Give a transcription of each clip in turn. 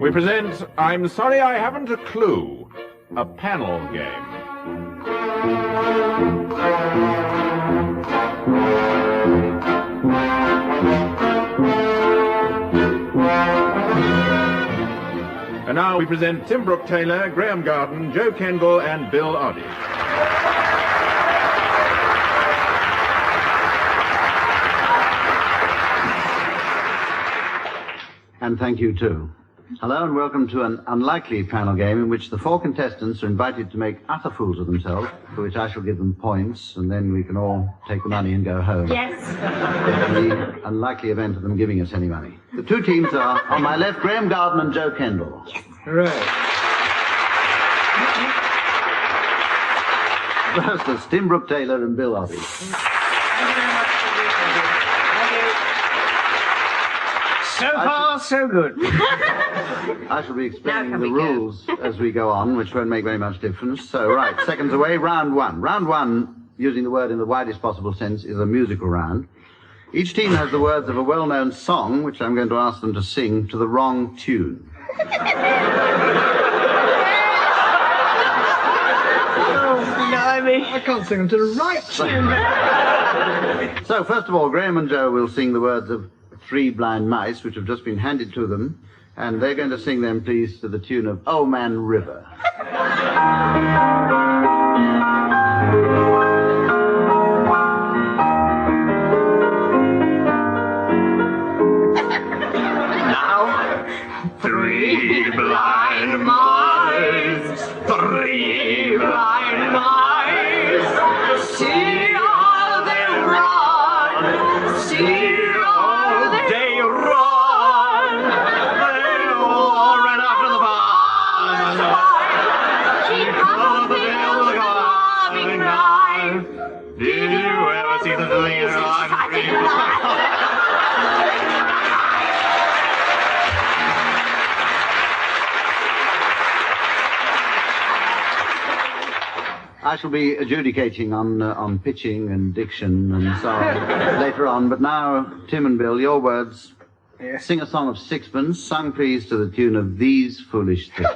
we present I'm Sorry I Haven't a Clue, a panel game. And now we present Tim Brooke-Taylor, Graham Garden, Joe Kendall, and Bill Oddie. And thank you, too. Hello and welcome to an unlikely panel game in which the four contestants are invited to make utter fools of themselves, for which I shall give them points, and then we can all take the money and go home. Yes. In the unlikely event of them giving us any money. The two teams are, on my left, Graham Garden and Joe Kendall. Yes. Right. First, there's Tim Brooke-Taylor and Bill Oddie. So far, so good. I shall be explaining the rules as we go on, which won't make very much difference. So, right, seconds away, round one. Round one, using the word in the widest possible sense, is a musical round. Each team has the words of a well-known song, which I'm going to ask them to sing to the wrong tune. I can't sing them to the right tune. So, first of all, Graham and Joe will sing the words of Three Blind Mice, which have just been handed to them, and they're going to sing them, please, to the tune of Oh Man River. Now, three blind mice, three blind mice, see how they run, see how they run, they all ran after the barn. She comes the hill with a carving knife. Did you ever see the thing in life? I shall be adjudicating on pitching and diction and so on later on, but now, Tim and Bill, your words. Yes. Sing a song of sixpence, sung please to the tune of These Foolish Things.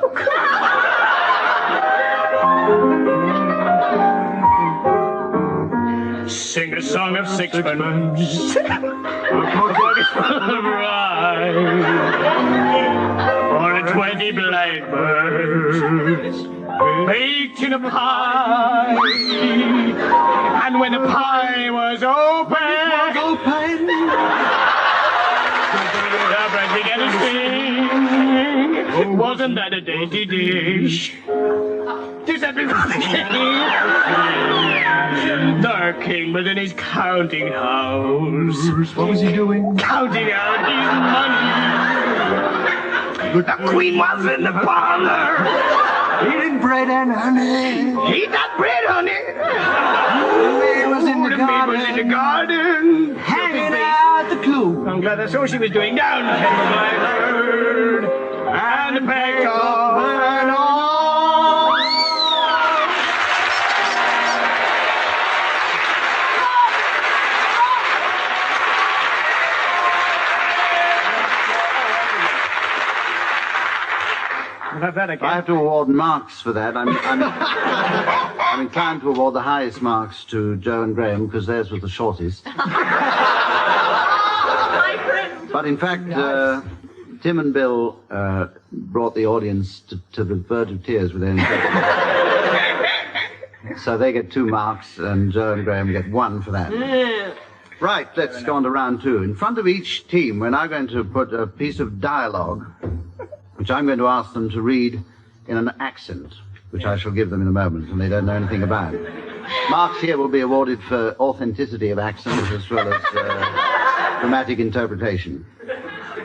Sing a song of sixpence, a pocket full of rye, or 20 blackbirds baked in a pie. And when the pie was open, the bread began to sing. Wasn't that a dainty dish? To set before the king. The king was in his counting house. What was he doing? Counting out his money. The queen was in the parlor. Eating bread and honey. Eat that bread, honey. The maid was in the The maid was in the garden. hanging out the clue. I'm glad that's all she was doing. Down came the blackbird and pecked off and all. Have that again. I have to award marks for that. I'm inclined to award the highest marks to Joe and Graham because theirs was the shortest. But in fact, Tim and Bill brought the audience to the verge of tears with their interpretation. So they get 2 marks, and Joe and Graham get 1 for that. Right, let's go on to round 2. In front of each team, we're now going to put a piece of dialogue, which I'm going to ask them to read in an accent, which I shall give them in a moment, and they don't know anything about. Marks here will be awarded for authenticity of accent as well as dramatic interpretation.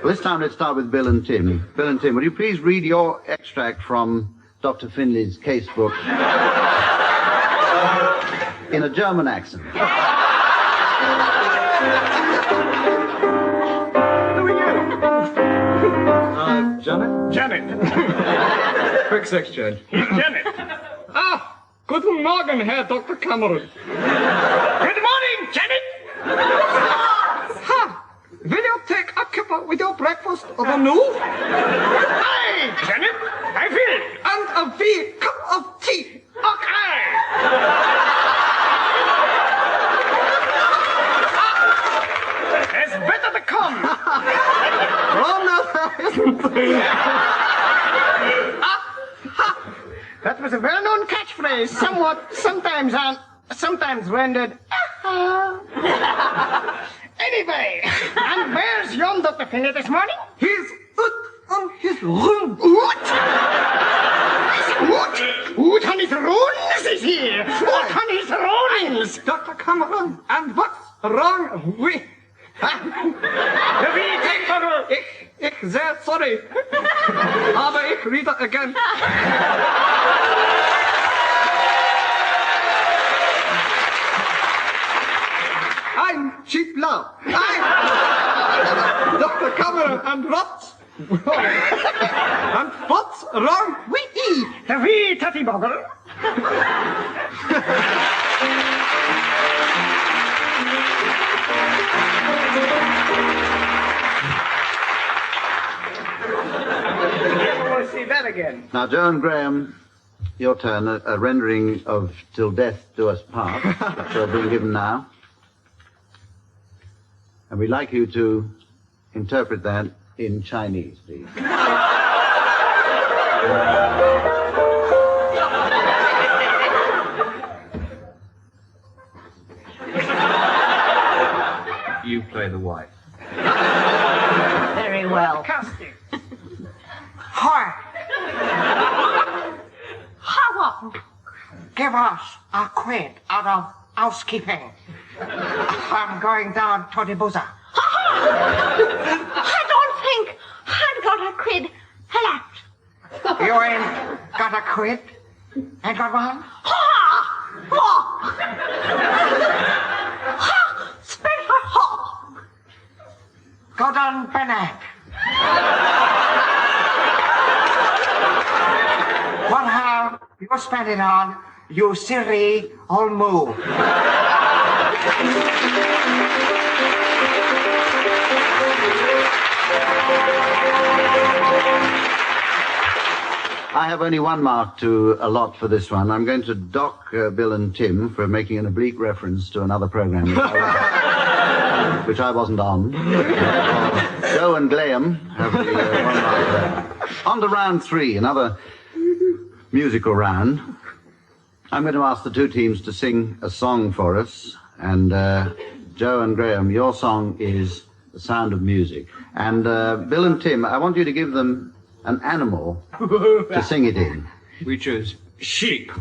Well, this time let's start with Bill and Tim. Bill and Tim, will you please read your extract from Dr. Finley's casebook in a German accent? Janet. Quick sex change. Janet. Ah, guten Morgen, Herr Dr. Cameron. Good morning, Janet. Ha! Will you take a cuppa with your breakfast or no? Hey, That was a well-known catchphrase, sometimes rendered. Anyway, and where's yon Dr. Finney this morning? He's on his room. Oot on his runes is here. Oot on his runes. Dr. Cameron, and what's wrong with... Ich sehr sorry. Aber ich read it again. I'm Chief Love. I'm Dr. Cameron, and what's wrong with you? The wee tutty boggle. See that again. Now, Joe and Graham, your turn. A rendering of "Till Death Do Us Part," so being given now, and we'd like you to interpret that in Chinese, please. You play the wife. Very well. Casting. Hi, How up? give us a quid out of housekeeping. I'm going down to the boozer. I don't think I've got a quid left. You ain't got a quid? Ain't got one? Spread her hot. Go down, Bennett. What have you spent it on, you silly old moo? I have only one mark to allot for this one. I'm going to dock Bill and Tim for making an oblique reference to another program which I wasn't on. Joe and Graham have the one mark there. On to round 3, another musical round. I'm going to ask the two teams to sing a song for us. And Joe and Graham, your song is The Sound of Music. And Bill and Tim, I want you to give them an animal to sing it in. We choose sheep.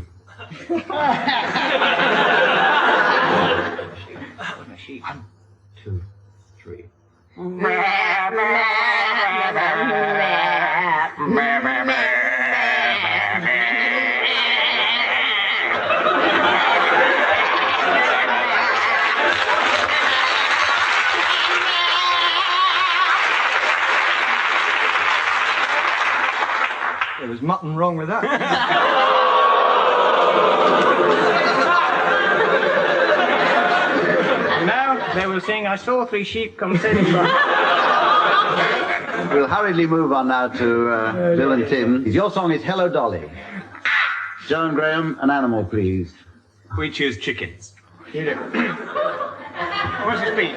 One, 2, 3. There was nothing wrong with that. Now they will sing, I saw 3 sheep come sailing by. We'll hurriedly move on now to Bill and Tim. Your song is Hello Dolly. Joe and Graham, an animal, please. We choose chickens. You do. What's his beat?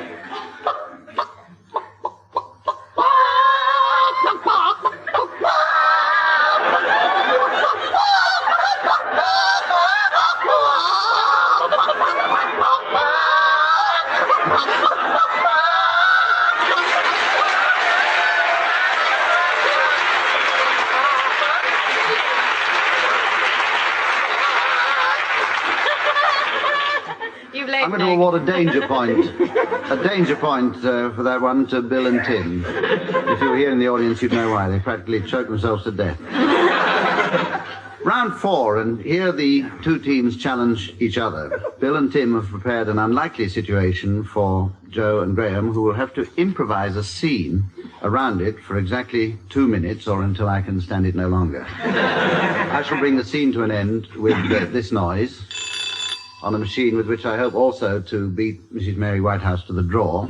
I'm going to award a danger point for that one to Bill and Tim. If you were here in the audience, you'd know why. They practically choked themselves to death. Round 4, and here the two teams challenge each other. Bill and Tim have prepared an unlikely situation for Joe and Graham, who will have to improvise a scene around it for exactly 2 minutes, or until I can stand it no longer. I shall bring the scene to an end with this noise, on a machine with which I hope also to beat Mrs. Mary Whitehouse to the draw.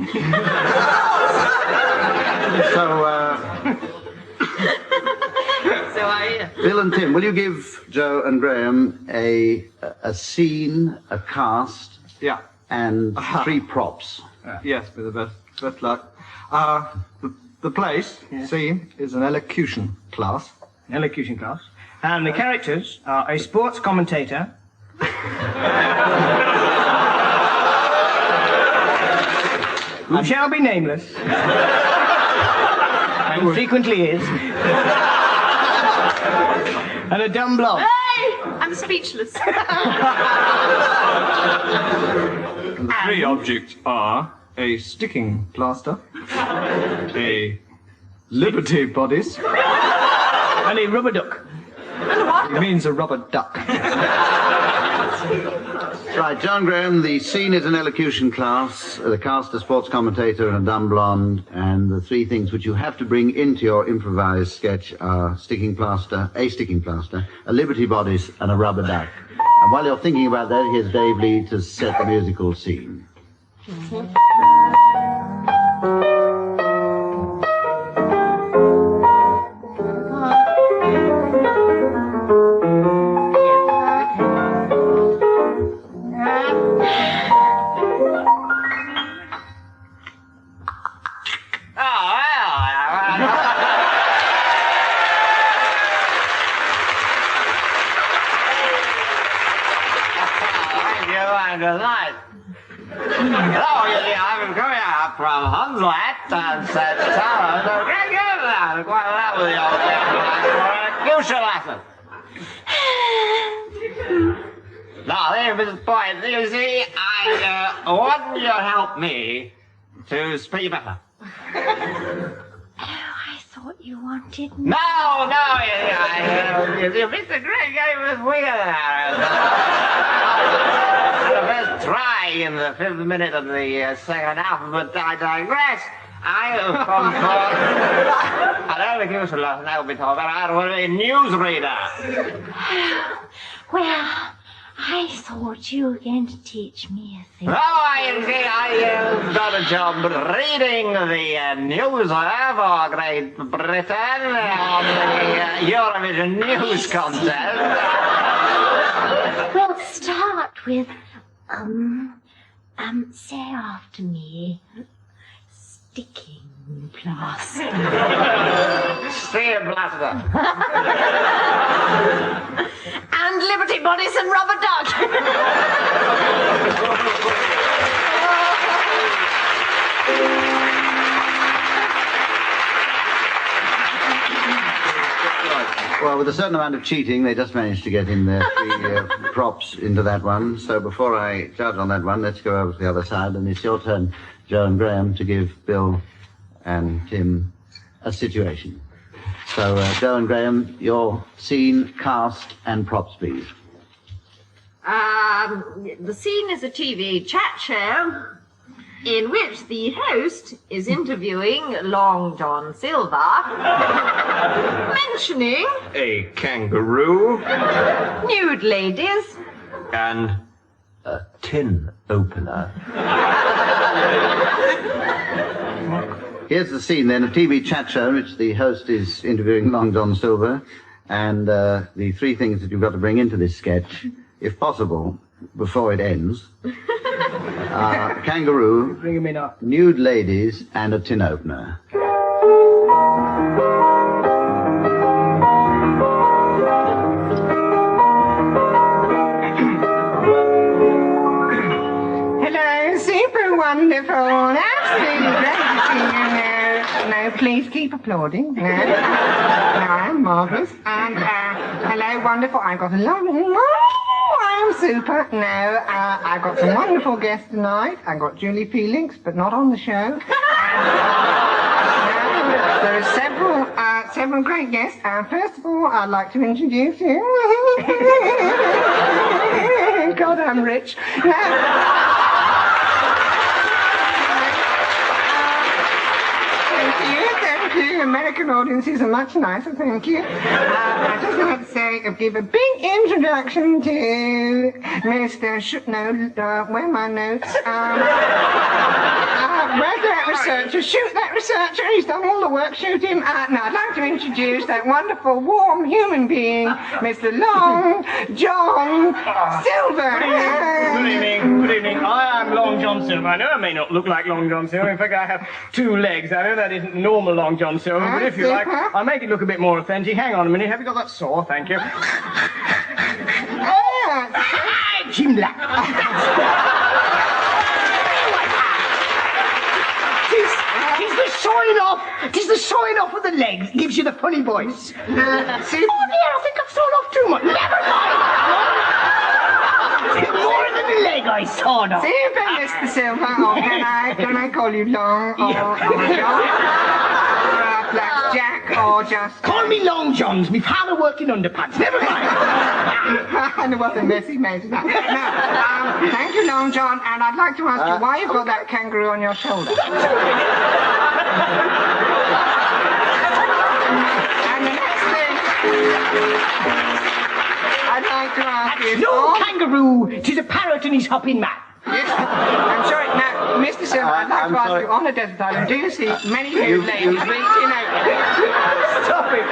Bill and Tim, will you give Joe and Graham a scene, a cast, Yeah. and 3 props? Yes, with the best luck. The The place, scene, is an elocution class. Elocution class. And the characters are a sports commentator. Who shall be nameless. And frequently is. And a dumb blonde. Hey! I'm speechless. The three objects are a sticking plaster, a Liberty bodice. And a rubber duck. It means a rubber duck. Right, John Graham, the scene is an elocution class, the cast a sports commentator and a dumb blonde, and the three things which you have to bring into your improvised sketch are a sticking plaster, a Liberty bodice, and a rubber duck. And while you're thinking about that, here's Dave Lee to set the musical scene. Good night. Hello, I'm coming up from Hunslet and said, quite that with you lesson. Now, there's the point. You see, I want you to help me to speak better. I thought you wanted me. No, you missed a great game with Wigan. The first try in the 5th minute of the second half, but I digress. I have come for an elocution lesson, that will be told, but I want to be a newsreader. Well, I thought you were going to teach me a thing. Oh, I got a job reading the news for Great Britain on the Eurovision news contest. We'll start with, say after me, sticking plaster. Steel plaster. And Liberty bodies and rubber duck. Well, with a certain amount of cheating, they just managed to get in their three props into that one. So before I judge on that one, let's go over to the other side, and it's your turn, Joe and Graham, to give Bill and Tim a situation. So, Joe and Graham, your scene, cast, and props, please. The scene is a TV chat show in which the host is interviewing Long John Silver, mentioning A kangaroo nude ladies. and a tin opener. Here's the scene then, a TV chat show in which the host is interviewing Long John Silver, and the three things that you've got to bring into this sketch, if possible, before it ends, are a kangaroo, Bring him in up. nude ladies, and a tin opener. Hello, super wonderful, absolutely great to see you. No, please keep applauding. No, I'm marvellous. And hello, wonderful. I've got a lovely. Oh, I'm super. No, I've got some wonderful guests tonight. I've got Julie Felix, but not on the show. There are several great guests. First of all, I'd like to introduce you. God, I'm rich. Thank you. American audiences are much nicer, thank you. I'd just like to say, give a big introduction to Mr. where are my notes? Where's that researcher? Shoot that researcher. He's done all the work shooting. Now, I'd like to introduce that wonderful, warm human being, Mr. Long John Silver. Good evening. Good evening. I am Long John Silver. I know I may not look like Long John Silver. In fact, I have 2 legs. I know that isn't normal Long John Silver, but if you like, I'll make it look a bit more authentic. Hang on a minute. Have you got that saw? Thank you. Jim Black. Tis the showing off of the legs gives you the funny voice. Oh dear, I think I've shown off too much. Never mind. More than the leg I sawed off. Super, Mr. Silver. Oh, can I call you Long or John? Or Black Jack or just... Call me Long Johns. My father worked in underpants. Never mind. And it was a messy mess. Now, thank you, Long John, and I'd like to ask you why you've got that kangaroo on your shoulder. And the next thing I'd like to ask you... No kangaroo. 'Tis a parrot and he's hopping mad. Yes, I'm sorry. Now, Mr. Silver, I'd like to ask you, on a desert island, do you see many nude ladies reaching out? Stop it.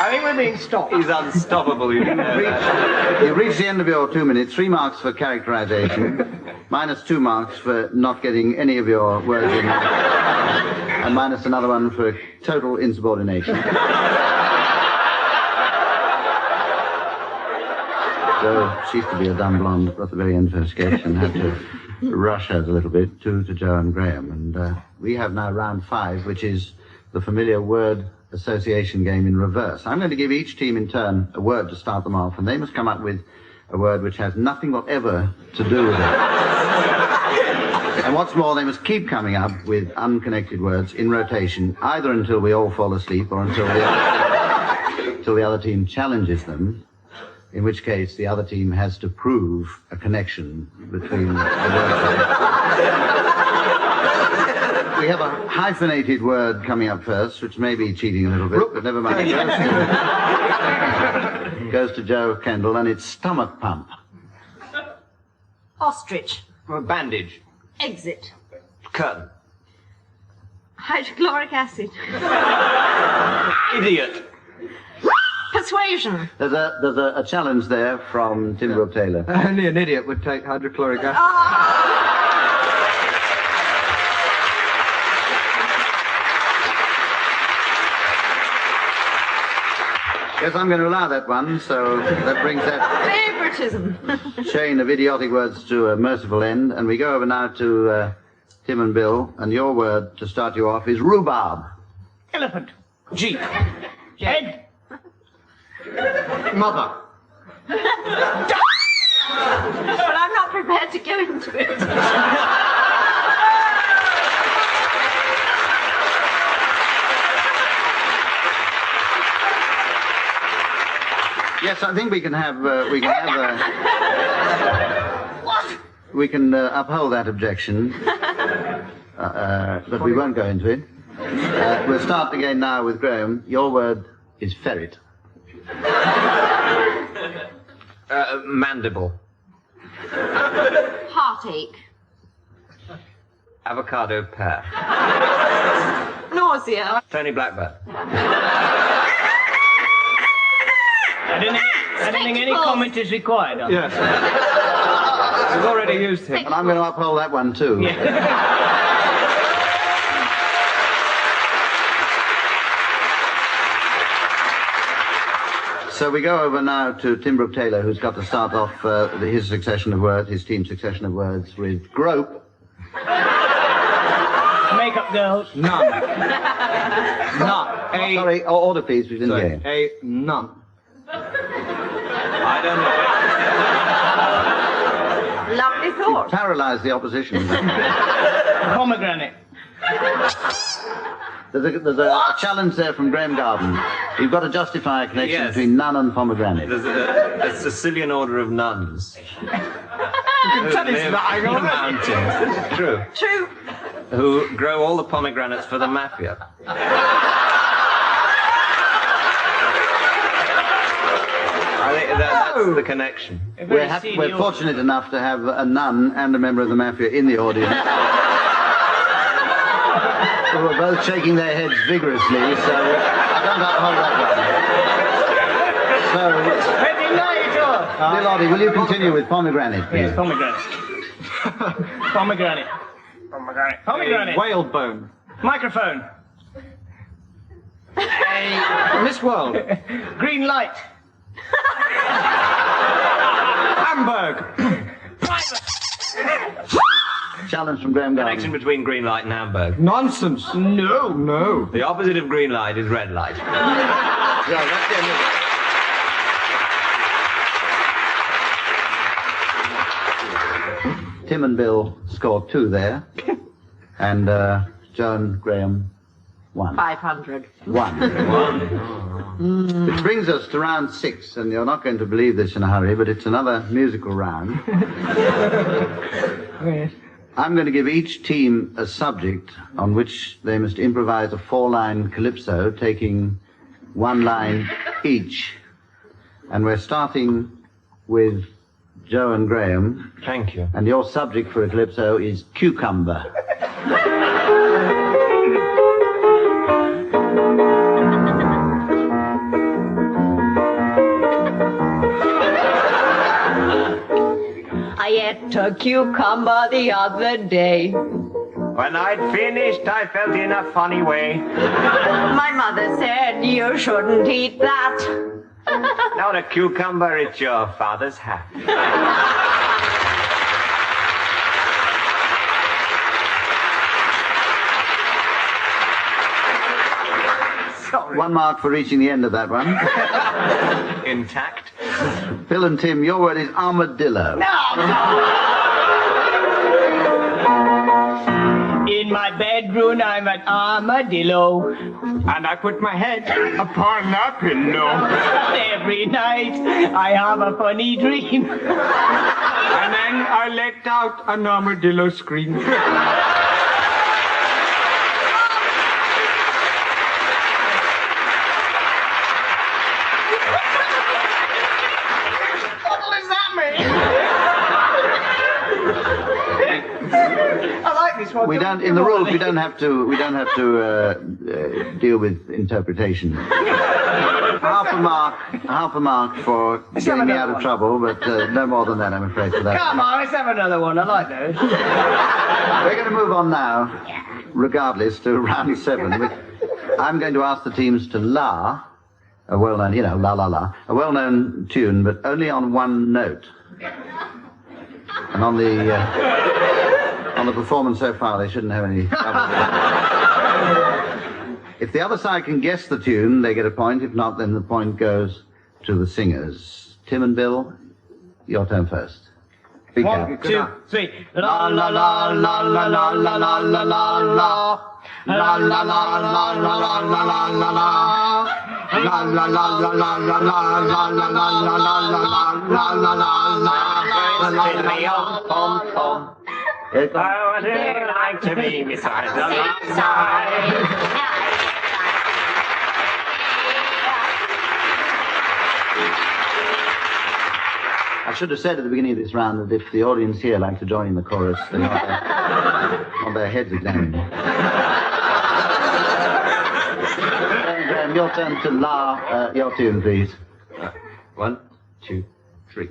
I think we're being stopped. He's unstoppable, you know that. You've reached the end of your 2 minutes. 3 marks for characterization, minus 2 marks for not getting any of your words in, and minus another one for total insubordination. So she used to be a dumb blonde at the very end of her sketch and had to rush out a little bit to Joe and Graham. And we have now round 5, which is the familiar word association game in reverse. I'm going to give each team in turn a word to start them off, and they must come up with a word which has nothing whatever to do with it. And what's more, they must keep coming up with unconnected words in rotation, either until we all fall asleep or until the other team challenges them, in which case the other team has to prove a connection between the words. We have a hyphenated word coming up first, which may be cheating a little bit, but never mind. It goes to Joe Kendall, and it's stomach pump. Ostrich. Bandage. Exit. Curtain. Hydrochloric acid. Idiot. Persuasion. There's a challenge there from Tim Brooke-Taylor. Only an idiot would take hydrochloric acid. Yes, I'm going to allow that one, so that brings that Favoritism. chain of idiotic words to a merciful end, and we go over now to Tim and Bill, and your word to start you off is rhubarb. Elephant. Jeep. Head. Mother. But I'm not prepared to go into it. Yes, I think we can uphold that objection, but we won't go into it. We'll start again now with Graham. Your word is ferret. Mandible. Heartache. Avocado pear. Nausea. Tony Blackburn. I don't think any comment is required. Yes. We've already used him. And I'm going to uphold that one too. So we go over now to Tim Brooke-Taylor, who's got to start off his succession of words, his team's succession of words, with grope. Makeup girls. None. None. Sorry, order please, we didn't hear you. A none. I don't know. Lovely thought. Paralyze the opposition. Pomegranate. There's a challenge there from Graham Garden. You've got to justify a connection Yes. between nun and pomegranate. There's a Sicilian order of nuns. That is lying in the already. mountains. This is true. True. Who grow all the pomegranates for the mafia. I think that's the connection. We're fortunate enough to have a nun and a member of the mafia in the audience. people were both shaking their heads vigorously, so I don't have to hold that one. So, Ready, now, Bill Oddie, will you continue with pomegranate, please? Yes, pomegranate. Pomegranate. Pomegranate. Pomegranate. Whalebone. Microphone. Miss World. Green light. Hamburg. Challenge from Graham Garden. Connection between green light and Hamburg. Nonsense. No. No. The opposite of green light is red light. Yeah, that's it. Tim and Bill scored 2 there, and Joan, Graham, 1. 500. 1. Which brings us to round 6, and you're not going to believe this in a hurry, but it's another musical round. I'm going to give each team a subject on which they must improvise a 4-line calypso, taking 1 line each. And we're starting with Joe and Graham. Thank you. And your subject for a calypso is cucumber. I ate a cucumber the other day. When I'd finished, I felt in a funny way. My mother said you shouldn't eat that. Not a cucumber, it's your father's hat. Sorry. 1 mark for reaching the end of that one. Intact. Bill and Tim, your word is armadillo. In my bedroom, I'm an armadillo. And I put my head upon a pillow. Every night, I have a funny dream. And then I let out an armadillo scream. We don't. In the rules, we don't have to deal with interpretation. Half a mark for getting me out of trouble, but no more than that, I'm afraid, for that. Come on, let's have another one. I like those. We're going to move on now, regardless, to round 7. Which I'm going to ask the teams to la a well-known, la la la, a well-known tune, but only on 1 note. And on the performance so far, they shouldn't have any trouble. If the other side can guess the tune, they get a point. If not, then the point goes to the singers. Tim and Bill, your turn first. Big 1, 2, 3. La la la la la la la la la la la. La la la la la la la la la la. La la la la la la la la la la la la la la la la. I would like to be beside the roadside. I should have said at the beginning of this round that if the audience here like to join in the chorus, they want their heads examined. Graham, your turn to la, your tune, please. 1, 2, 3.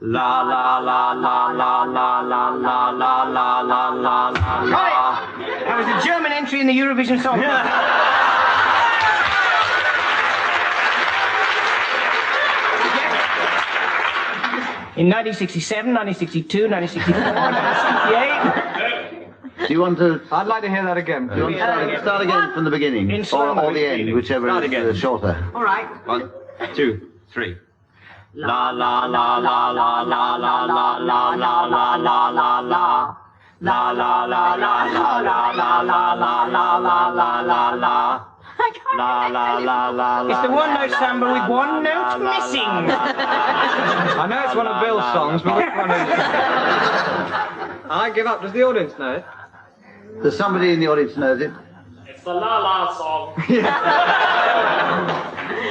La la la la la la la la la la la la la. That was a German entry in the Eurovision song. In 1967, 1962, 1964, 1968. Do you want to... I'd like to hear that again. Do you want to start again from the beginning? Or the end, whichever is shorter. All right. 1, 2, 3. La la la la la la la la la la la la la la. La la la la la la la la la la la la la la. La la la la la. It's the 1-note samba with 1 note missing. I know it's one of Bill's songs, but which one is it? I give up. Does the audience know it? Does somebody in the audience know it? It's the la la song.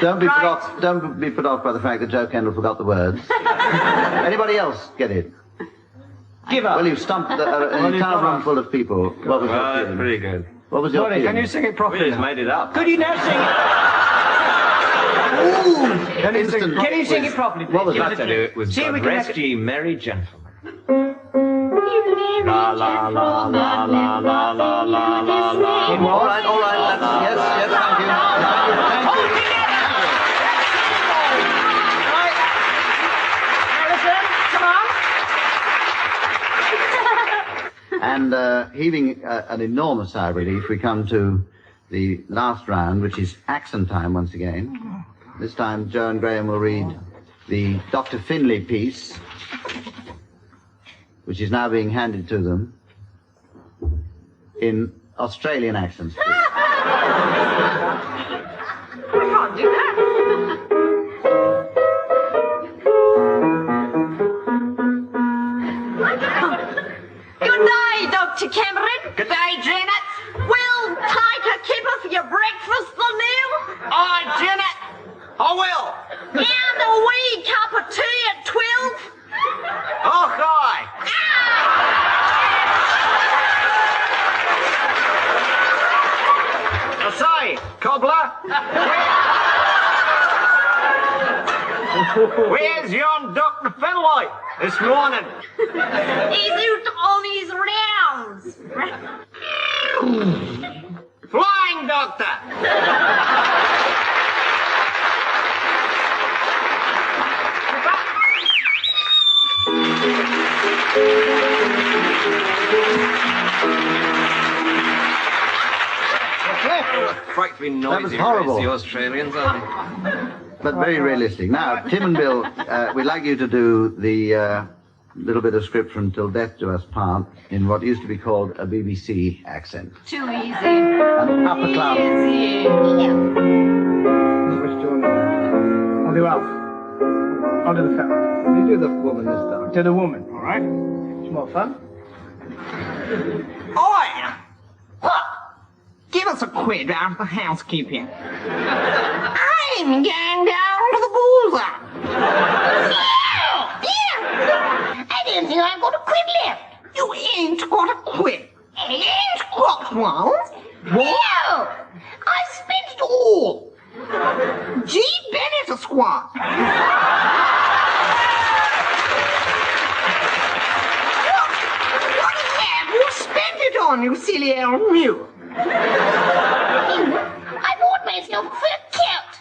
Don't be put off by the fact that Joe Kendall forgot the words. Anybody else get it? Give up. Well, you've stumped an entire room full of people. What was your Well, that's feeling? pretty good. What was your Sorry, theme? can you sing it We properly? just made it up. Could you now sing it? Can you sing it properly, please? What was Give that? us I a tell you, clue. it was See if we God can rest make it- ye merry gentlemen. La la la la la la la la la la. It was. All right, yes, thank you. And heaving an enormous sigh of relief, we come to the last round, which is accent time once again. This time, Joe and Graham will read the Dr. Finlay piece, which is now being handed to them in Australian accents. I can't do that. Good day, Dr. Cameron. Good day, Janet. We'll take a kipper for your breakfast, the meal. All right, Janet. I will. And a wee cup of tea at 12. Oh, hi. I say, cobbler. Where's yon Dr. Finlay this morning? He's out on his rounds. Flying doctor. Frightfully noisy, horrible. the Australians, aren't they? But very realistic. Now, Tim and Bill, we'd like you to do the little bit of script from Till Death Do Us Part in what used to be called a BBC accent. Too easy. An upper class. Easy. Which do you want to do? I'll do Alf. I'll do the fella. You do the woman this time. To the woman, all right? It's more fun. Oi! Give us a quid out of the housekeeping. I'm going down to the boozer. Yeah. I didn't think I got a quid left. You ain't got a quid. Ain't got one. Well, I spent it all. G. Bennett, Esquire. What have you spent it on, you silly old mule? I bought myself a fur coat,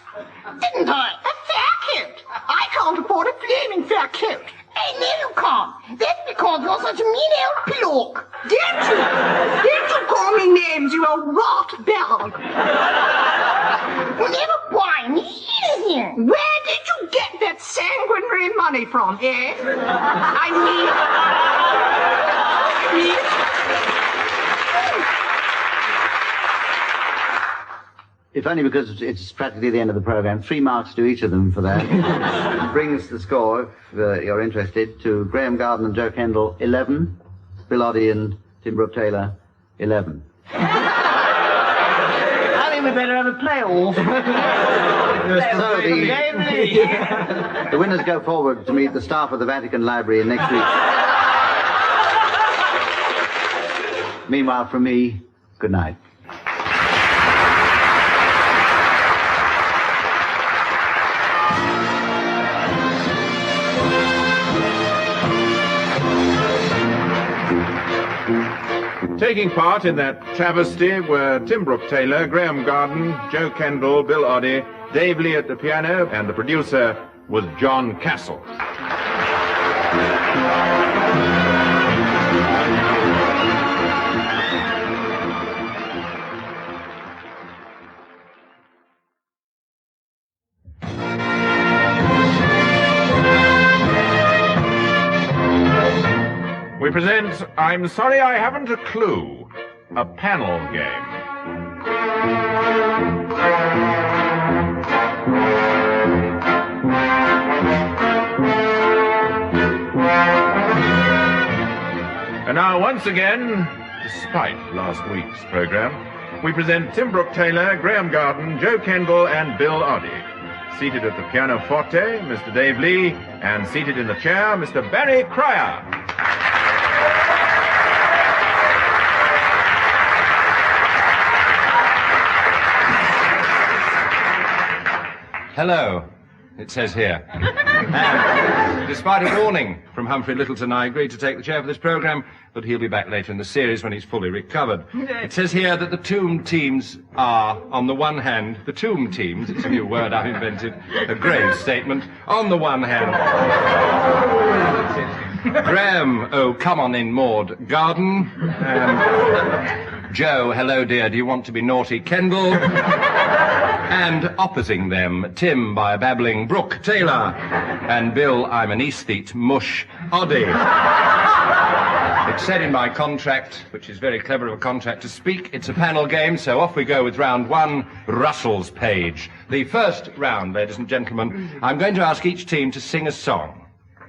didn't I? A fur coat? I can't afford a flaming fur coat. I know you can't. That's because you're such a mean old pillock. Didn't you? Didn't you call me names, you old rot bag? You'll never buy me anything. Where did you get that sanguinary money from, eh? I mean... If only because it's practically the end of the program. 3 marks to each of them for that. Brings the score, if you're interested, to Graham Garden and Joe Kendall, 11. Bill Oddie and Tim Brooke-Taylor, 11. I think we better have a play-off. So the winners go forward to meet the staff of the Vatican Library in next week. Meanwhile, from me, good night. Taking part in that travesty were Tim Brooke-Taylor, Graham Garden, Joe Kendall, Bill Oddie, Dave Lee at the piano, and the producer was John Castle. We present I'm Sorry I Haven't a Clue, a panel game. And now, once again, despite last week's program, we present Tim Brooke-Taylor, Graham Garden, Joe Kendall, and Bill Oddie. Seated at the pianoforte, Mr. Dave Lee, and seated in the chair, Mr. Barry Cryer. Hello, it says here. And despite a warning from Humphrey Littleton, I agreed to take the chair for this programme, but he'll be back later in the series when he's fully recovered. It says here that the tomb teams are, on the one hand, the tomb teams, it's a new word I've invented, a grave statement, on the one hand. Graham, oh, come on in, Maud, Garden. Joe, hello, dear, do you want to be naughty, Kendall? And opposing them, Tim by a babbling Brooke-Taylor. And Bill, I'm an aesthete, mush, Oddie. It's said in my contract, which is very clever of a contract to speak, it's a panel game, so off we go with round one, Russell's Page. The first round, ladies and gentlemen, I'm going to ask each team to sing a song.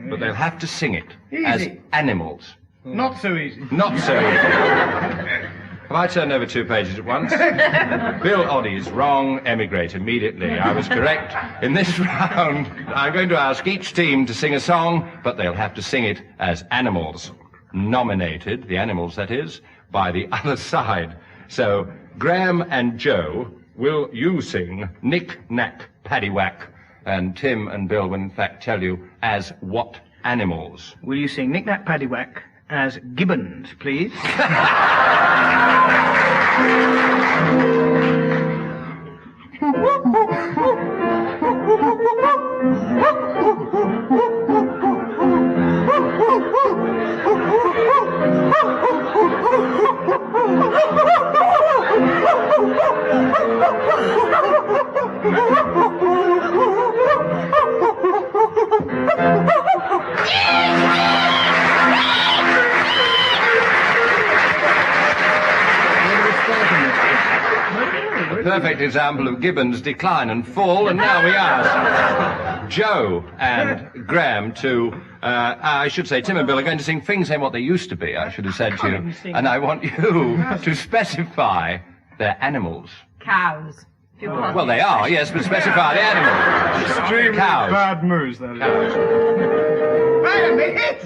But they'll have to sing it as animals. Not so easy. Not so easy. Have I turned over 2 pages at once? Bill Oddie is wrong. Emigrate immediately. I was correct. In this round, I'm going to ask each team to sing a song, but they'll have to sing it as animals. Nominated, the animals that is, by the other side. So, Graham and Joe, will you sing Knick, Knack, Paddywhack? And Tim and Bill will in fact tell you as what animals. Will you sing Knick Knack Paddywhack as gibbons, please? Perfect example of gibbons decline and fall, and now we ask Joe and Graham to, I should say, Tim and Bill are going to sing things ain't what they used to be, I should have said to you, and I want you to specify their animals. Cows. Well, they are, yes, but specify the animals. Extremely Cows. bad moves, that is. Wait a minute!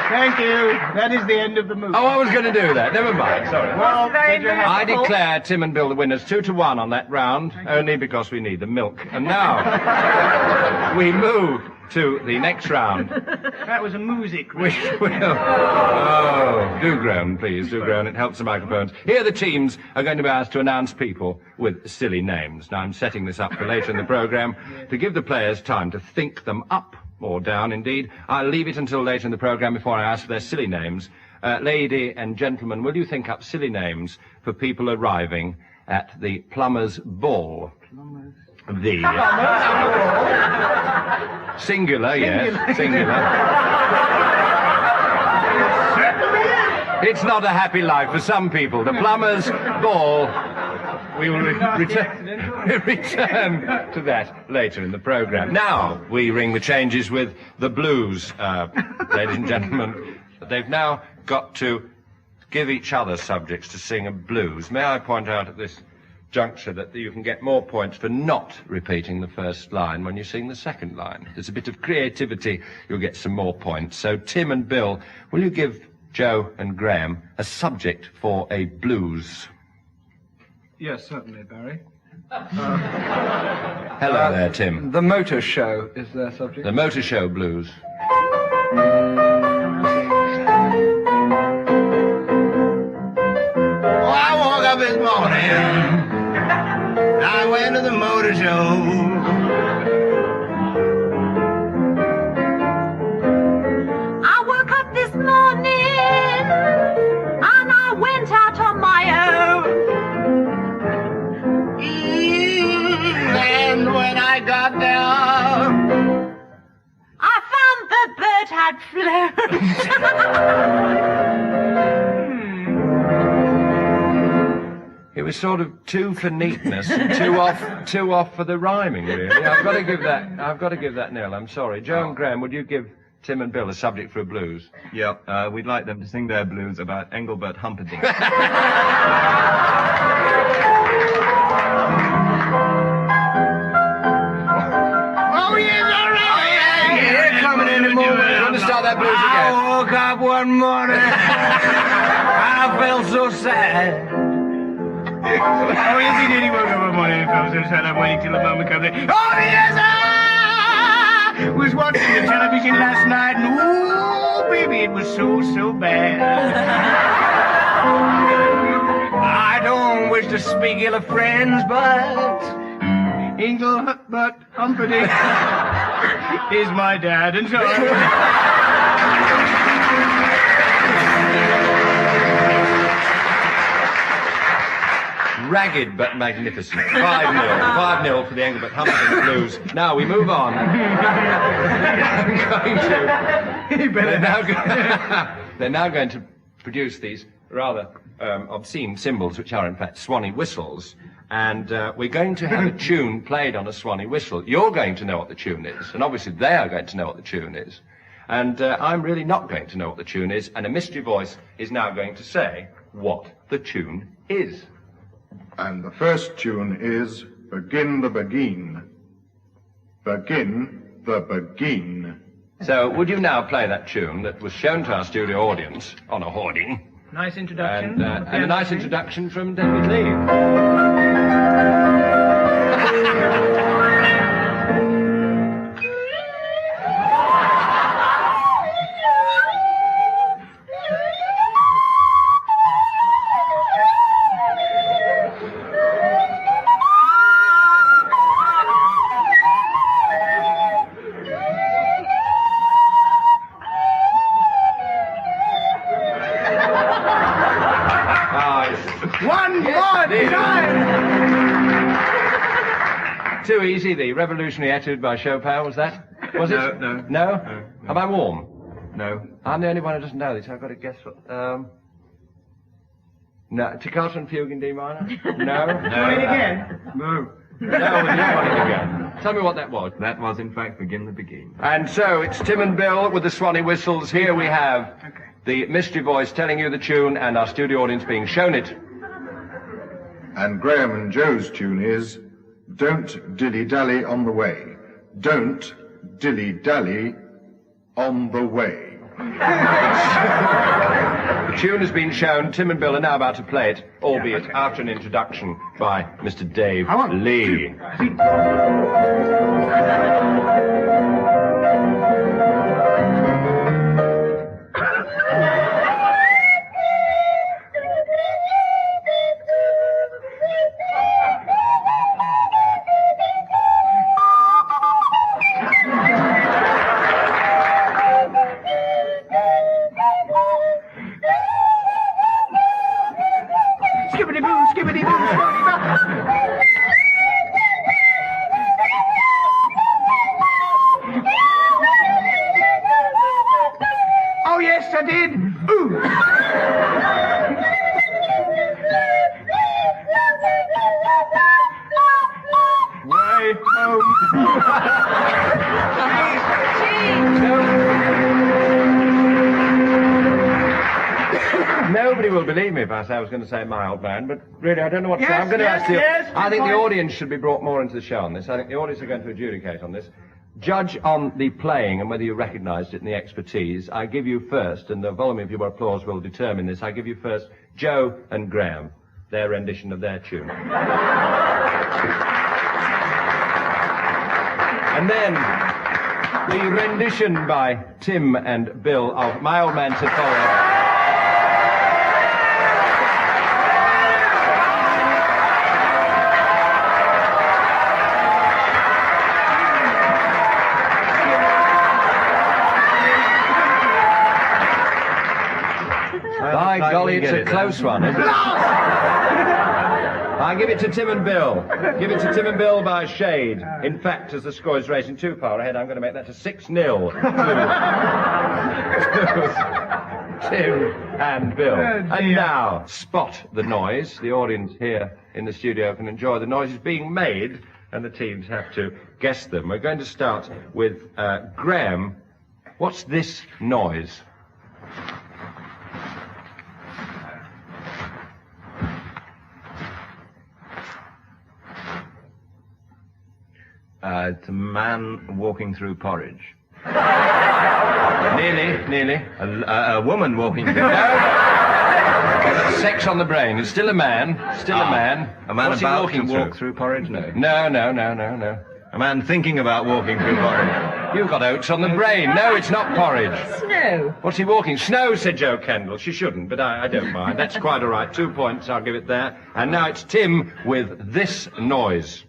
Thank you. That is the end of the movie. Oh, I was going to do that. Never mind. Sorry. Well, I declare Tim and Bill the winners 2-1 on that round, only because we need the milk. And now, we move to the next round. That was a music. Which will... Oh, do groan, please, do groan. It helps the microphones. Here the teams are going to be asked to announce people with silly names. Now, I'm setting this up for later in the programme to give the players time to think them up. Or down, indeed. I'll leave it until later in the programme before I ask for their silly names. Lady and gentlemen, will you think up silly names for people arriving at the Plumbers' Ball? Plumbers? The... Singular, yes. Singular. It's not a happy life for some people. The Plumbers' Ball... We will return to that later in the programme. Now, we ring the changes with the blues, ladies and gentlemen. They've now got to give each other subjects to sing a blues. May I point out at this juncture that you can get more points for not repeating the first line when you sing the second line. There's a bit of creativity, you'll get some more points. So, Tim and Bill, will you give Joe and Graham a subject for a blues? Yes, certainly, Barry. Hello there, Tim. The Motor Show is their subject. The Motor Show Blues. Well, I woke up this morning, I went to the motor show. I woke up this morning and I went out on my own. And when I got down, I found the bird had flown. It was sort of too for neatness and too off for the rhyming, really. I've got to give that nil. I'm sorry. Joe and Graham, would you give Tim and Bill a subject for a blues? Yep, we'd like them to sing their blues about Engelbert Humperdinck. Oh, yes, all right. They're coming in the morning. You want to start that blues again? I woke up one morning. I felt so sad. Oh, yes, he did. He woke up one morning and felt so sad. I'm waiting till the moment comes in. Oh, yes, I was watching the television last night, and ooh, baby, it was so bad. I don't wish to speak ill of friends, but Engelbert Humperdinck is my dad, and so Ragged but magnificent. 5-0. 5-0 for the Engelbert Humperdinck Blues. Now we move on. They're now going to produce these rather obscene symbols, which are in fact swanny whistles. And we're going to have a tune played on a swanny whistle. You're going to know what the tune is, and obviously they are going to know what the tune is. And I'm really not going to know what the tune is, and a mystery voice is now going to say what the tune is. And the first tune is Begin the Begin. Begin the Begin. So would you now play that tune that was shown to our studio audience on a hoarding? nice introduction. And a nice introduction from David Lee. Too easy, the revolutionary etude by Chopin, was that? Was it? No. No? Am I warm? No. I'm the only one who doesn't know this. I've got to guess what... No. Toccata and Fugue in D minor? No? Want it again? No. No, we don't want it again. Tell me what that was. That was, in fact, Begin the Begin. And so, it's Tim and Bill with the Swanee whistles. Here we have the mystery voice telling you the tune and our studio audience being shown it. And Graham and Joe's tune is Don't Dilly-Dally on the Way. Don't dilly-dally on the way. The tune has been shown. Tim and Bill are now about to play it, albeit after an introduction by Mr. Dave Lee. Oh, yes, I did. Ooh. Way home. Nobody will believe me if I say I was going to say My Old Man, but really I don't know what to say. Yes, I'm going to yes, ask you. yes, I think good the point. audience should be brought more into the show on this. I think the audience are going to adjudicate on this. Judge on the playing and whether you recognised it and the expertise. I give you first, and the volume of your applause will determine this. I give you first Joe and Graham, their rendition of their tune. And then the rendition by Tim and Bill of My Old Man Said Follow. By golly, it's a close one, isn't it? I give it to Tim and Bill. Give it to Tim and Bill by shade. In fact, as the score is racing too far ahead, I'm going to make that to 6-0. Tim and Bill. And now, spot the noise. The audience here in the studio can enjoy the noises being made, and the teams have to guess them. We're going to start with Graham. What's this noise? It's a man walking through porridge. Nearly. A woman walking through. Sex on the brain. It's still a man. Still a man. A man What's he about walking to through? walk through porridge? No. No. A man thinking about walking through porridge. You've got oats on the brain. No, it's not porridge. Snow. What's he walking? Snow, said Joe Kendall. She shouldn't, but I don't mind. That's quite all right. 2 points, I'll give it there. And now it's Tim with this noise.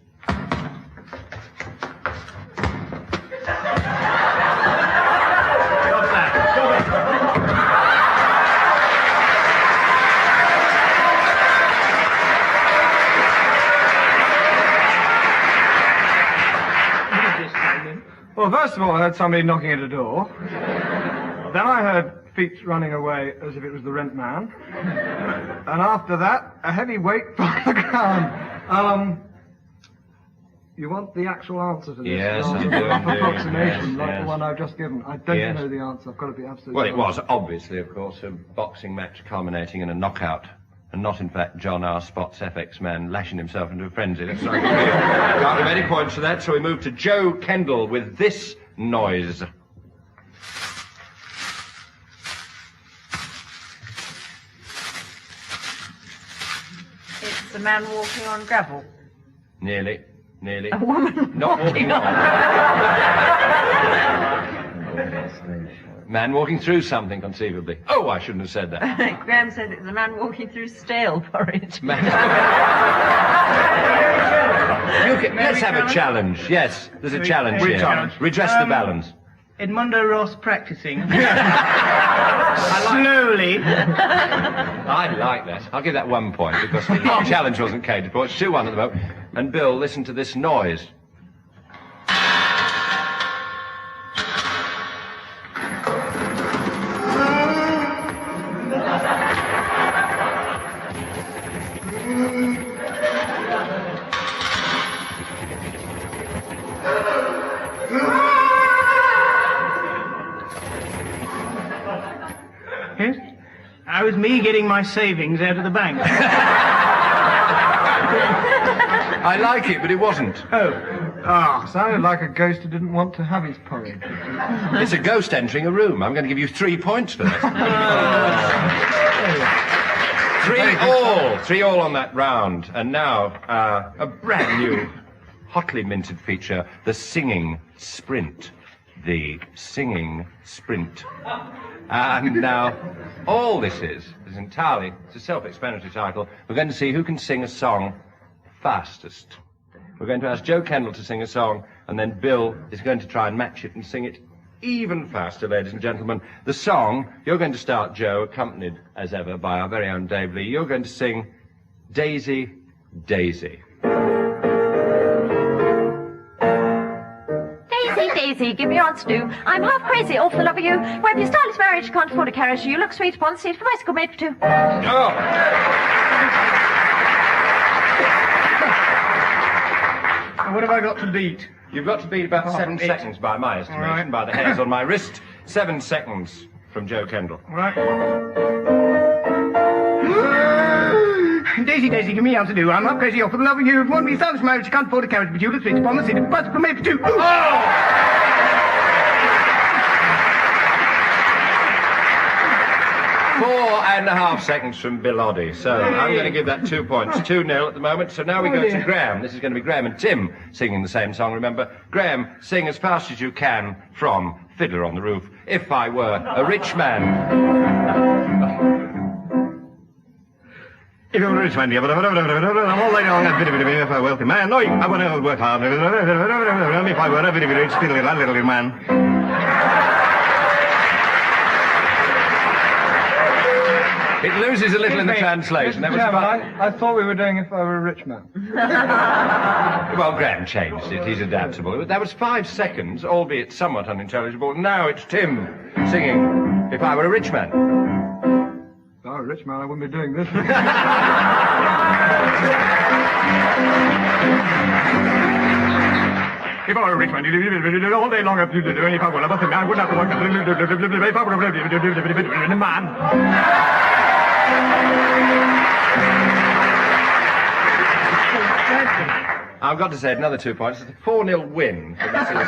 Well, first of all, I heard somebody knocking at a door. Then I heard feet running away as if it was the rent man. And after that, a heavy weight from the ground. You want the actual answer to this? Yes, rather I than do a rough indeed. approximation Yes, like yes. the one I've just given. I don't Yes. know the answer. I've got to be absolutely Well, it honest. was obviously, of course, a boxing match culminating in a knockout. And not, in fact, John R. Spott's FX man lashing himself into a frenzy. That's not can't give any points for that, so we move to Joe Kendall with this noise. It's a man walking on gravel. Nearly. A woman Not walking on. Man walking through something, conceivably. Oh, I shouldn't have said that. Graham said it's a man walking through stale porridge. Let's have a challenge. Yes, there's a challenge here. challenge? Redress the balance. Edmundo Ross practicing. Slowly. I like that. I'll give that 1 point because the challenge wasn't catered for. It's 2-1 at the moment. And Bill, listen to this noise. Yes? That was me getting my savings out of the bank. I like it, but it wasn't. Sounded like a ghost who didn't want to have his porridge. It's a ghost entering a room. I'm going to give you 3 points for that. 3 all on that round. And now, a brand new, hotly minted feature, the singing sprint. The singing sprint. And now, all this is entirely, it's a self-explanatory title. We're going to see who can sing a song fastest. We're going to ask Joe Kendall to sing a song, and then Bill is going to try and match it and sing it even faster, ladies and gentlemen. The song, you're going to start, Joe, accompanied, as ever, by our very own Dave Lee. You're going to sing Daisy, Daisy. Daisy, give me your answer to. I'm half crazy, all for the love of you. Well, your style is marriage, you can't afford a carriage. You look sweet upon the seat of a bicycle made for two. Oh! What have I got to beat? You've got to beat about 7 seconds by my estimation, Right. by the hairs on my wrist. 7 seconds from Joe Kendall. Right. Daisy, Daisy, give me answer to. I'm half crazy, all for the love of you. Want me stylish marriage, you can't afford a carriage, but you look sweet upon the seat of a bicycle made for two. Oh! 4.5 seconds from Bill Oddie. So I'm going to give that 2 points. 2-0 at the moment. So now we go to Graham. This is going to be Graham and Tim singing the same song. Remember, Graham, sing as fast as you can from Fiddler on the Roof. If I Were a Rich Man. If I were a rich man, I'm all day long, if I were a wealthy man, no, I want to work hard. If I were a very rich, little man. It loses a little in the translation. That was about... I thought we were doing If I Were a Rich Man. Well, Graham changed it. He's adaptable. That was 5 seconds, albeit somewhat unintelligible. Now it's Tim singing If I Were a Rich Man. were a rich man, I wouldn't be doing this. If I were a rich man, you'd all day long have to do any power. I wouldn't have to work. Man. I've got to say, another 2 points. It's a 4-0 win for Mrs.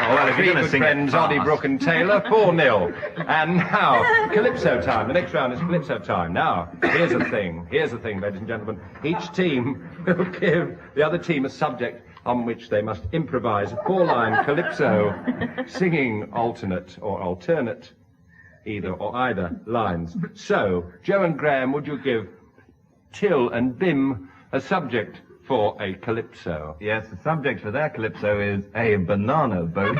Oh, well, if you're going to sing friends, it Oddie, fast. Brooke and Taylor, 4-0. And now, Calypso time. The next round is Calypso time. Now, here's the thing, ladies and gentlemen. Each team will give the other team a subject on which they must improvise a 4-line Calypso singing alternate either or either lines. So, Joe and Graham, would you give Till and Bim a subject for a Calypso? Yes, the subject for their Calypso is a banana boat.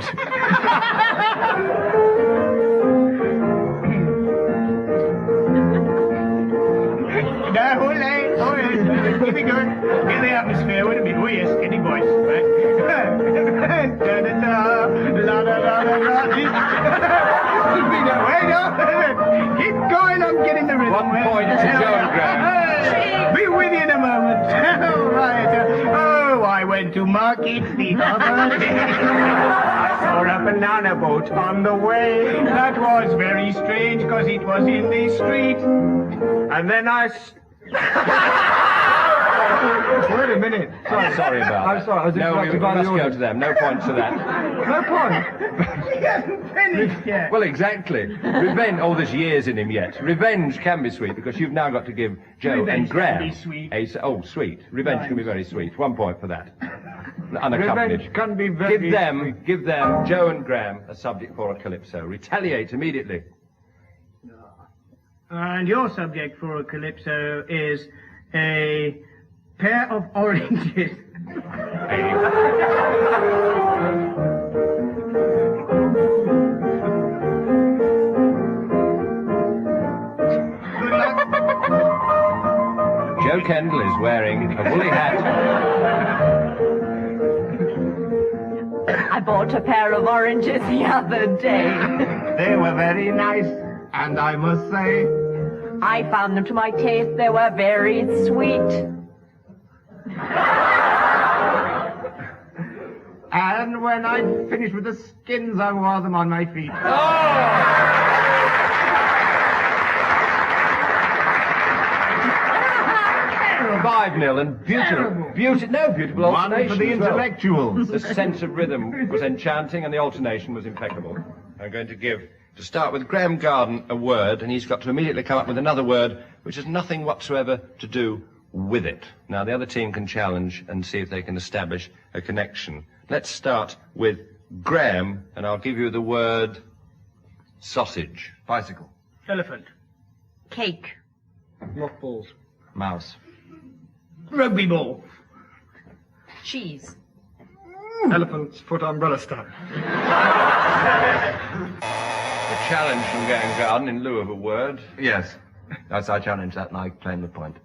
Now, here we go. Get the atmosphere, wouldn't it? Oh, yes, get the voice, right? Da-da-da, la-da-da-da-da. Wait up. Keep going, I'm getting the rhythm. 1 point to Joe and Graham. Be with you in a moment. All right. Oh, I went to market the other day. I saw a banana boat on the way. That was very strange, because it was in the street. And then I... Wait a minute. Sorry about that. I'm sorry, I was No, we interrupted by the must go audience. to them. No points for that. No point. He hasn't finished yet. Well, exactly. Revenge. Oh, there's years in him yet. Revenge can be sweet because you've now got to give Joe Revenge and Graham can be sweet. sweet. Revenge can be very sweet. 1 point for that. Unaccompanied. Revenge can be very Give them, Joe and Graham, a subject for a Calypso. Retaliate immediately. And your subject for a Calypso is a pair of oranges. Joe Kendall is wearing a woolly hat. I bought a pair of oranges the other day. They were very nice, and I must say, I found them to my taste. They were very sweet. and when I finished with the skins, I wore them on my feet. 5-0 and beautiful One alternation for the as well. intellectuals. The sense of rhythm was enchanting and the alternation was impeccable. I'm going to start with Graham Garden a word, and he's got to immediately come up with another word which has nothing whatsoever to do with it. Now, the other team can challenge and see if they can establish a connection. Let's start with Graham, and I'll give you the word sausage. Bicycle. Elephant. Cake. Mothballs. Mouse. Rugby ball. Cheese. Elephant's foot umbrella stand. A challenge from Graham Garden in lieu of a word. Yes. That's I challenge that, and I claim the point.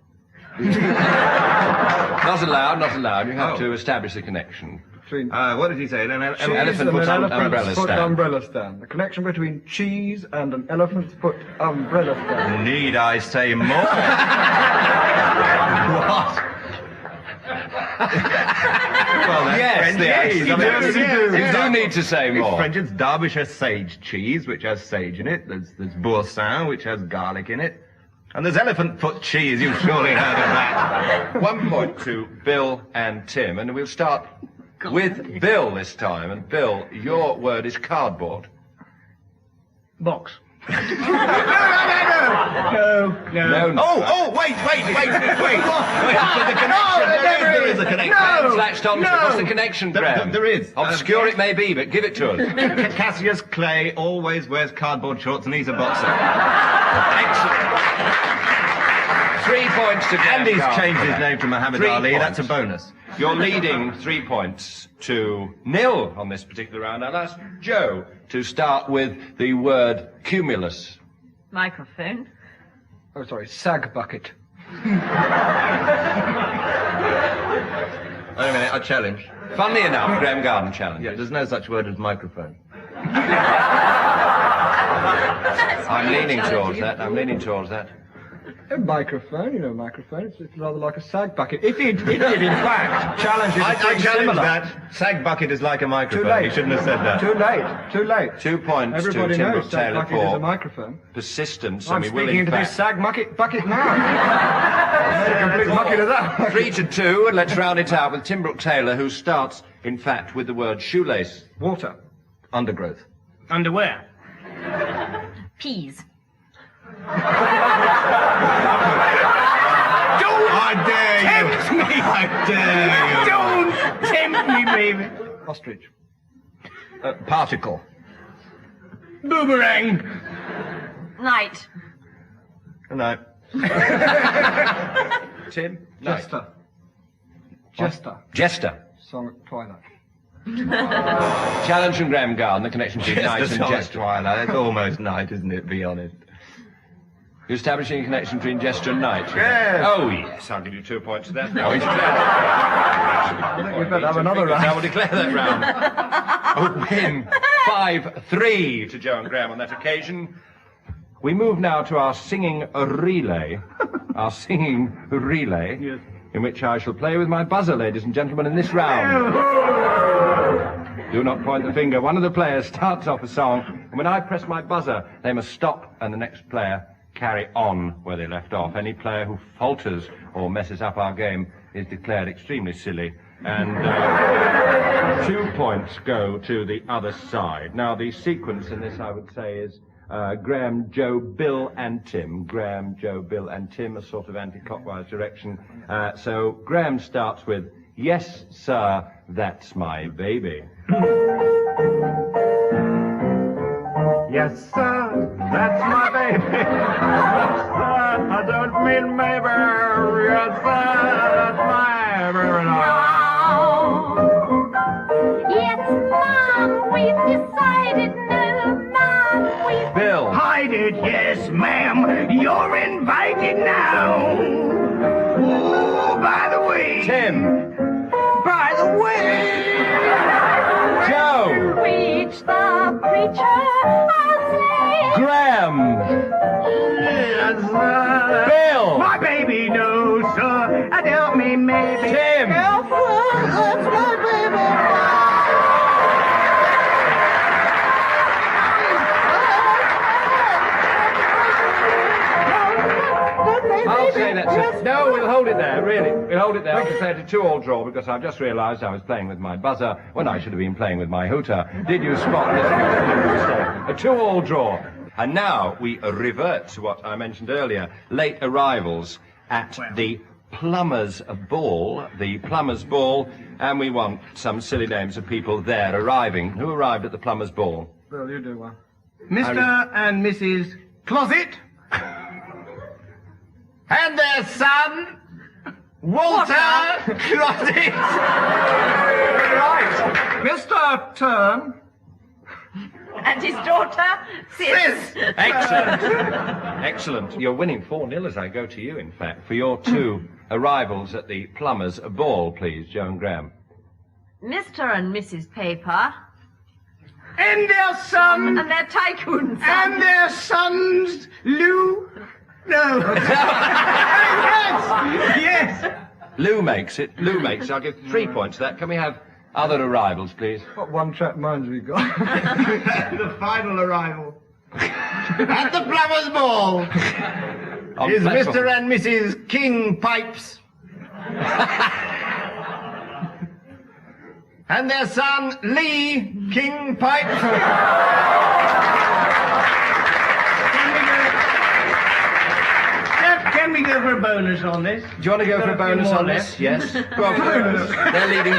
Not allowed. You have to establish a connection. Between What did he say? Elephant foot umbrella stand. The connection between cheese and an elephant's foot umbrella stand. Need I say more? What? Well, that's Yes, French the cheese. accent. You do need to say It's more. French. It's Derbyshire sage cheese, which has sage in it. There's boursin, which has garlic in it. And there's elephant foot cheese. You've surely heard of that. 1 point to Bill and Tim, and we'll start with Bill this time. And Bill, your word is cardboard. Box. No. Wait. There is a connection. Graham's latched on to it. What's the connection, Graham? There is. Obscure it may be, but give it to us. Cassius Clay always wears cardboard shorts, and he's a boxer. Excellent. 3 points to Graham And he's Garden. changed his name to Muhammad 3 Ali. points. That's a bonus. You're leading 3 points to nil on this particular round. I'll ask Joe to start with the word cumulus. Microphone. Oh, sorry, sag bucket. Wait a minute, I challenge. Funnily enough, Graham Garden challenge. Yeah, there's no such word as microphone. I'm leaning towards that. I'm leaning towards that. A microphone, you know, a microphone. It's rather like a sag bucket. If he'd in fact challenged it to I something challenge similar. that. Sag bucket is like a microphone. Too late. You shouldn't have said that. Too late. 2 points Everybody to Tim knows sag Brooke-Taylor bucket is a for microphone. persistence. I'm and we will, speaking in into this fact, sag bucket now. I made a complete bucket of that. 3 to 2, and let's round it out with Tim Brooke-Taylor, who starts, in fact, with the word shoelace. Water. Undergrowth. Underwear. Peas. I dare you. Tempt me! I dare you. Don't tempt me, baby. Ostrich. Particle. Boomerang. Night. No. Tim? No. Jester. Jester. Song at twilight. Challenge from Graham Garden, the connection between night and jester. Twilight. It's almost night, isn't it? Be honest. You're establishing a connection between jester and night. Yes. Oh, yes. I'll give you 2 points for that. Now he's declared. I think we better have another round. I will declare that round. A win. 5-3 to Joe and Graham on that occasion. We move now to our singing relay. Our singing relay, Yes. in which I shall play with my buzzer, ladies and gentlemen, in this round. Do not point the finger. One of the players starts off a song, and when I press my buzzer, they must stop, and the next player carry on where they left off. Any player who falters or messes up our game is declared extremely silly, and 2 points go to the other side. Now, the sequence in this, I would say, is Graham, Joe, Bill, and Tim. Graham, Joe, Bill, and Tim, a sort of anti-clockwise direction. So Graham starts with, "Yes, sir, that's my baby." Yes, sir, that's my baby. Yes, sir, I don't mean maybe. Yes, sir, that's my baby now. Yes, Mom, we've decided, no, Mom, we've... Bill. Hide it, yes, ma'am. You're invited now. Oh, by the way. Tim. By the way. Joe. Preach the preacher, I'll say. Graham. Yes, sir. Bill. My baby knows, sir. I don't mean maybe. Tim. Yes, sir, that's my baby. I'll say that's it. No, we'll hold it there, really. We'll hold it there. I'll declare it a 2-all draw because I've just realised I was playing with my buzzer when I should have been playing with my hooter. Did you spot this? A 2-all draw. And now we revert to what I mentioned earlier, late arrivals at the Plumbers Ball, and we want some silly names of people there arriving. Who arrived at the Plumbers Ball? Bill, you do one. Mr. and Mrs. Closet. And their son, Walter Closet. Right. Mr. Turn. And his daughter, Sis. Excellent. Excellent. You're winning 4-0 as I go to you, in fact, for your 2 arrivals at the Plumbers Ball, please, Joe and Graham. Mr. and Mrs. Paper. And their son. And their tycoon son. And their sons, Lou. No. Yes. Lou makes it. I'll give 3 points to that. Can we have other arrivals, please? What one-track minds we got? The final arrival. At the Plumbers Ball On is platform. Mr. and Mrs. King Pipes. And their son, Lee King Pipes. Can we go for a bonus on this? Do you want to go for a bonus on this? Yes. Go on, they're leading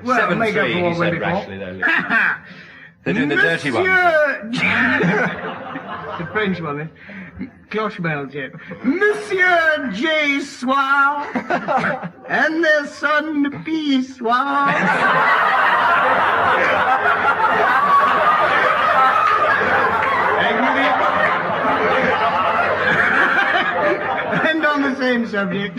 Well, make up 7-3, for he what said we rashly. They're doing the dirty one. The French one, eh? Cloche bells, yeah. Monsieur J. Soir and their son P. Soir. And on the same subject,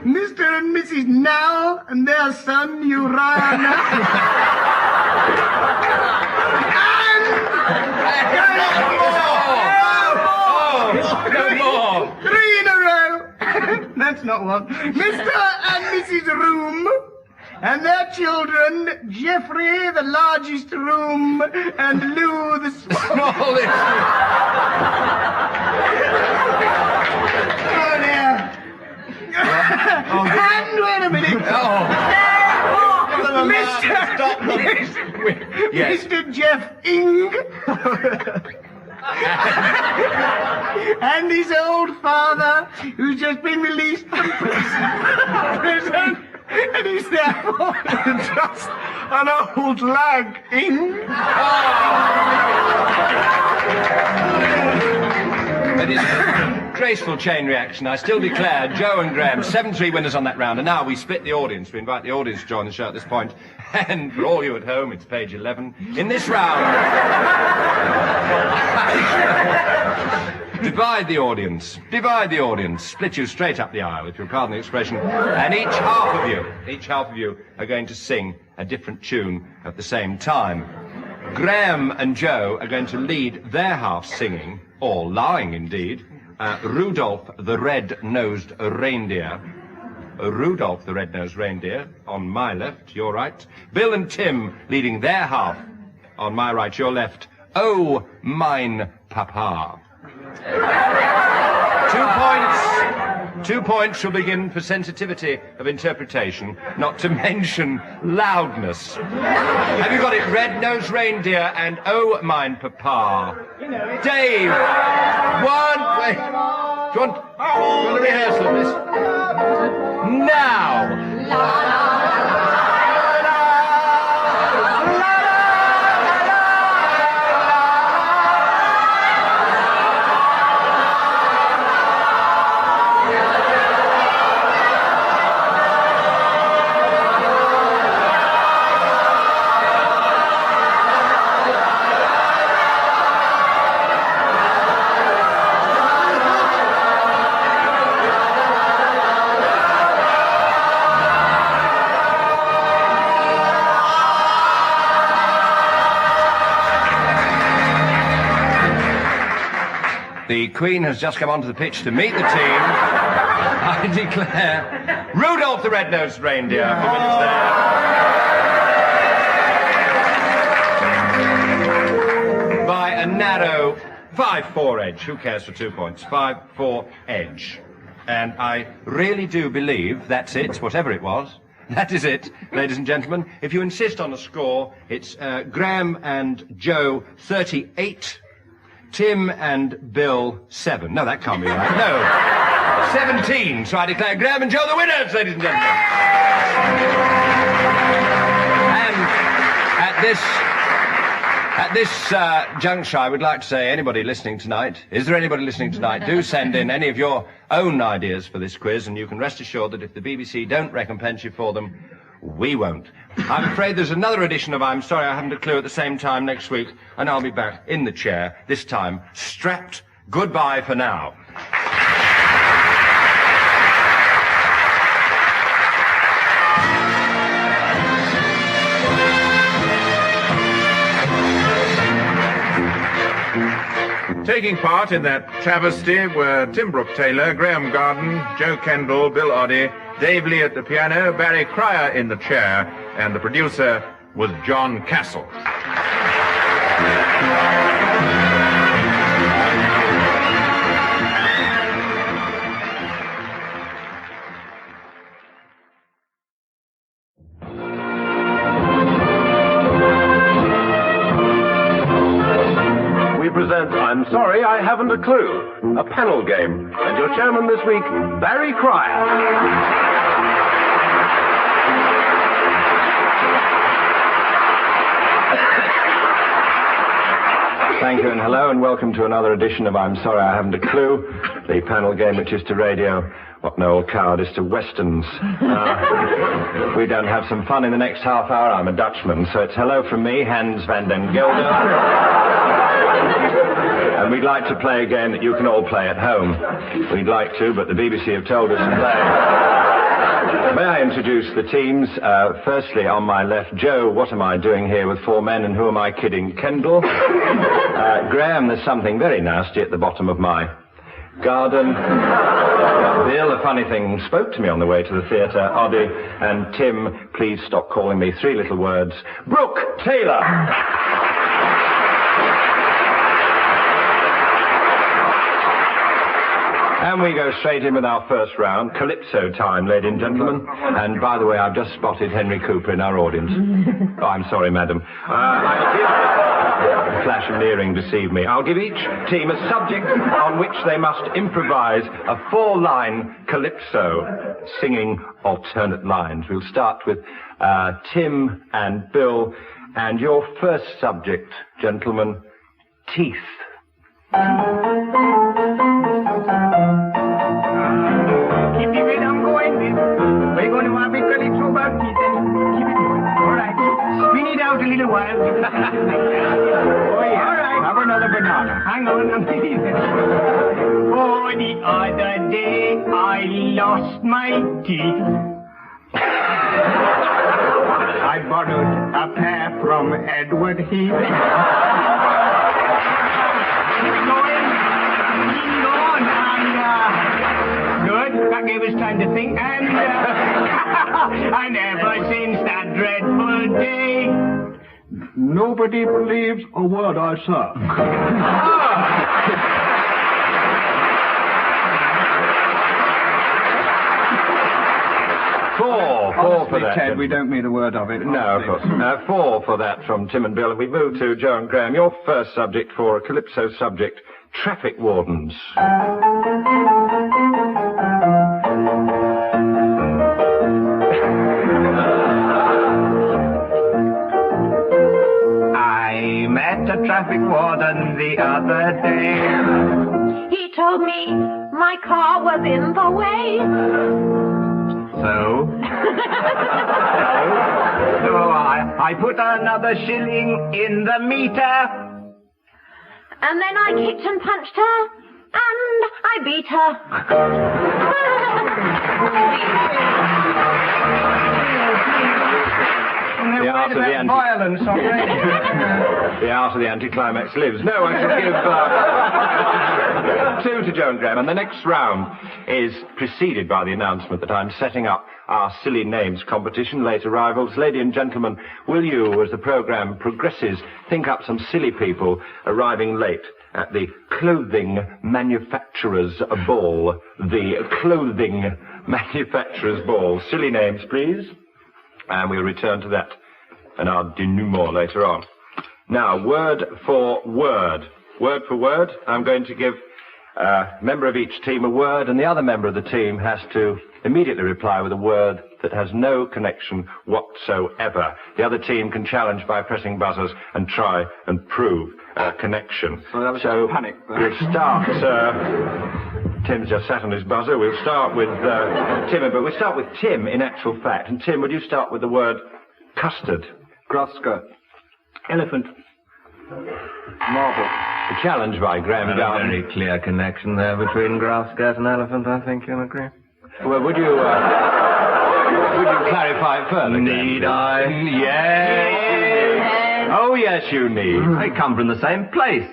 Mr. and Mrs. Now and their son Uriah Now. And that's not one. Mr. and Mrs. Room. And their children, Jeffrey, the largest room, and Lou, the smallest. Oh, dear. And wait a minute. Mr. Jeff Ing. And his old father, who's just been released from prison. And he's therefore just an old lag, Ing. That is a graceful chain reaction. I still declare Joe and Graham 7-3 winners on that round. And now we split the audience. We invite the audience to join the show at this point. And for all you at home, it's page 11. In this round, divide the audience. Divide the audience. Split you straight up the aisle, if you'll pardon the expression. And each half of you are going to sing a different tune at the same time. Graham and Joe are going to lead their half singing, or lying indeed, Rudolph the Red-Nosed Reindeer. Rudolph the Red-Nosed Reindeer, on my left, your right. Bill and Tim leading their half, on my right, your left. Oh, mine papa. 2 points shall begin for sensitivity of interpretation, not to mention loudness. Have you got it? Red-Nosed Reindeer and Oh, mine papa. Dave, wait. Do you want a rehearsal of this? Now. The Queen has just come onto the pitch to meet the team. I declare Rudolph the Red-Nosed Reindeer for winners there. By a narrow 5-4 edge. Who cares for 2 points? 5-4 edge. And I really do believe that's it, whatever it was. That is it, ladies and gentlemen. If you insist on a score, it's Graham and Joe 38. Tim and Bill 7. No, that can't be right. No. 17. So I declare Graham and Joe the winners, ladies and gentlemen. And at this juncture, I would like to say, anybody listening tonight, is there anybody listening tonight? Do send in any of your own ideas for this quiz, and you can rest assured that if the BBC don't recompense you for them, we won't. I'm afraid there's another edition of I'm Sorry I Haven't a Clue at the same time next week, and I'll be back in the chair, this time strapped. Goodbye for now. Taking part in that travesty were Tim Brooke-Taylor, Graham Garden, Joe Kendall, Bill Oddie, Dave Lee at the piano, Barry Cryer in the chair, and the producer was John Castle. We present I'm Sorry I Haven't a Clue, a panel game. And your chairman this week, Barry Cryer. Thank you and hello and welcome to another edition of I'm Sorry I Haven't a Clue, the panel game which is to radio what no old coward is to westerns. We don't have some fun in the next half hour. I'm a Dutchman, so it's hello from me, Hans van den Gelder. And we'd like to play a game that you can all play at home. We'd like to, but the BBC have told us to play. May I introduce the teams? Firstly, on my left, Joe, what am I doing here with four men, and who am I kidding? Kendall. Graham, there's something very nasty at the bottom of my Garden. Bill, a funny thing, spoke to me on the way to the theatre. Oddie and Tim, please stop calling me 3 little words. Brooke-Taylor! And we go straight in with our first round. Calypso time, ladies and gentlemen. And by the way, I've just spotted Henry Cooper in our audience. Oh, I'm sorry, madam. The flash of the earring deceived me. I'll give each team a subject on which they must improvise a 4-line calypso, singing alternate lines. We'll start with Tim and Bill. And your first subject, gentlemen, teeth. Keep the rhythm going, we're going to have a calypso about teeth and keep it going. All right. Spin it out a little while. Oh, yeah. All right. Have another banana. Hang on. Oh, the other day I lost my teeth. I borrowed a pair from Edward Heath. That gave us time to think, and and ever since that dreadful day, Nobody believes a word I say. Four for that. Ted, we don't mean a word of it. No, of course. 4 for that from Tim and Bill. And we move to Joe and Graham. Your first subject for a calypso subject, traffic wardens. I met a traffic warden the other day. He told me my car was in the way. So I put another shilling in the meter. And then I kicked and punched her, and I beat her. The art of the violence on radio. The art of the anticlimax lives. No, I should give 2 to Joe and Graham. And the next round is preceded by the announcement that I'm setting up our silly names competition. Late arrivals. Ladies and gentlemen, will you, as the programme progresses, think up some silly people arriving late at the Clothing Manufacturers Ball? The Clothing Manufacturers Ball. Silly names, please. And we'll return to that and our denouement later on. Now, word for word. Word for word, I'm going to give a member of each team a word, and the other member of the team has to immediately reply with a word that has no connection whatsoever. The other team can challenge by pressing buzzers and try and prove a connection. So panic. We'll start... Tim's just sat on his buzzer. We'll start with Tim, but we'll start with Tim in actual fact. And Tim, would you start with the word custard? Grass skirt. Elephant. Marble. A challenge by Graham Garden. Very clear connection there between grass skirt and elephant, I think you'll agree. Well, would you clarify it further? Need I? Yes. Oh, yes, you need. They come from the same place.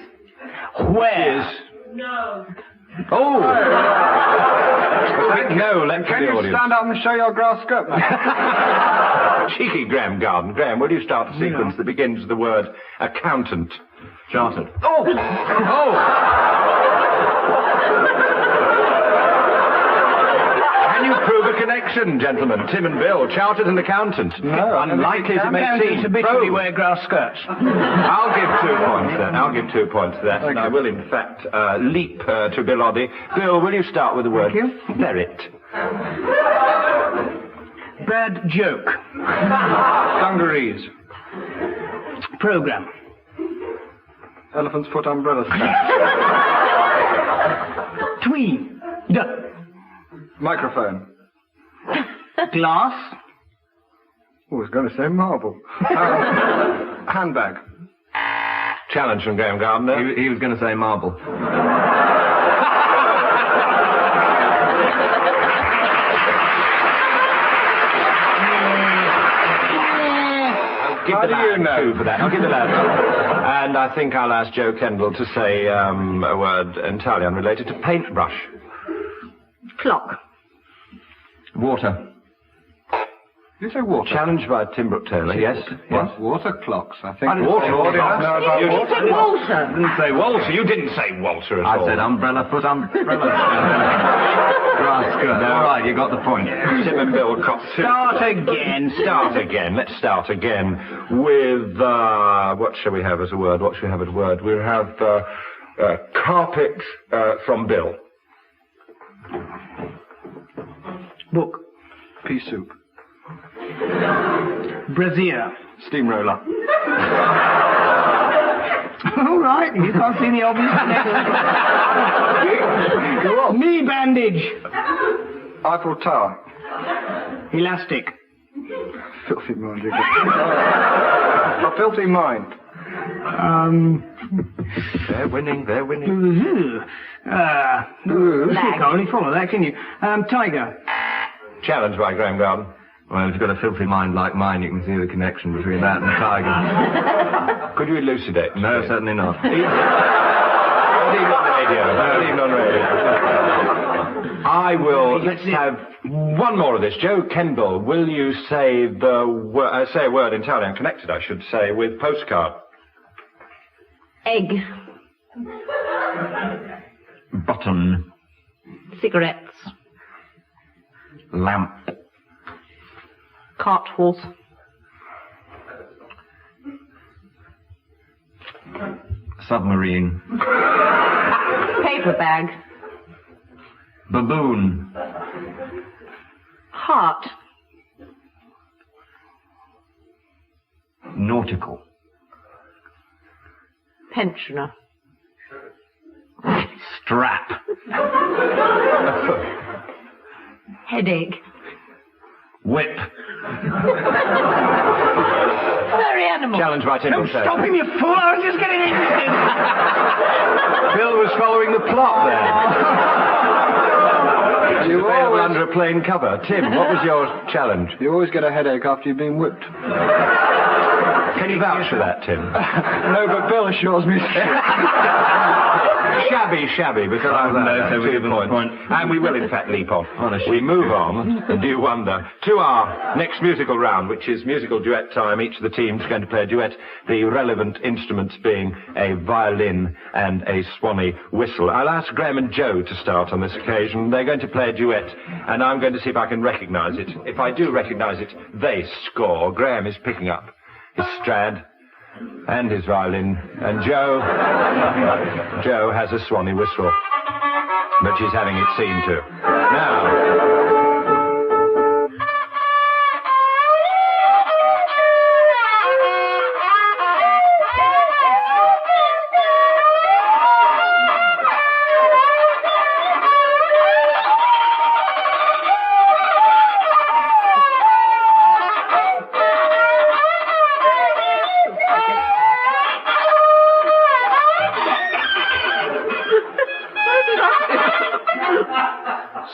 Where's... No. Oh! No, let's Can the you audience. stand up and show your grass skirt, mate? Cheeky Graham Garden. Graham, will you start a sequence that begins with the word accountant? Chartered. Oh! Oh! Can you prove a connection, gentlemen? Tim and Bill, chartered and accountant. No, unlikely as it may seem. Habitually wear grass skirts. I'll give 2 points then. I'll give 2 points to that. And I will, in fact, leap to Bill Oddie. Bill, will you start with the word ferret? Bad joke. Dungarees. Program. Elephant's foot umbrella stand. Tween. Microphone. Glass. Oh, I was going to say marble. Handbag. Challenge from Graham Gardner. He was going to say marble. give How the do lad you know? 2 for that. I'll give the lad 2. And I think I'll ask Joe Kendall to say a word entirely unrelated to paintbrush. Clock. Water. Did you say water? Challenged by Tim Brooke-Taylor, yes. What? Water clocks, I think. Water. You didn't say Walter. Didn't say Walter. You didn't say Walter at all. I said umbrella, put umbrella. Grass skirt. No. All right, you got the point. Tim and Bill got 2. Start again. Start again. Let's start again with, what shall we have as a word? What shall we have as a word? We'll have, carpet, from Bill. Book. Pea soup. Brazier. Steamroller. All right, you can't see the obvious. Knee bandage. Eiffel Tower. Elastic. Filthy mind. A filthy mind. They're winning. You can't really follow that, can you? Tiger. Challenged by Graham Garden. Well, if you've got a filthy mind like mine, you can see the connection between that and the tiger. Could you elucidate? No, certainly not. Not even on radio. I will. Let's have one more of this. Joe Kendall, will you say say a word entirely unconnected, I should say, with postcard? Egg. Button. Cigarettes. Lamp. Cart horse. Submarine. Paper bag. Baboon. Heart. Nautical. Pensioner. Strap. Headache. Whip. Furry animal. Challenged by Tim Brooke-Taylor. Stop him, you fool! I was just getting interested. Bill was following the plot there. You Available always- under a plain cover. Tim, what was your challenge? You always get a headache after you've been whipped. Can you vouch for that, Tim? No, but Bill assures me. Shabby, because I no, so we 2 give him a points. point. And we will, in fact, leap on. Honestly. We move on, and do you wonder, to our next musical round, which is musical duet time. Each of the teams is going to play a duet, the relevant instruments being a violin and a swanny whistle. I'll ask Graham and Joe to start on this occasion. They're going to play a duet, and I'm going to see if I can recognise it. If I do recognise it, they score. Graham is picking up his Strad and his violin, and Joe has a swanny whistle, but she's having it seen to. Now,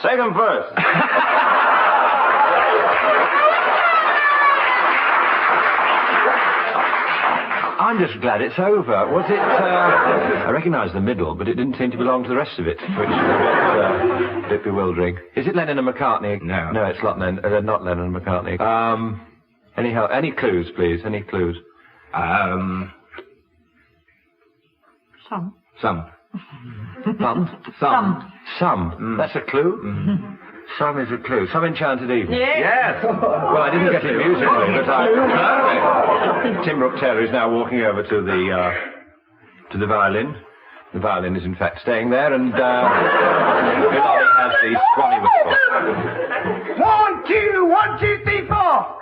second verse. I'm just glad it's over. Was it, I recognise the middle, but it didn't seem to belong to the rest of it, which was a bit bewildering. Is it Lennon and McCartney? No. No, it's not Lennon and McCartney. Any help? Any clues, please? Any clues? Some. Some. Some. That's a clue? Some is a clue. Some enchanted evening. Yes. Well, I didn't get it musically, but perfect. Tim Brooke-Taylor is now walking over to the violin. The violin is in fact staying there, and Billy has the swanny whistle. 1, 2, 1, 2, 3, 4.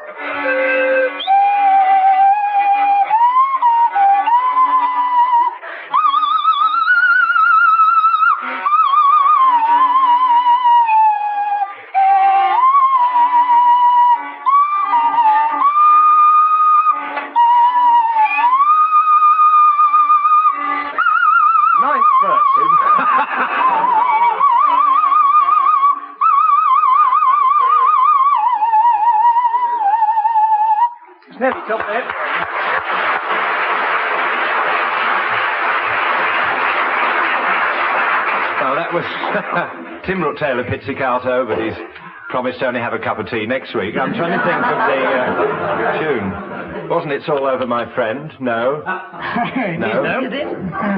Ninth verse. It's nearly top there. that was Tim Brooke-Taylor pizzicato, but he's promised to only have a cup of tea next week. I'm trying to think of the tune. Wasn't It's All Over My Friend? No. No.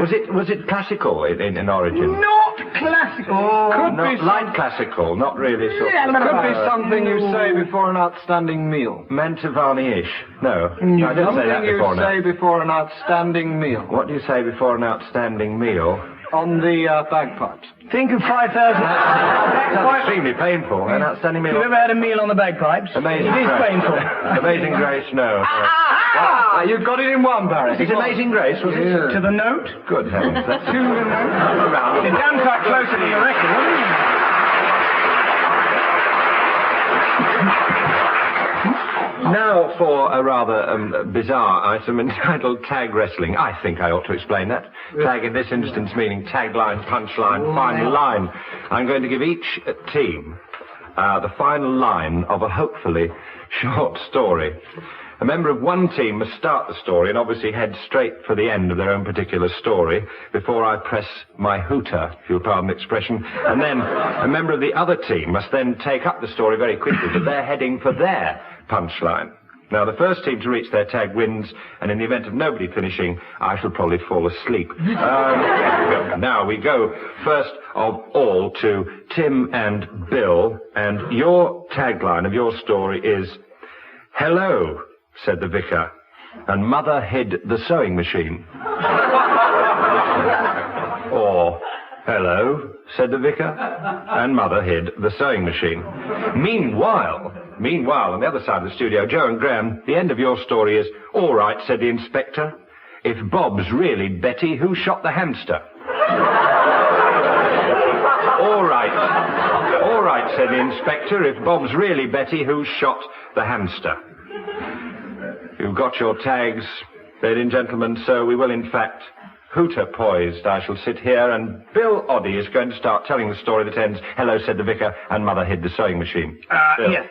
Was it classical in origin? Not classical. Not light classical, not really. Sort of. Could be something you say before an outstanding meal. Mantovani-ish. No, I didn't say that before. Something you say before an outstanding meal. What do you say before an outstanding meal? On the bagpipes. Think of 5,000. That's extremely painful. An outstanding meal. Have you ever had a meal on the bagpipes? Amazing It is Grace. painful. Amazing Grace, no. You got it in one, Barry. It's Amazing Grace, was it? To the note? Good heavens. That's To the note? It's down quite closer than you reckon, isn't it? Now for a rather bizarre item entitled Tag Wrestling. I think I ought to explain that. Tag in this instance meaning tagline, punchline, final line. I'm going to give each team the final line of a hopefully short story. A member of one team must start the story and obviously head straight for the end of their own particular story before I press my hooter, if you'll pardon the expression. And then a member of the other team must then take up the story very quickly, but they're heading for their punchline. Now, the first team to reach their tag wins, and in the event of nobody finishing, I shall probably fall asleep. Now, we go first of all to Tim and Bill, and your tagline of your story is, "Hello," said the vicar, and Mother hid the sewing machine. Or, "Hello," said the vicar, and Mother hid the sewing machine. Meanwhile, on the other side of the studio, Joe and Graham, the end of your story is, "All right," said the inspector. "If Bob's really Betty, who shot the hamster?" All right, said the inspector. "If Bob's really Betty, who shot the hamster?" You've got your tags, ladies and gentlemen, so we will in fact hooter poised. I shall sit here, and Bill Oddie is going to start telling the story that ends, "Hello," said the vicar, and Mother hid the sewing machine. Bill. Yes.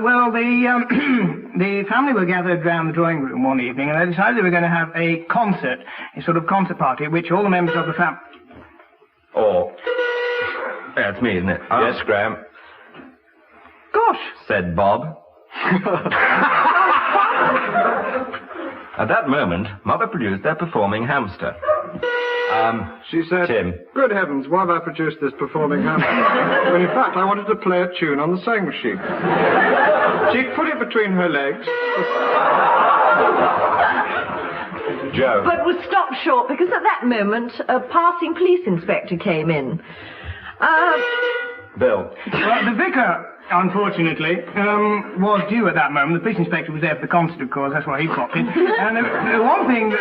Well, the family were gathered round the drawing room one evening, and they decided they were going to have a concert, a sort of concert party, at which all the members of the family... Yeah, it's me, isn't it? Yes, Graham. Gosh! Said Bob. At that moment, Mother produced their performing hamster. She said, Tim. "Good heavens, why have I produced this performing hamster?" When in fact I wanted to play a tune on the sewing machine. She put it between her legs. Joe. But was stopped short because at that moment a passing police inspector came in. Bill. Well, the vicar, unfortunately, was due at that moment. The police inspector was there for the concert, of course. That's why he popped in. And the one thing that...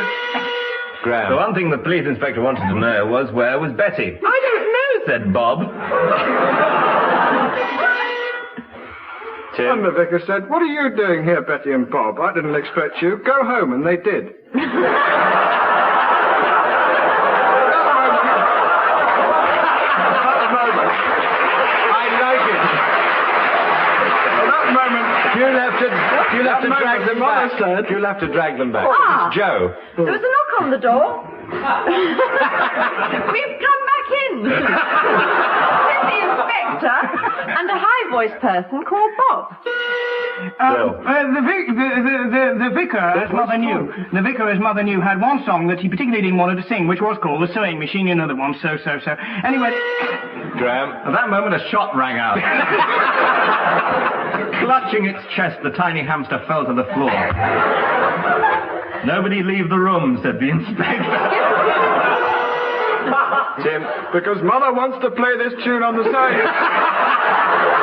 Graham. The one thing the police inspector wanted to know was, where was Betty? "I don't know," said Bob. Tim. And the vicar said, "What are you doing here, Betty and Bob? I didn't expect you. Go home," and they did. You'll have to drag them back. You'll have to drag them back. It's Joe. There was a knock on the door. We've come back in. It's the inspector and a high-voiced person called Bob. The vicar, as Mother knew, had one song that he particularly didn't want her to sing, which was called "The Sewing Machine," you know the one, so. Anyway... Graham. At that moment, a shot rang out. Clutching its chest, the tiny hamster fell to the floor. "Nobody leave the room," said the inspector. Tim. Because Mother wants to play this tune on the sewing machine.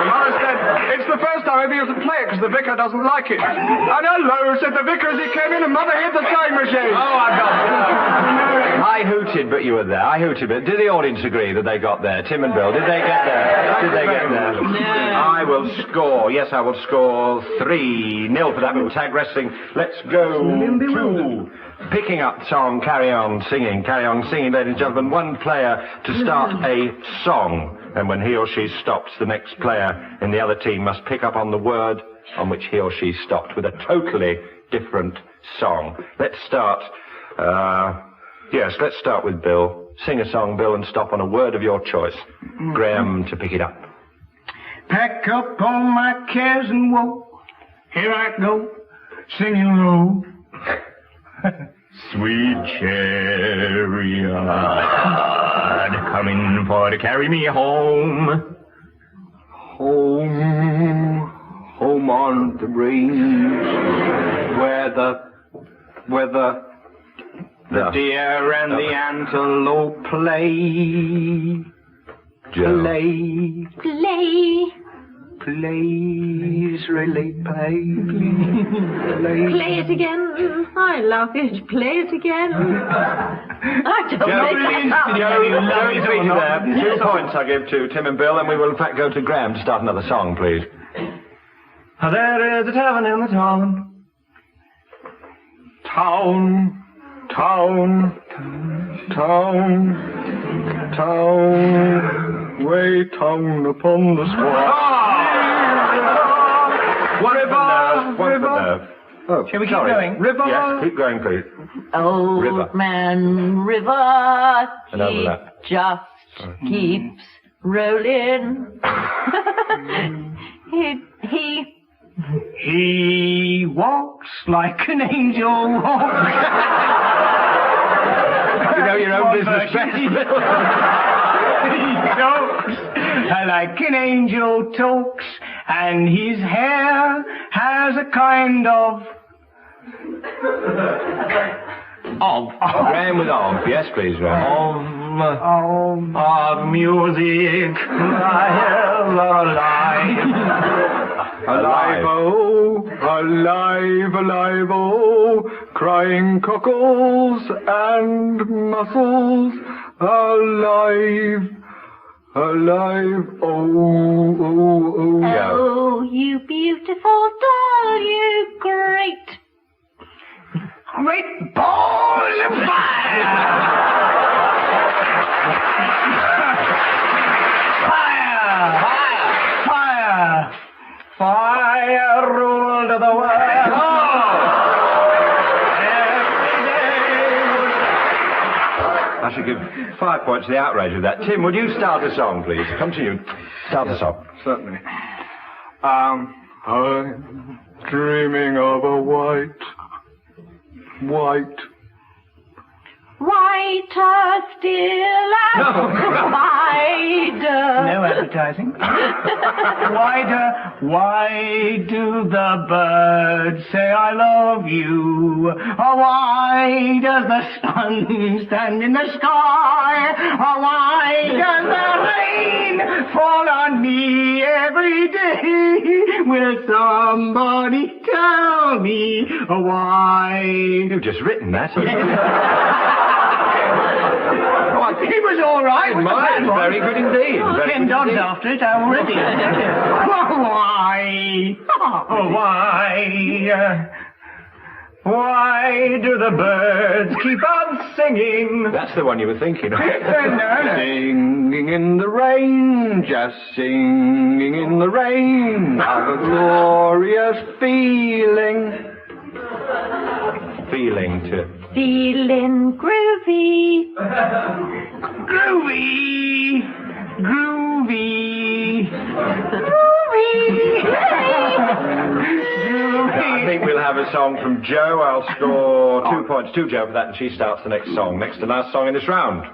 Mother said, "It's the first time I'll be able to play it because the vicar doesn't like it." And "Hello," said the vicar as he came in, and Mother hid the sewing machine. Oh, I got it. I hooted, but you were there. I hooted, but did the audience agree that they got there? Tim and Bill, did they get there? Did they get there? No. I will score. Yes, I will score 3-0 for that with tag wrestling. Let's go to picking up song, carry on singing, ladies and gentlemen. One player to start a song, and when he or she stops, the next player in the other team must pick up on the word on which he or she stopped with a totally different song. Let's start Yes, let's start with Bill. Sing a song, Bill, and stop on a word of your choice. Graham to pick it up. Pack up all my cares and woe. Here I go, singing low. Sweet chariot, coming for to carry me home. Home, home on the range, where the deer and the antelope play. Joe. Please really play. Play it again. I love it. Play it again. I don't make it up. Joe, 2 points I give to Tim and Bill, and we will in fact go to Graham to start another song, please. There is a tavern in the town, way down upon the square. River. Oh, shall we keep going? River. Yes, keep going, please. Old River. man river, just keeps rolling. He walks like an angel walks. You know your own business best. He talks like an angel talks, and his hair has a kind of Graham with of. Yes, please, Graham. of music. Alive, alive, oh, crying cockles and mussels, alive, oh. Oh, you beautiful doll, you great balls of fire! Fire ruled the world. I should give 5 points to the outrage of that. Tim, would you start the song, please? Come to you. Start the song. Certainly. I'm dreaming of a whiter still and wider. No advertising. Why do the birds say I love you? Or why does the sun stand in the sky? Or why does the rain fall on me every day? Will somebody tell me why? You've just written that. He was all right. Very good indeed. $10 after it already. Why do the birds keep on singing? That's the one you were thinking of. No. Singing in the rain, just singing in the rain, have a glorious feeling. Feeling to... Feeling groovy. I think we'll have a song from Joe. I'll score 2 points to Joe for that, and she starts the next song. Next to last song in this round.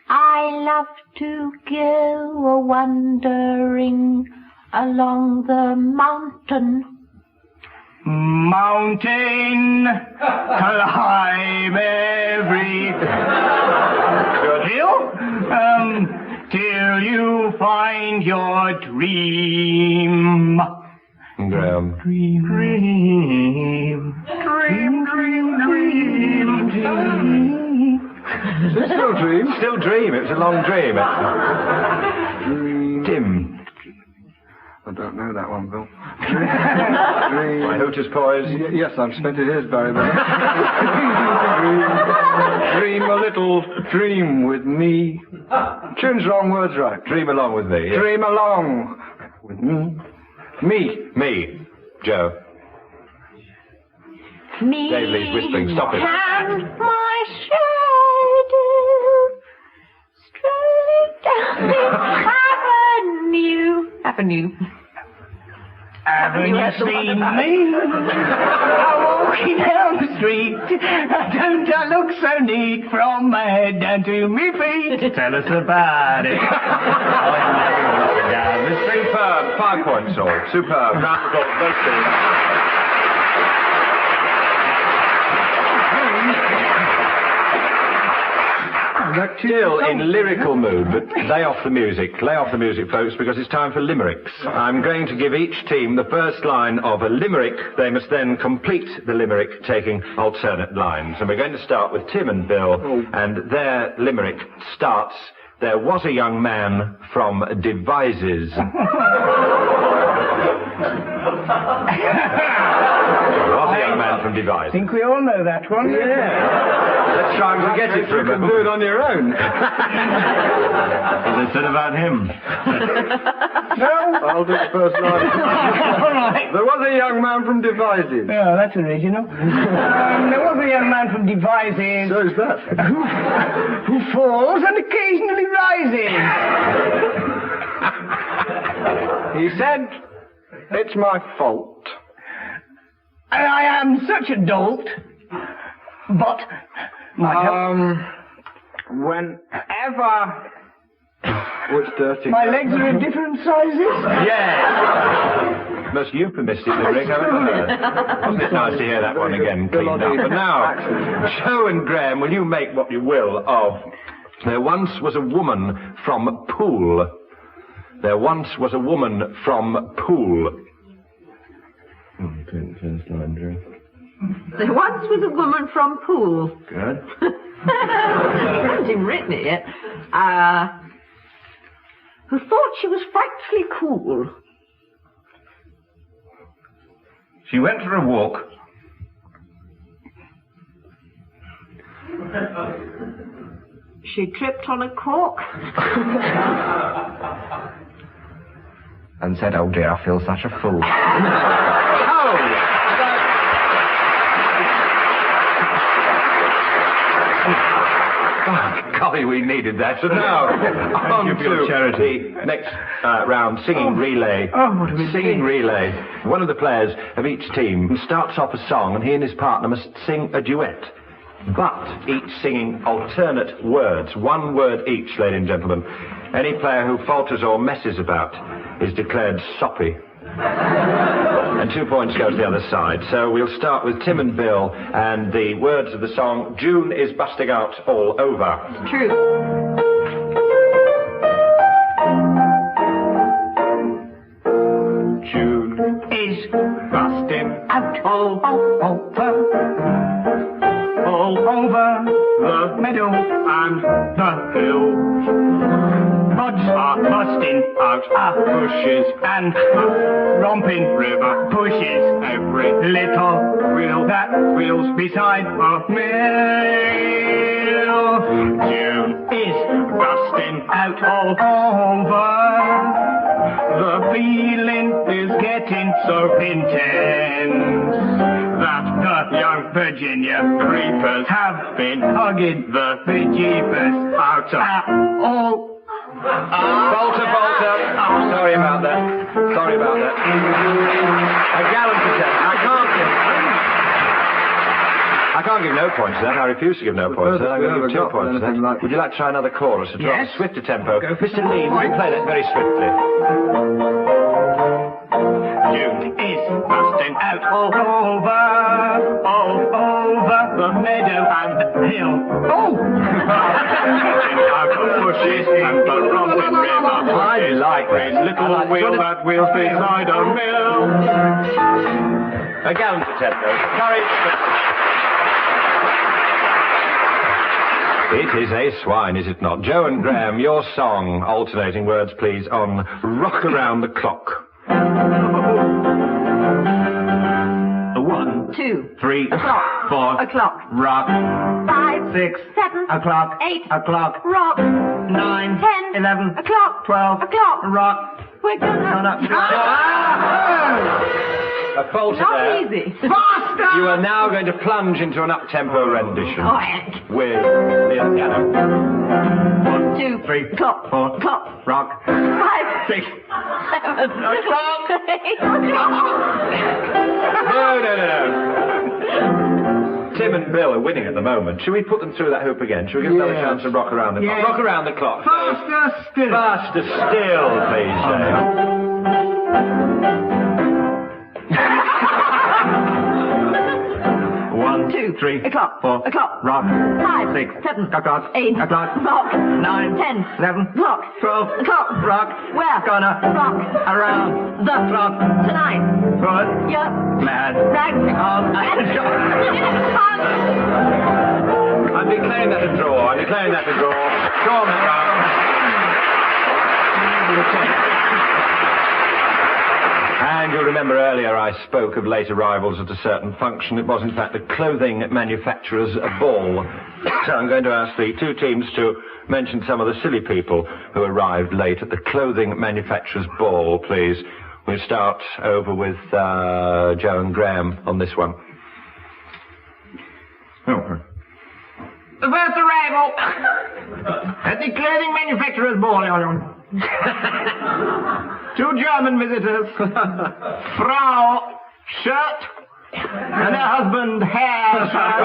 I love to go a-wandering along the mountain. Mountain, climb every hill, till you find your dream. Graham. Dream. Still dream. Still dream. It was a long dream. Tim. I don't know that one, Bill. My Hooters poise. Yes, I've spent it his very best. Dream a little dream with me. Tune's wrong, words right. Dream along with me. Yeah. Dream along with me. Me. Joe. me. Dave Lee's whispering. Stop it. And my shadow straight down the avenue. Haven't you seen me? I'm walking down the street. Don't I look so neat from my head down to my feet? Tell us about it. Superb. 5 points all. Superb. Round of applause. Those two. Still in lyrical mood, but lay off the music, folks, because it's time for limericks. I'm going to give each team the first line of a limerick. They must then complete the limerick, taking alternate lines. And we're going to start with Tim and Bill, and their limerick starts, there was a young man from Devizes. From Devizes. I think we all know that one. Yeah. Let's try and forget it for a minute. Do it on your own. As I said about him. No, I'll do the first line. All right. There was a young man from Devizes. Oh, that's original. There was a young man from Devizes. So is that. Who falls and occasionally rises. He said, it's my fault. I am such a dolt, but whenever it's dirty. My legs are in different sizes. Yeah. Most euphemistic lyric I've ever heard. Wasn't it nice to hear that one again cleaned up? But now, Joe and Graham, will you make what you will of there once was a woman from Poole. There once was a woman from Poole. There once was a woman from Poole. Good. I haven't even written it yet. Who thought she was frightfully cool. She went for a walk. She tripped on a cork. And said, oh dear, I feel such a fool. Golly, we needed that. So now, on to the next round, singing relay. Singing relay. One of the players of each team starts off a song, and he and his partner must sing a duet. But each singing alternate words, one word each, ladies and gentlemen. Any player who falters or messes about is declared soppy. And 2 points go to the other side. So we'll start with Tim and Bill, and the words of the song, June is busting out all over. True. June is busting out all over the meadow and the hill. Buds are busting out our bushes, and the romping river pushes every little wheel that wheels beside the mill. June is busting out all over. The feeling is getting so intense that the young Virginia creepers have been hugging the bejeepers out of all. Bolter. Sorry about that. A gallant attempt. I can't give no points to that. I refuse to give no points to that. I'm going to give 2 points to that. Would you like to try another chorus? To draw a swifter tempo. Mr. Lee, will you play that very swiftly? June is busting out all over the meadow and the hill. Oh! Out of bushes and the romping river pushes. I like that. Little wheel that wheels beside a mill. A gallant attempt, though. Courage. It is a swine, is it not? Joe and Graham, your song, alternating words, please, on Rock Around the Clock. 1, 2, 3, o'clock, 4, o'clock, rock, 5, 6, 7, o'clock, 8, o'clock, rock, 9, 10, 11, o'clock, 12, o'clock, rock. we're gonna... A falter Not there. easy. Faster! You are now going to plunge into an up-tempo rendition Oh, heck. with the piano. 1, 2, 3, clock, 4, clock, Rock. 5, 6. 7, No. Tim and Bill are winning at the moment. Should we put them through that hoop again? Should we give them another chance to rock around the clock? Yes. Rock around the clock. Faster still. Faster still, please, Dave. 1, 2, 3, o'clock, 4, o'clock, Rock. 5, 6, 7, o'clock, 8, o'clock, rock, 9, 10, 11, clock, 12, o'clock, rock, where, gonna, rock, around, the clock, tonight, good, yeah, mad, rag, on, I'm declaring that a draw. I'm declaring that a draw. Go on, And you'll remember earlier I spoke of late arrivals at a certain function. It was in fact a clothing manufacturer's ball. So I'm going to ask the two teams to mention some of the silly people who arrived late at the clothing manufacturer's ball, please. We'll start over with Joe and Graham on this one. The first arrival at the clothing manufacturer's ball, two German visitors, Frau shirt, and her husband Herr shirt.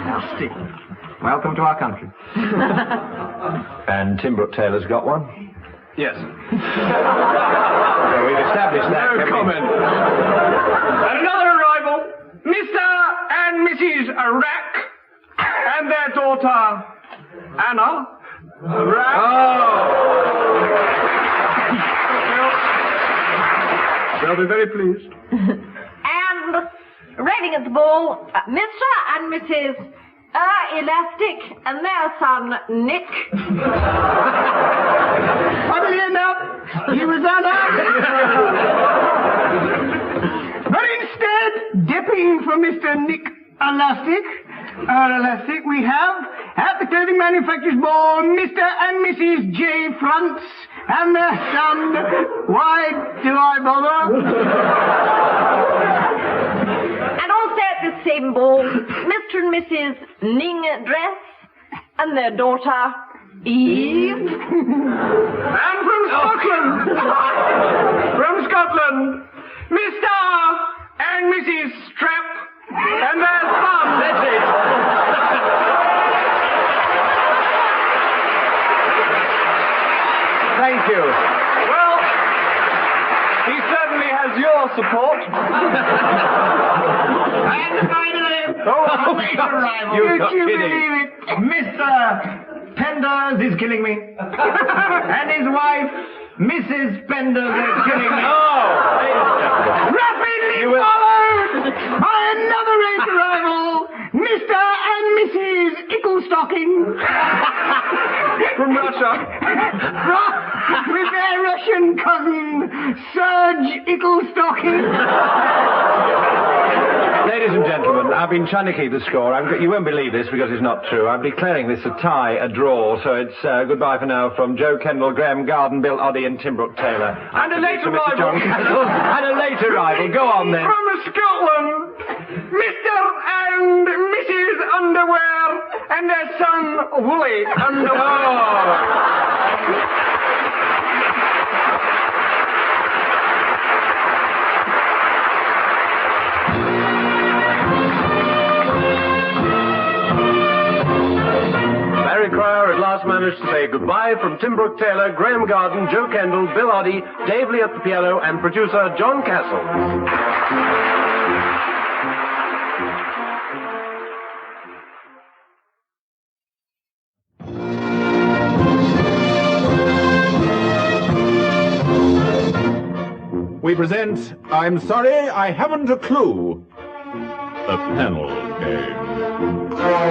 Nasty. Welcome to our country. And Tim Brooke-Taylor's got one? Yes. So we've established that. No comment. And another arrival, Mr. and Mrs. Rack and their daughter Anna. Rack. They'll be very pleased. and reading at the ball, Mr. and Mrs. Elastic and their son, Nick. Funnily enough, he was unarmed. But instead, dipping for Mr. Nick Elastic, we have at the clothing manufacturer's ball, Mr. and Mrs. J. Fronts and their son. Why do I bother? And also at the same ball, Mr. and Mrs. Ning Dress and their daughter, Eve. And from Scotland, Mr. and Mrs. Strap and their son. That's it. Thank you. Well, he certainly has your support. And finally, You're not would you kidding. believe it? Mr. Penders is killing me. And his wife, Mrs. Penders, is killing me. Rapidly followed by another late arrival, Mr. and Mrs. Icklestocking. From Russia. With their Russian cousin, Serge Icklestocking. Ladies and gentlemen, I've been trying to keep the score. You won't believe this because it's not true. I'm declaring this a tie, a draw. So it's goodbye for now from Joe Kendall, Graham Garden, Bill Oddie and Tim Brooke-Taylor. And a late Mr. arrival. John Castle. And a late arrival. Go on then. From Scotland, Mr. and Mrs. Underwear and their son, Wooly Underwear. Barry Cryer at last managed to say goodbye from Tim Brooke-Taylor, Graham Garden, Joe Kendall, Bill Oddie, Dave Lee at the piano, and producer John Castle. We present I'm Sorry, I Haven't a Clue. A panel game.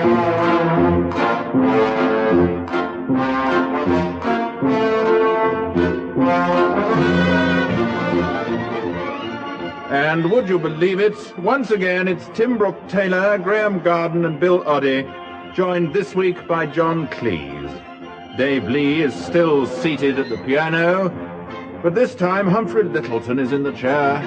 And would you believe it? Once again, it's Tim Brooke-Taylor, Graham Garden, and Bill Oddie, joined this week by John Cleese. Dave Lee is still seated at the piano, but this time Humphrey Littleton is in the chair.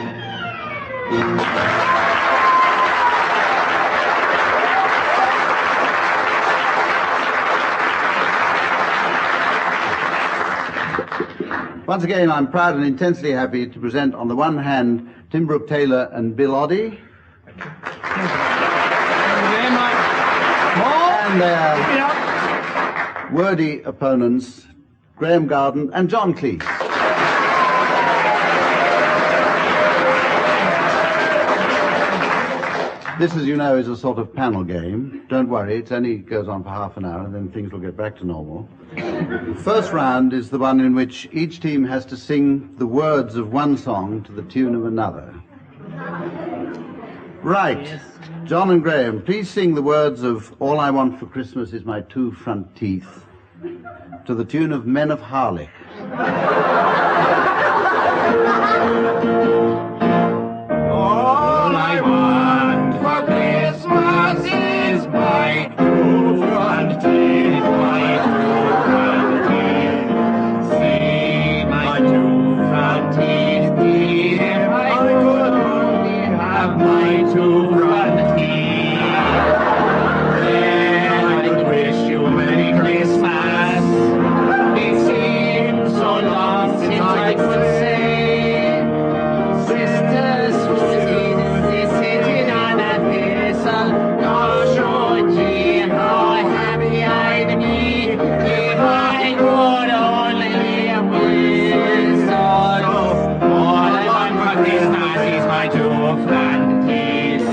Once again, I'm proud and intensely happy to present, on the one hand, Tim Brooke-Taylor and Bill Oddie. And their wordy opponents, Graham Garden and John Cleese. This, as you know, is a sort of panel game. Don't worry, it only goes on for half an hour and then things will get back to normal. The first round is the one in which each team has to sing the words of one song to the tune of another. Right. John and Graham, please sing the words of All I Want for Christmas Is My Two Front Teeth to the tune of Men of Harlech. All I want for Christmas is my two front teeth, my two front teeth. See my two front teeth, dear, I could only have my two front teeth. Then I could wish you Merry Christmas. It seems so long since I could say, sisters, sitting on a thistle, gosh, oh gee, how happy I'd be if I could only whistle. All I want for Christmas is my two front teeth.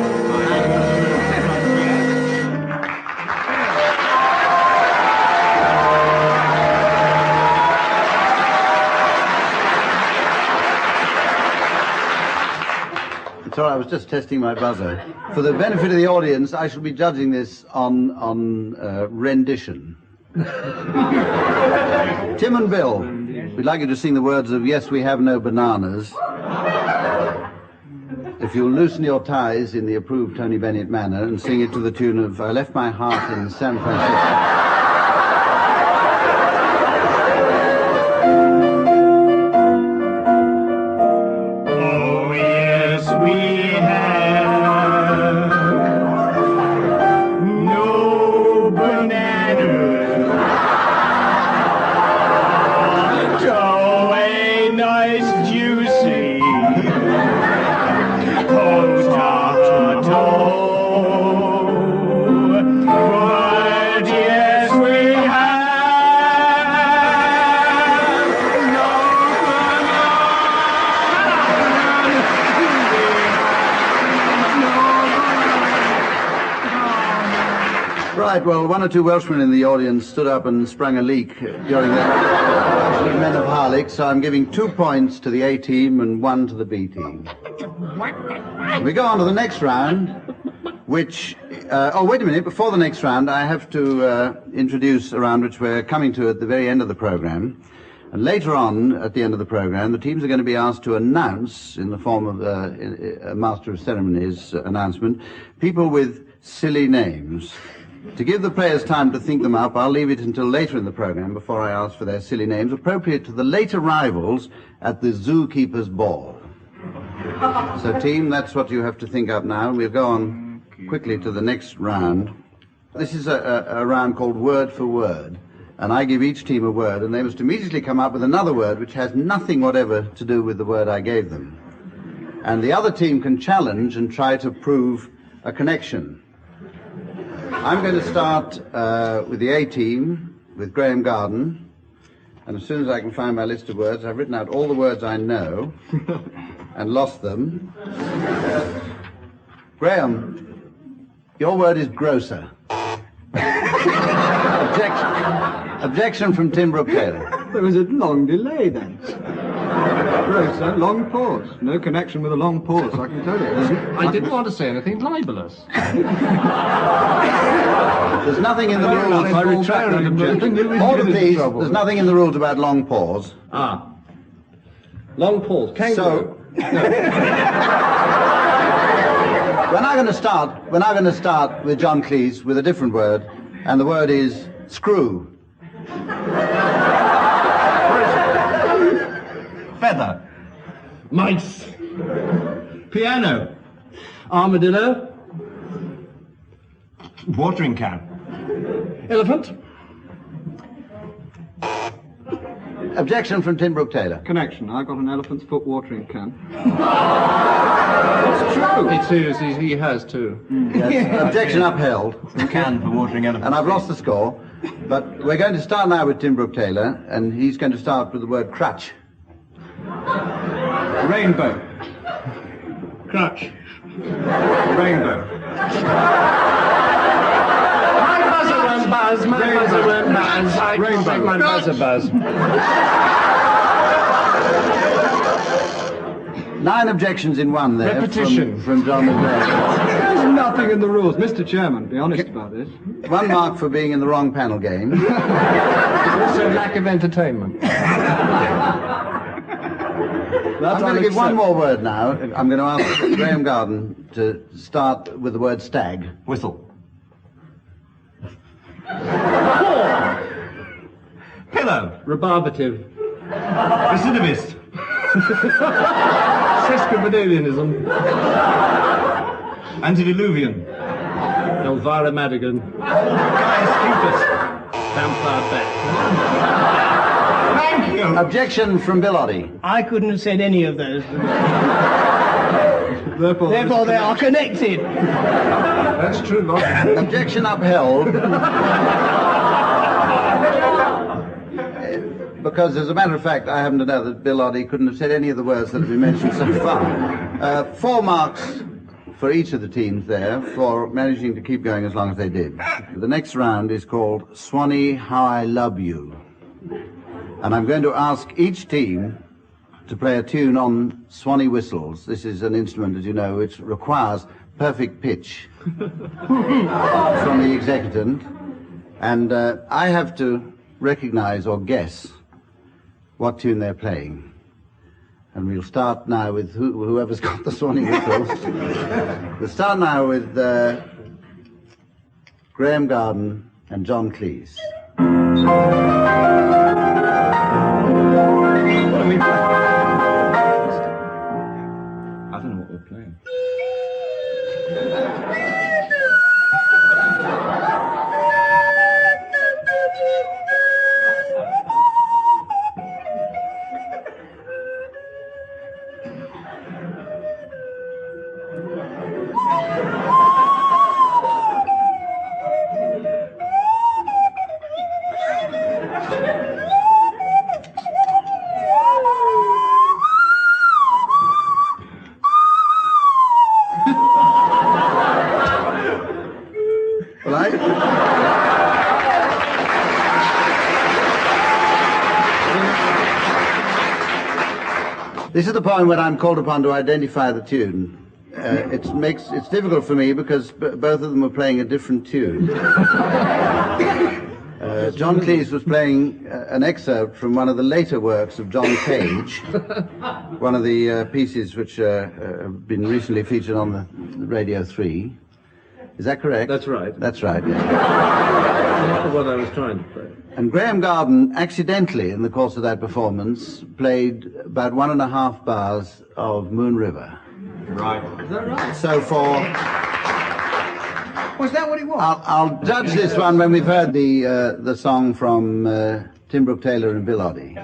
Sorry, I was just testing my buzzer. For the benefit of the audience, I shall be judging this on rendition. Tim and Bill, we'd like you to sing the words of Yes, We Have No Bananas. If you'll loosen your ties in the approved Tony Bennett manner and sing it to the tune of I Left My Heart in San Francisco. Right, well, one or two Welshmen in the audience stood up and sprung a leak during that Men of Harlech, so I'm giving 2 points to the A team and 1 to the B team. We go on to the next round, which... oh, wait a minute, before the next round, I have to introduce a round which we're coming to at the very end of the program. And later on, at the end of the program, the teams are going to be asked to announce, in the form of a Master of Ceremonies announcement, people with silly names. To give the players time to think them up, I'll leave it until later in the program before I ask for their silly names, appropriate to the late arrivals at the Zookeepers ball. So, team, that's what you have to think up now. We'll go on quickly to the next round. This is a round called Word for Word, and I give each team a word, and they must immediately come up with another word which has nothing whatever to do with the word I gave them. And the other team can challenge and try to prove a connection. I'm going to start with the A team, with Graham Garden, and as soon as I can find my list of words, I've written out all the words I know and lost them. Graham, your word is grocer. Objection from Tim Brooke-Taylor. There was a long delay then. Grocer, long pause. No connection with a long pause, I can tell you. I didn't want to say anything libelous. There's nothing in the rules. I retract that objection. Order, please. There's nothing in the rules about long pause. Ah. Long pause. Kangaroo. So, we're now going to start with John Cleese with a different word, and the word is screw. Feather. Mice. Piano. Armadillo. Watering can. Elephant. Objection from Tim Brooke-Taylor. Connection. I've got an elephant's foot watering can. It's true. It is. He has too. Yes. Objection upheld. Can for watering elephants. And I've lost the score. But we're going to start now with Tim Brooke-Taylor, and he's going to start with the word crutch. Rainbow. Crutch. Rainbow. My buzzer won't buzz. My buzzer won't buzz. I can't make my buzzer buzz. 9 objections in one there. Repetition. From John McGregor. There's nothing in the rules. Mr. Chairman, be honest about this. 1 mark for being in the wrong panel game. Also lack of entertainment. I'm going to give one more word now. I'm going to ask Graham Garden to start with the word stag. Whistle. Pillow. Rebarbative. Recidivist. Sesquipedalianism. Antediluvian. Elvira Madigan. Vampire bat. Thank you. Objection from Bill Oddie. I couldn't have said any of those. Therefore they are connected. That's true, Lord. Objection upheld. Because, as a matter of fact, I happen to know that Bill Oddie couldn't have said any of the words that have been mentioned so far. 4 marks for each of the teams there for managing to keep going as long as they did. The next round is called Swanee, How I Love You. And I'm going to ask each team to play a tune on Swanee whistles. This is an instrument, as you know, which requires perfect pitch from the executant. And I have to recognize or guess what tune they're playing. And we'll start now with whoever's got the Swanee whistle. We'll start now with Graham Garden and John Cleese. What are we playing? I don't know what we're playing. This is the point when I'm called upon to identify the tune. It's difficult for me because both of them were playing a different tune. John Cleese was playing an excerpt from one of the later works of John Cage, one of the pieces which have been recently featured on the Radio 3. Is that correct? That's right. That's right, yeah. That's what I was trying to play. And Graham Garden, accidentally, in the course of that performance, played about 1.5 bars of Moon River. Right. Is that right? So for... Was that what it was? I'll judge this one when we've heard the song from Tim Brooke-Taylor and Bill Oddie.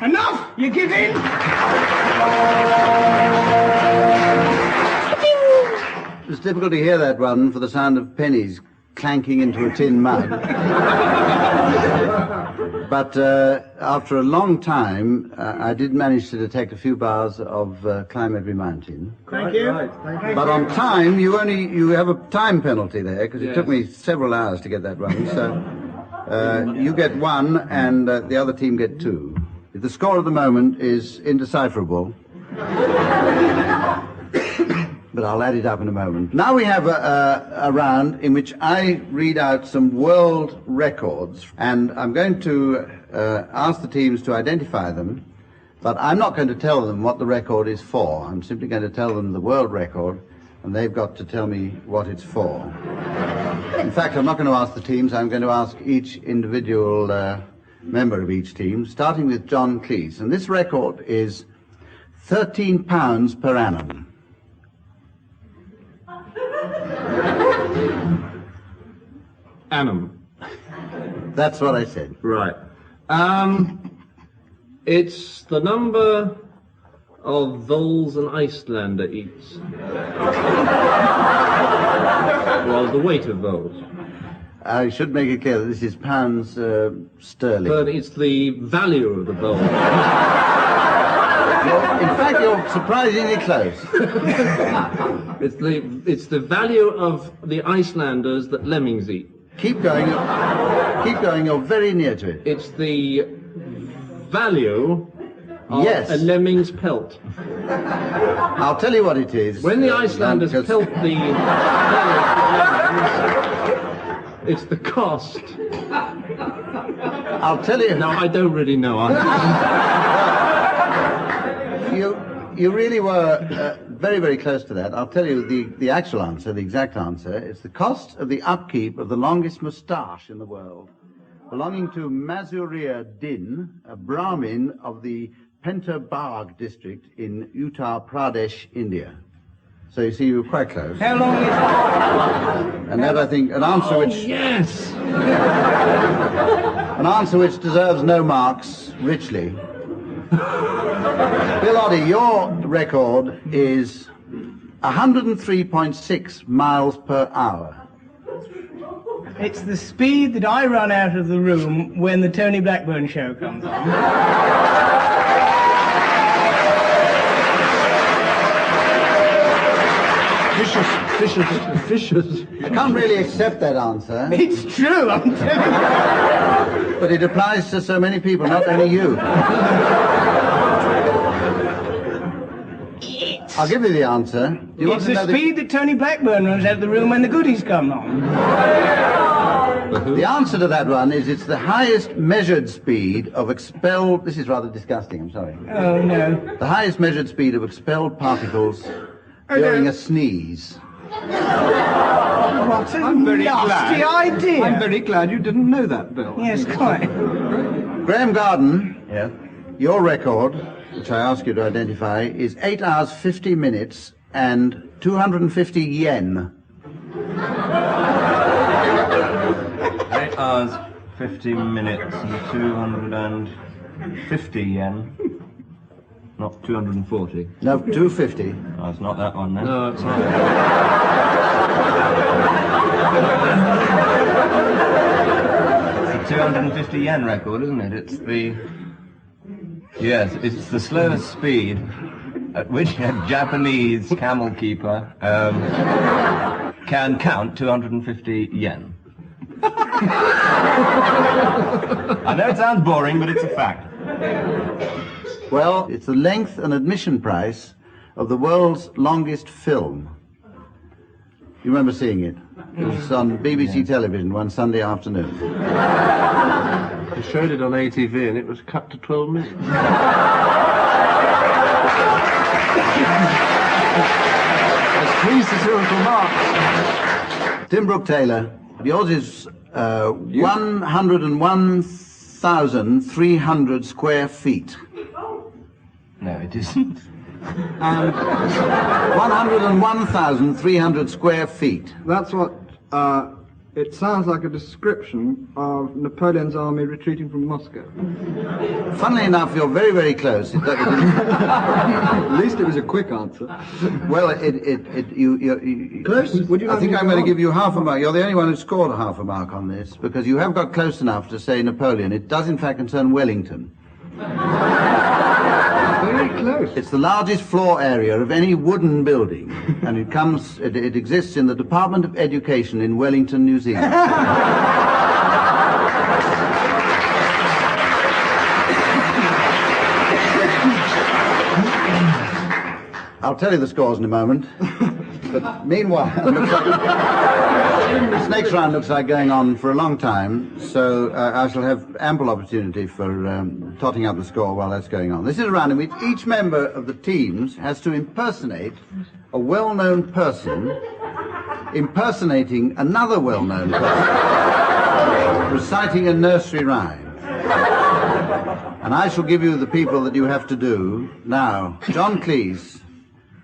Enough! You give in? It's difficult to hear that one for the sound of pennies clanking into a tin mug. But after a long time, I did manage to detect a few bars of Climb Every Mountain. Thank you. But on time, you have a time penalty there, because it took me several hours to get that wrong. So you get 1, and the other team get 2. The score at the moment is indecipherable. But I'll add it up in a moment. Now we have a round in which I read out some world records, and I'm going to ask the teams to identify them, but I'm not going to tell them what the record is for. I'm simply going to tell them the world record, and they've got to tell me what it's for. In fact, I'm not going to ask the teams. I'm going to ask each individual member of each team, starting with John Cleese. And this record is £13 per annum. Annum. That's what I said. Right. It's the number of voles an Icelander eats. Well, the weight of voles. I should make it clear that this is pounds sterling. But it's the value of the vole. In fact, you're surprisingly close. It's the value of the Icelanders that lemmings eat. Keep going, you're very near to it. It's the value of yes. a lemming's pelt. I'll tell you what it is. When the Icelanders pelt the it's the cost. I'll tell you. No, I don't really know. You really were very, very close to that. I'll tell you the actual answer, the exact answer. It's the cost of the upkeep of the longest moustache in the world, belonging to Masuria Din, a Brahmin of the Pentabag district in Uttar Pradesh, India. So you see, you were quite close. How long is it? And that, I think, an answer which... yes! An answer which deserves no marks, richly. Bill Oddie, your record is 103.6 miles per hour. It's the speed that I run out of the room when the Tony Blackburn show comes on. Vicious. I can't really accept that answer. It's true, I'm telling you. But it applies to so many people, not only you. I'll give you the answer. Do you It's the speed that Tony Blackburn runs out of the room when the goodies come on. The answer to that one is it's the highest measured speed of expelled... This is rather disgusting, I'm sorry. Oh, no. The highest measured speed of expelled particles during a sneeze. What a nasty idea. I'm very glad you didn't know that, Bill. Yes, quite. Graham Garden, your record, which I ask you to identify, is 8 hours 50 minutes and 250 yen. 8 hours, 50 minutes and 250 yen. Not 240. No, 250. Oh, it's not that one then. No, it's not. It's a 250 yen record, isn't it? It's the... Yes, it's the slowest speed at which a Japanese camel keeper can count 250 yen. I know it sounds boring, but it's a fact. Well, it's the length and admission price of the world's longest film. You remember seeing it? It was on BBC television one Sunday afternoon. They showed it on ATV and it was cut to 12 minutes. There's 3 satirical marks. Tim Brooke-Taylor, yours is 101,300 square feet. No, it isn't. And 101,300 square feet. That's what It sounds like a description of Napoleon's army retreating from Moscow. Funnily enough, you're very, very close. At least it was a quick answer. Well, you Close? Would you I like think me to I'm go going to on? give you half a mark. You're the only one who scored a half a mark on this, because you have got close enough to say Napoleon. It does, in fact, concern Wellington. Very close. It's the largest floor area of any wooden building, and it exists in the Department of Education in Wellington, New Zealand. I'll tell you the scores in a moment. But meanwhile, this next round looks like going on for a long time, so I shall have ample opportunity for totting up the score while that's going on. This is a round in which each member of the teams has to impersonate a well-known person impersonating another well-known person, reciting a nursery rhyme. And I shall give you the people that you have to do. Now, John Cleese,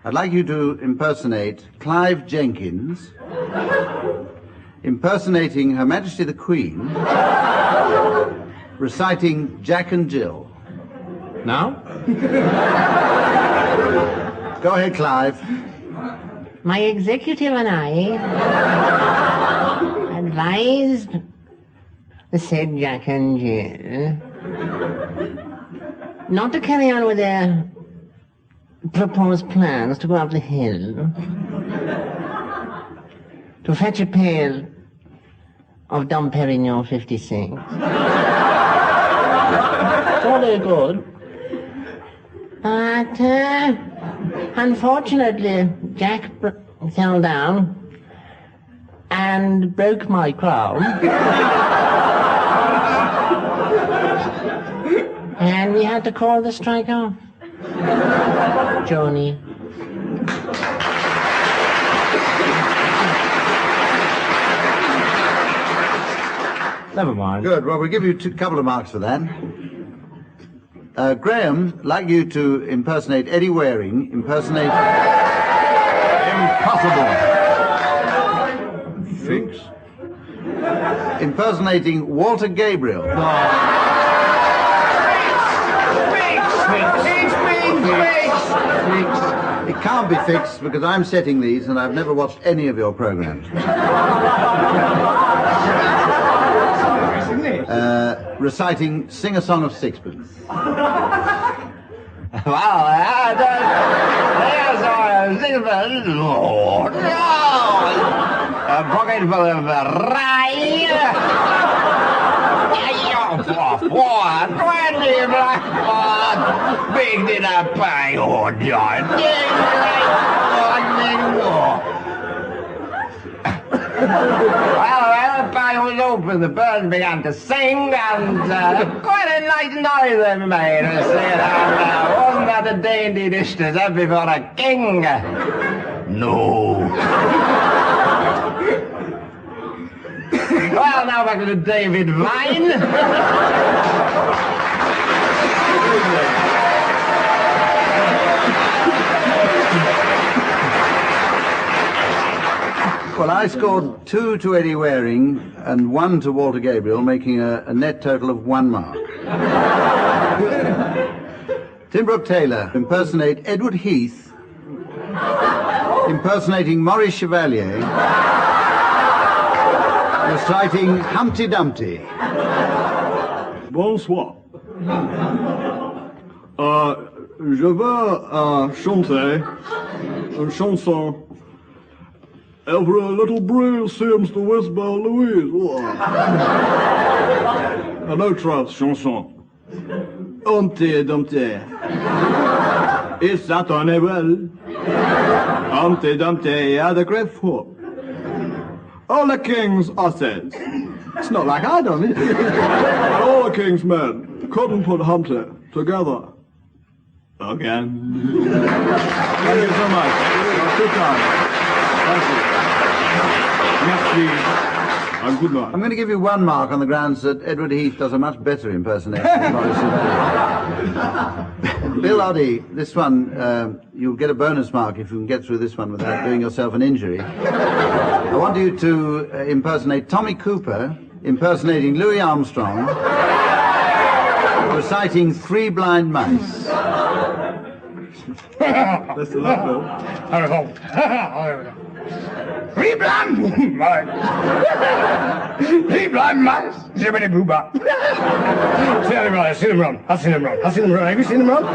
I'd like you to impersonate Clive Jenkins, impersonating Her Majesty the Queen, reciting Jack and Jill. Now? Go ahead, Clive. My executive and I advised the said Jack and Jill not to carry on with their proposed plans to go up the hill to fetch a pail of Dom Perignon 56. So very good. But unfortunately, Jack fell down and broke my crown. And we had to call the strike off. Johnny. Never mind. Good. Well, we'll give you a couple of marks for that. Graham, I'd like you to impersonate Eddie Waring. Impersonate... Impossible. Fix. Impersonating Walter Gabriel. It can't be fixed because I'm setting these and I've never watched any of your programs. Reciting Sing a Song of Sixpence. A pocket full of rye. 20 blackboard, big dinner pie, oh, John. Well, the pie was open, the birds began to sing, and quite a nice noise they made. I said, wasn't that a dainty dish to set before a king? No. Well, now back to David Vine. Well, I scored 2 to Eddie Waring and 1 to Walter Gabriel, making a net total of 1 mark. Tim Brooke-Taylor, impersonate Edward Heath, impersonating Maurice Chevalier, reciting Humpty Dumpty. Bonsoir. Je veux chanter une chanson. Every little breeze seems to whisper Louise. An autre chanson. Humpty Dumpty. Is that on a well? Humpty Dumpty had a great fall. All the king's asses. It's not like I done it. And all the king's men couldn't put Humpty together. Again. Thank you so much. You're too kind. Thank you. Merci. Au good night. I'm going to give you 1 mark on the grounds that Edward Heath does a much better impersonation than Maurice Chevalier. Bill Oddie, this one, you'll get a bonus mark if you can get through this one without doing yourself an injury. I want you to impersonate Tommy Cooper, impersonating Louis Armstrong, reciting 3 Blind Mice. That's a lot, Bill. Three blind mice. Three blind mice. Zippity boo bop. I've seen them run. Have you seen them run? Look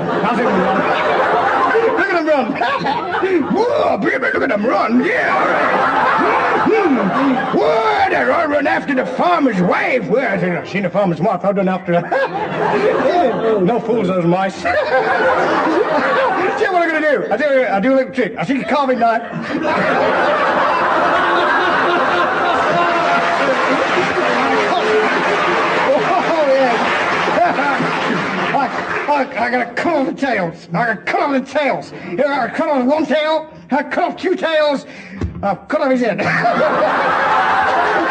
at them run. Whoa, baby, look at them run. Yeah, all right. Whoa, they run after the farmer's wife. Where? I've seen the farmer's wife. I've done after her. No fools, those mice. See what I'm going to do? I'll do a little trick. I'll take a carving knife. I gotta cut off the tails. I gotta cut off the tails. I gotta cut off 1 tail. I cut off 2 tails. I'll cut off his head.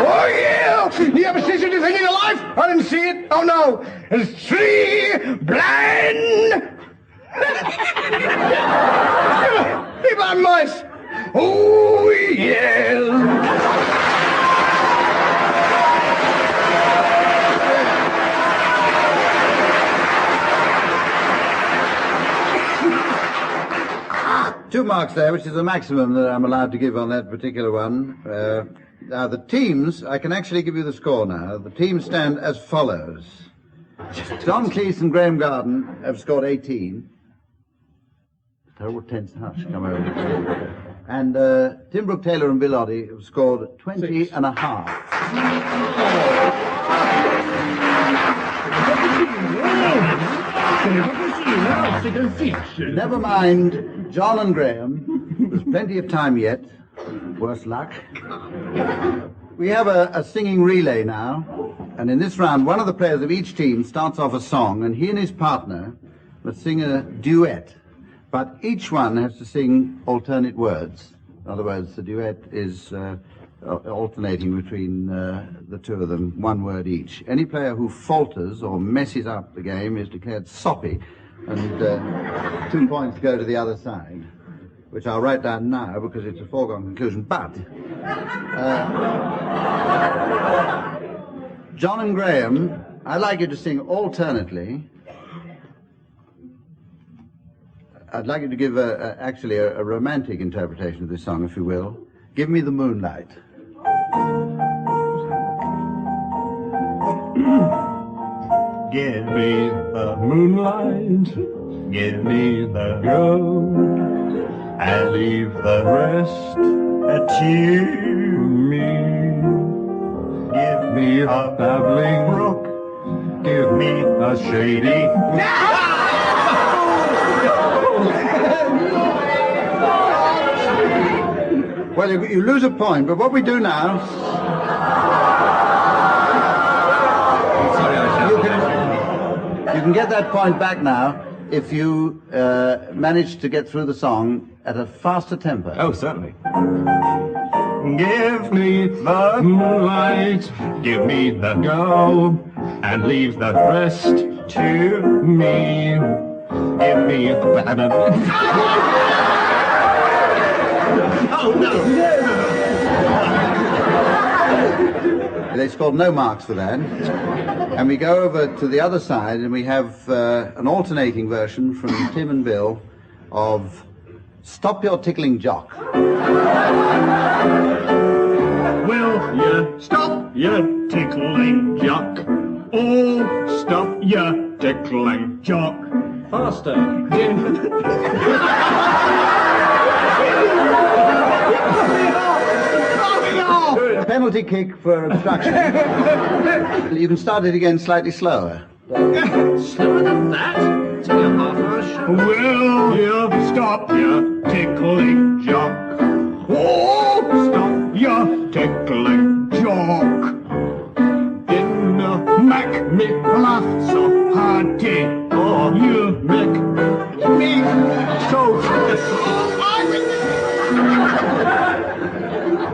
Oh yeah! You ever see such a thing in your life? I didn't see it. Oh no! There's 3 blind. 3 blind mice. Oh yeah! Two marks there, which is the maximum that I'm allowed to give on that particular one. Now, the teams, I can actually give you the score now. The teams stand as follows. Tom Cleese and Graham Garden have scored 18. Terrible tense hush come over. And Tim Brooke-Taylor and Bill Oddie have scored 20 and a half. Never mind John and Graham. There's plenty of time yet. Worse luck. We have a singing relay now. And in this round, one of the players of each team starts off a song, and he and his partner must sing a duet. But each one has to sing alternate words. In other words, the duet is alternating between the two of them, 1 word each. Any player who falters or messes up the game is declared soppy, and 2 points go to the other side, which I'll write down now because it's a foregone conclusion. But John and Graham, I'd like you to sing alternately. I'd like you to give actually a romantic interpretation of this song, if you will. Give me the moonlight. Give me the moonlight, give me the glow, and leave the rest to me. Give me a babbling brook, give me a shady... Well, you lose a point, but what we do now... You can get that point back now if you manage to get through the song at a faster tempo. Oh, certainly. Give me the moonlight, give me the go, and leave the rest to me. Give me Oh, no! They scored no marks for that. And we go over to the other side, and we have an alternating version from Tim and Bill of Stop Your Tickling Jock. Will you stop your tickling jock? Oh, stop your tickling jock. Faster. Penalty kick for obstruction. You can start it again slightly slower. Slower than that? It's only a half-hour show. Will you stop your tickling jock? Oh, stop your tickling jock. Didn't make me laugh so hearty. Oh, you make me so...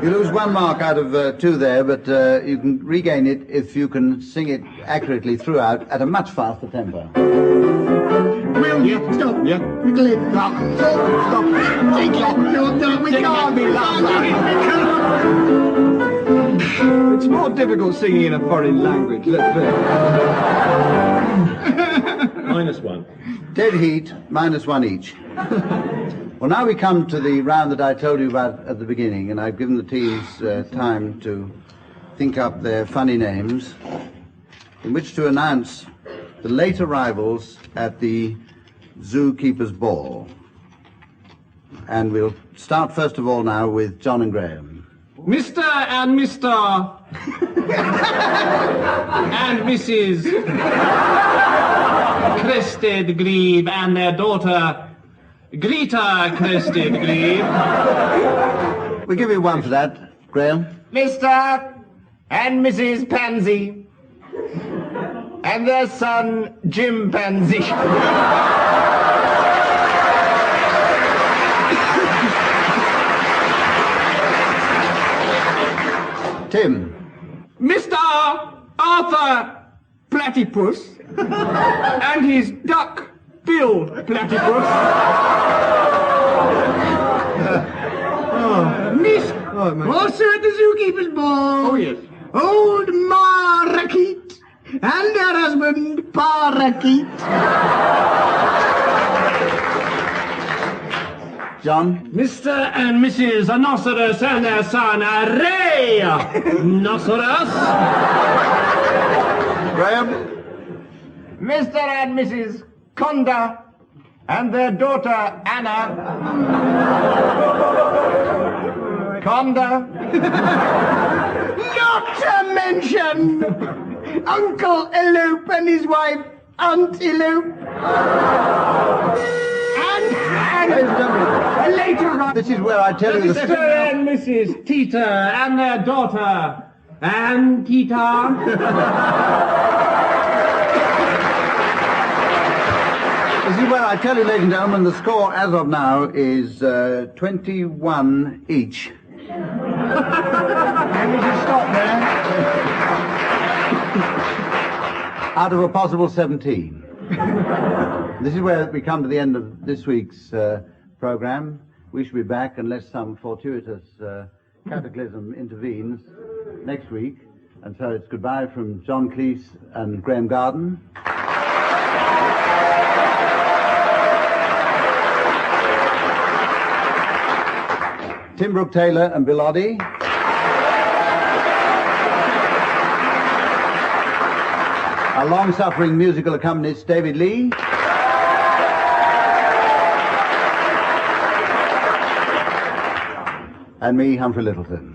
You lose 1 1 mark out of 2 there, but you can regain it if you can sing it accurately throughout at a much faster tempo. Will you stop? Yeah. Stop. Take off. No, we can't be It's more difficult singing in a foreign language, let's face -1. Dead heat, -1 each. Well, now we come to the round that I told you about at the beginning, and I've given the teams time to think up their funny names, in which to announce the late arrivals at the Zookeepers ball. And we'll start first of all now with John and Graham. Mr. and Mr. and Mrs. Crested Glebe and their daughter, Greta Crested Glebe. We'll give you 1 for that, Graham. Mr. and Mrs. Pansy and their son, Jim Pansy. Tim. Mr. Arthur Platypus and his duck Bill Platypus. Miss, also at the Zookeepers ball. Oh, yes. Old Ma Rakeet and her husband, Pa Rakeet. John. Mr. and Mrs. Rhinoceros and their son, Ray Rhinoceros. Graham. Mr. and Mrs. Conda and their daughter, Anna. Conda. Not to mention Uncle Elope and his wife, Aunt Elope. And later on... This is where I tell you the Mr. and Mrs. Tita and their daughter, Ann Tita. This is where I tell you, ladies and gentlemen, the score as of now is 21 each. And we should stop there. Out of a possible 17. This is where we come to the end of this week's program. We shall be back unless some fortuitous cataclysm intervenes next week. And so it's goodbye from John Cleese and Graham Garden. Tim Brooke-Taylor and Bill Oddie. Our long-suffering musical accompanist, David Lee. And me, Humphrey Littleton.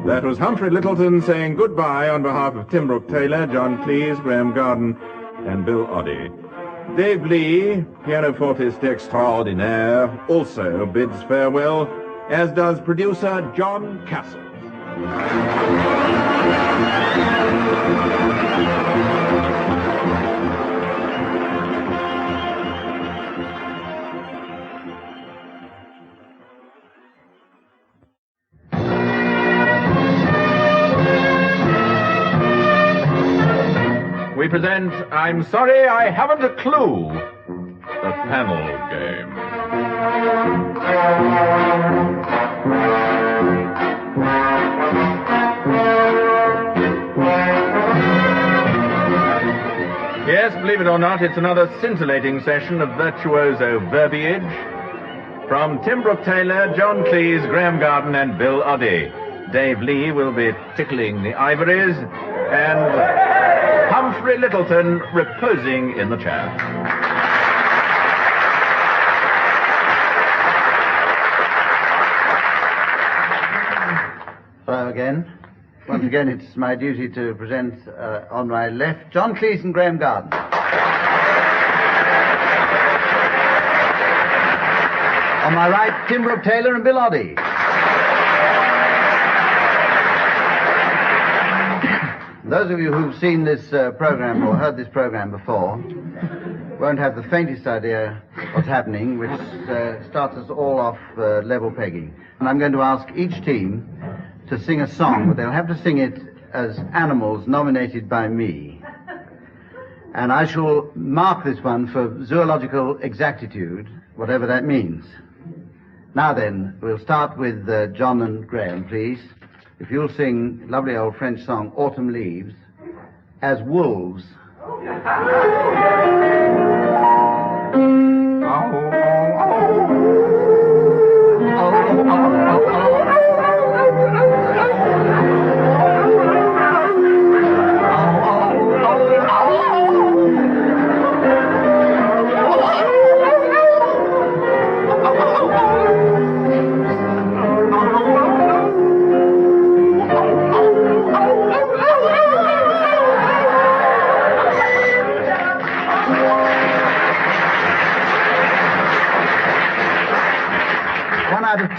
That was Humphrey Littleton saying goodbye on behalf of Tim Brooke-Taylor, John Cleese, Graham Garden, and Bill Oddie. Dave Lee, pianofortist extraordinaire, also bids farewell, as does producer John Castle. We present I'm Sorry I Haven't a Clue, the panel game. Yes, believe it or not, it's another scintillating session of virtuoso verbiage from Tim Brooke-Taylor, John Cleese, Graham Garden, and Bill Oddie. Dave Lee will be tickling the ivories, and Humphrey Littleton reposing in the chair. So once again, it's my duty to present on my left, John Cleese and Graham Garden. On my right, Tim Brooke-Taylor and Bill Those of you who've seen this program or heard this program before won't have the faintest idea what's happening, which starts us all off level pegging. And I'm going to ask each team to sing a song, but they'll have to sing it as animals nominated by me. And I shall mark this one for zoological exactitude, whatever that means. Now then, we'll start with John and Graham, please. If you'll sing lovely old French song, Autumn Leaves, as wolves.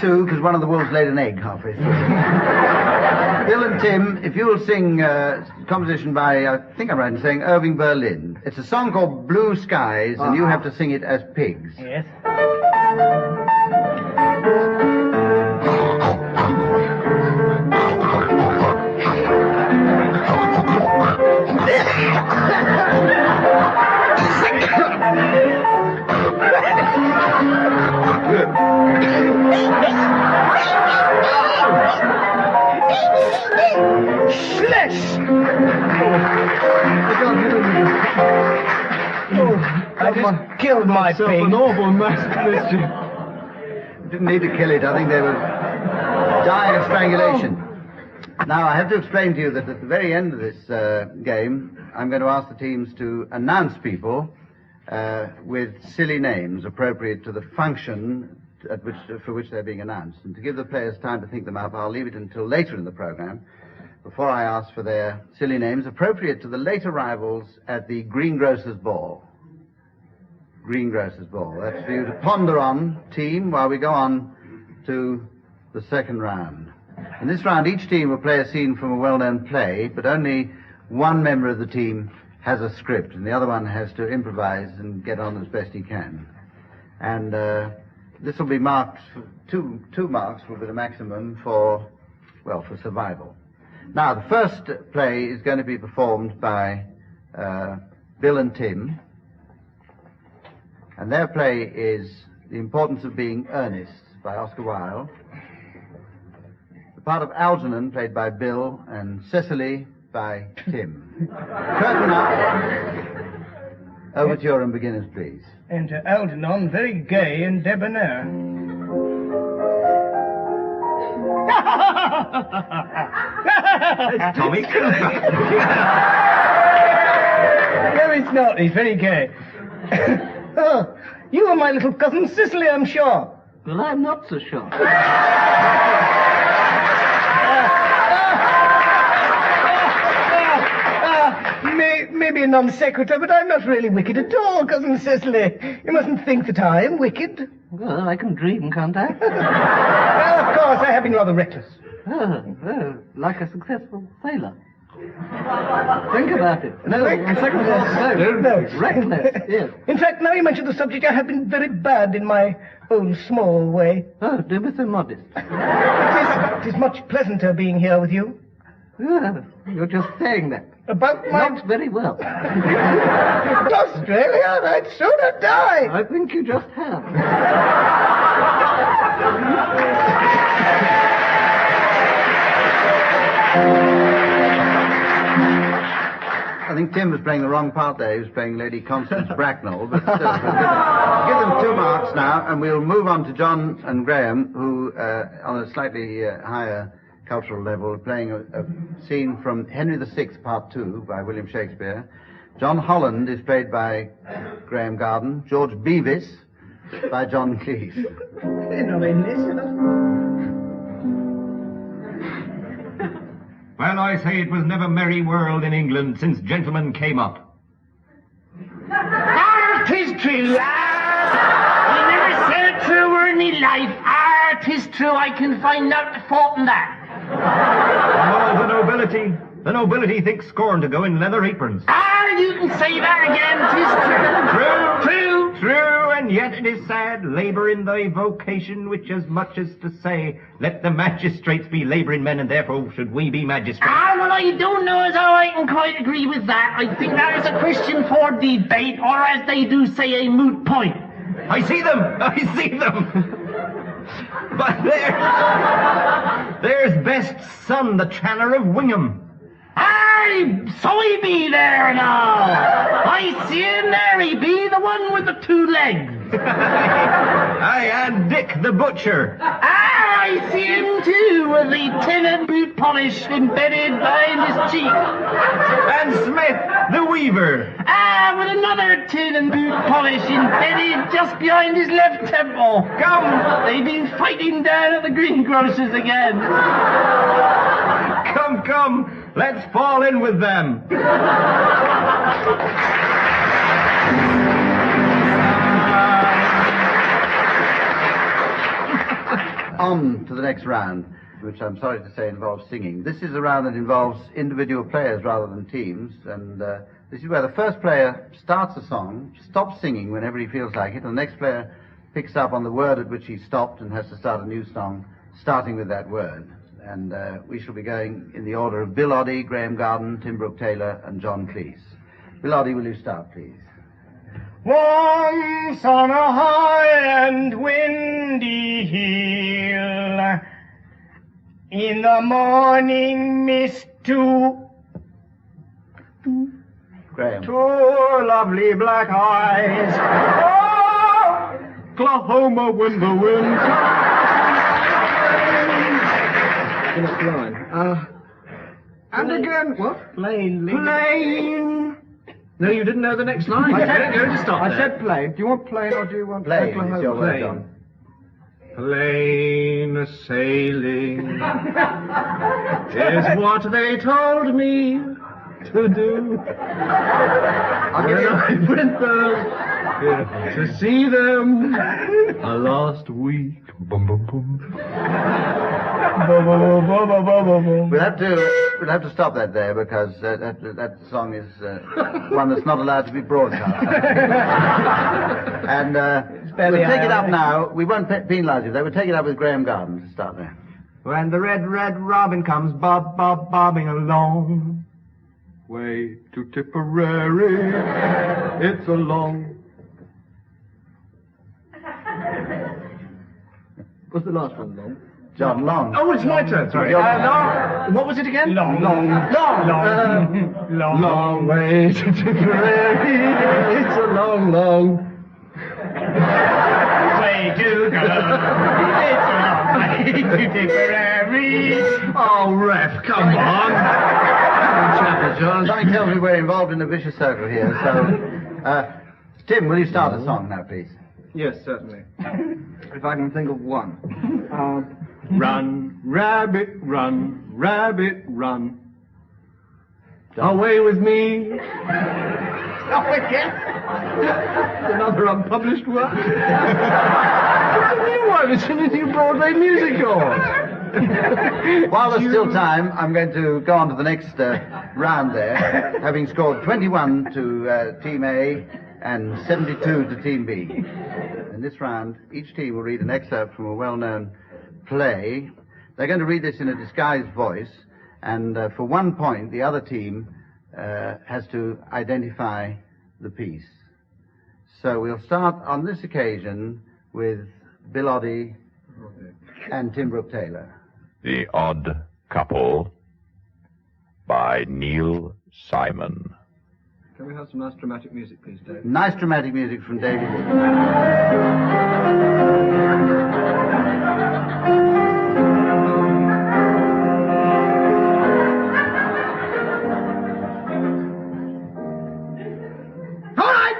Two, because one of the wolves laid an egg halfway through. Bill and Tim, if you will sing a composition by, I think I'm right in saying, Irving Berlin. It's a song called Blue Skies, and you have to sing it as pigs. Yes. I just killed my pig. An awful mischief. Didn't need to kill it. I think they were dying of strangulation. Now, I have to explain to you that at the very end of this game, I'm going to ask the teams to announce people with silly names appropriate to the function for which they're being announced. And to give the players time to think them up, I'll leave it until later in the program before I ask for their silly names appropriate to the late arrivals at the Greengrocers Ball. Greengrocers Ball. That's for you to ponder on, team, while we go on to the second round. In this round, each team will play a scene from a well-known play, but only one member of the team has a script, and the other one has to improvise and get on as best he can. And this will be marked, two marks will be the maximum for survival. Now, the first play is going to be performed by Bill and Tim, and their play is The Importance of Being Earnest by Oscar Wilde. The part of Algernon, played by Bill, and Cecily by Tim. Curtain up. Overture and beginners, please. Enter Algernon, very gay and debonair. It's Tommy Cooper. No, it's not. He's very gay. Oh, you are my little cousin Cicely, I'm sure. Well, I'm not so sure. Maybe a non sequitur, but I'm not really wicked at all, Cousin Cicely. You mustn't think that I am wicked. Well, I can dream, can't I? Well, of course, I have been rather reckless. Oh, like a successful sailor. Think about it. No, reckless, yes. In fact, now you mention the subject, I have been very bad in my own small way. Oh, do be so modest. It is much pleasanter being here with you. Oh, you're just saying that. About my... Not very well. Australia, I'd sooner die. I think you just have. I think Tim was playing the wrong part there. He was playing Lady Constance Bracknell. But still, give them 2 marks now, and we'll move on to John and Graham, who, on a slightly higher cultural level, are playing a scene from Henry VI, Part 2, by William Shakespeare. John Holland is played by Graham Garden. George Beavis by John Cleese. They're not in this, you know. Well, I say it was never merry world in England since gentlemen came up. Ah, 'tis true, lad. He never said a true word in his life. Ah, 'tis true, I can find out the fault in that. And all the nobility The nobility think scorn to go in leather aprons. You can say that again, 'tis true. True, and yet it is sad, labour in thy vocation, which as much as to say, let the magistrates be labouring men, and therefore should we be magistrates. Well, I don't know as how I can quite agree with that. I think that is a question for debate, or as they do say, a moot point. I see them! But there's best son, the tanner of Wingham. Aye, so he be there now. I see him there, he be the one with the 2 legs. Aye, and Dick the butcher. I see him too, with the tin and boot polish embedded behind his cheek. And Smith the weaver. With another tin and boot polish embedded just behind his left temple. Come! They've been fighting down at the Greengrocers again. Come, let's fall in with them. On to the next round, which I'm sorry to say involves singing. This is a round that involves individual players rather than teams, and this is where the first player starts a song, stops singing whenever he feels like it, and the next player picks up on the word at which he stopped and has to start a new song, starting with that word. And we shall be going in the order of Bill Oddie, Graham Garden, Tim Brooke-Taylor, and John Cleese. Bill Oddie, will you start, please? Once on a high and windy hill, in the morning mist two lovely black eyes. Oh, Oklahoma when the wind. And again, what? Plain. No, you didn't know the next line. I said plain. Do you want plain or do you want Plain, Oklahoma? is your word, John. Plain sailing is what they told me to do. When I went there to see them last week. Boom, boom, boom. We'll have to stop that there because that song is one that's not allowed to be broadcast. And we'll take it up now. We won't penalise you there. We'll take it up with Graham Garden to start there. When the red robin comes bobbing along, Way to Tipperary, it's a long... What's the last one, Long? John Long. Oh, it's my turn, sorry. What was it again? Long way to Tipperary, it's a long way to go. It's a long way to Tipperary. Oh, Ref, come on. Something tells me we're involved in a vicious circle here, so... Tim, will you start a song now, please? Yes, certainly. If I can think of one. Run, rabbit, run, away with me. Oh, again? Another unpublished one. It's a new one. It's in a new Broadway musical. While there's still time, I'm going to go on to the next round there, having scored 21 to Team A and 72 to Team B. In this round, each team will read an excerpt from a well-known play. They're going to read this in a disguised voice, and for 1 point, the other team has to identify the piece. So we'll start on this occasion with Bill Oddie and Tim Brooke-Taylor. The Odd Couple by Neil Simon. Can we have some nice dramatic music, please, Dave? Nice dramatic music from David. All right.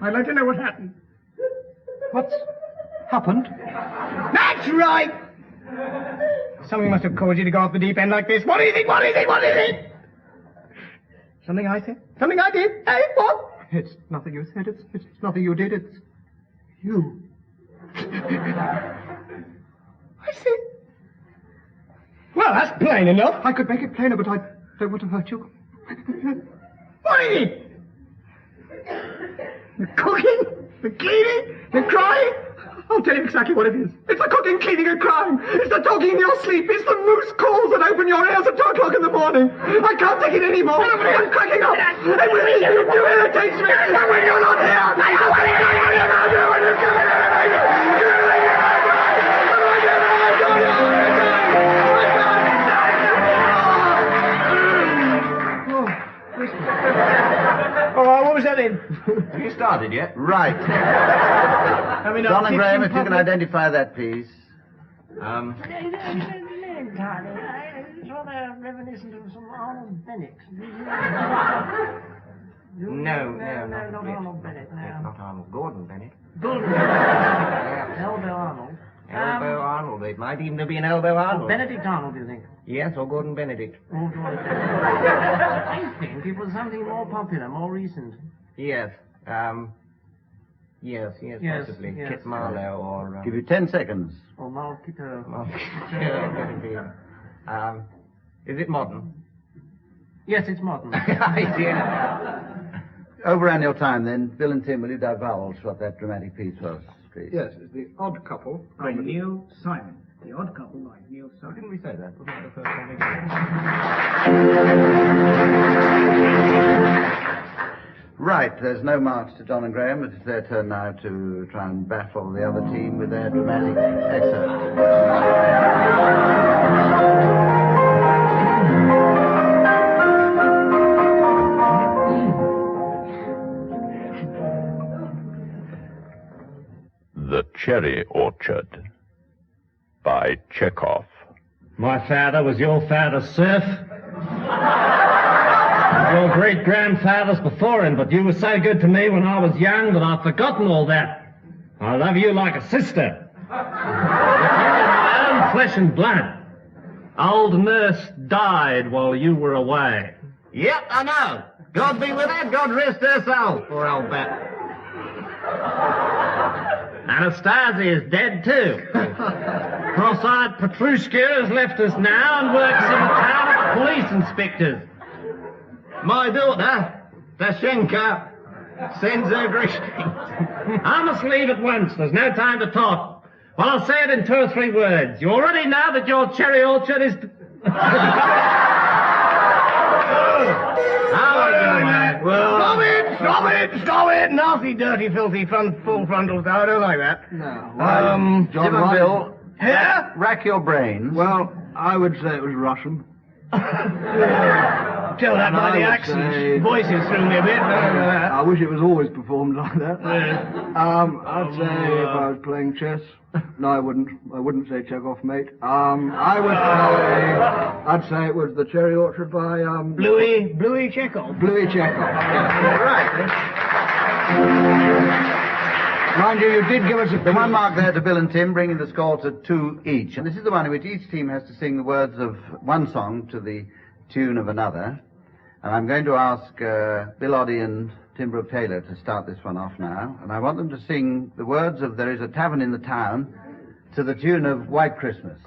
I'd like to know what happened. What's happened? That's right! Something must have caused you to go off the deep end like this. What is it? Something I said? Something I did? Hey, what? It's nothing you said. It's nothing you did. It's you. I see. Well, that's plain enough. I could make it plainer, but I don't want to hurt you. What is it? The cooking, the cleaning, the crying. I'll tell you exactly what it is. It's the cooking, cleaning, and crying. It's the talking in your sleep. It's the moose calls that open your ears at 2 o'clock in the morning. I can't take it anymore. I'm cracking up. And when you do irritates me. And when you're not here, I don't want to do what you're going to do. And you're coming in and I do. What was that in? Have you started yet? I Right. mean, John and Graham, if you can identify that, please. It's rather reminiscent of some Arnold Bennett. No, not Arnold Bennett, no. Not Arnold. Gordon Bennett. Gordon Bennett. Elbow Arnold. Elbow Arnold. It might even be an Elbow Arnold. Benedict Arnold, do you think? Yes, or Gordon Benedict. I think it was something more popular, more recent. Yes. Yes, possibly. yes. Kit Marlowe or... Give you 10 seconds. Or Malkito. Is it modern? Yes, it's modern. Overran your time then. Bill and Tim, will you divulge what that dramatic piece was, please? Yes, it's The Odd Couple by Neil Simon. The Odd Couple by Neil Simon. Didn't we say that? Wasn't that the first one? Right, there's no marks to John and Graham. It's their turn now to try and baffle the other team with their dramatic excerpt. The Cherry Orchard by Chekhov. My father was your father's serf. Your great-grandfathers before him, but you were so good to me when I was young that I've forgotten all that. I love you like a sister. You're my own flesh and blood. Old nurse died while you were away. Yep, I know. God be with her, God rest her soul, poor old bat. Anastasia is dead too. Cross-eyed Petrushka has left us now and works in the town as police inspectors. My daughter, Dashenka, sends her greetings. I must leave at once. There's no time to talk. Well, I'll say it in 2 or 3 words. You already know that your cherry orchard is... Stop it! Nasty, dirty, filthy, full frontals. No, I don't like that. No. John and Bill, Here? rack your brains. Well, I would say it was Russian. Tell that by the accents. Voices threw me a bit. I wish it was always performed like that. I'd say if I was playing chess. No, I wouldn't. I wouldn't say Chekhov, mate. I'd say it was The Cherry Orchard by Bluey Chekhov. Bluey Chekhov. Right. Mind you did give us the 1 mark there to Bill and Tim, bringing the score to 2 each. And this is the one in which each team has to sing the words of one song to the tune of another. And I'm going to ask Bill Oddie and Tim Brooke-Taylor to start this one off now. And I want them to sing the words of There Is a Tavern in the Town to the tune of White Christmas.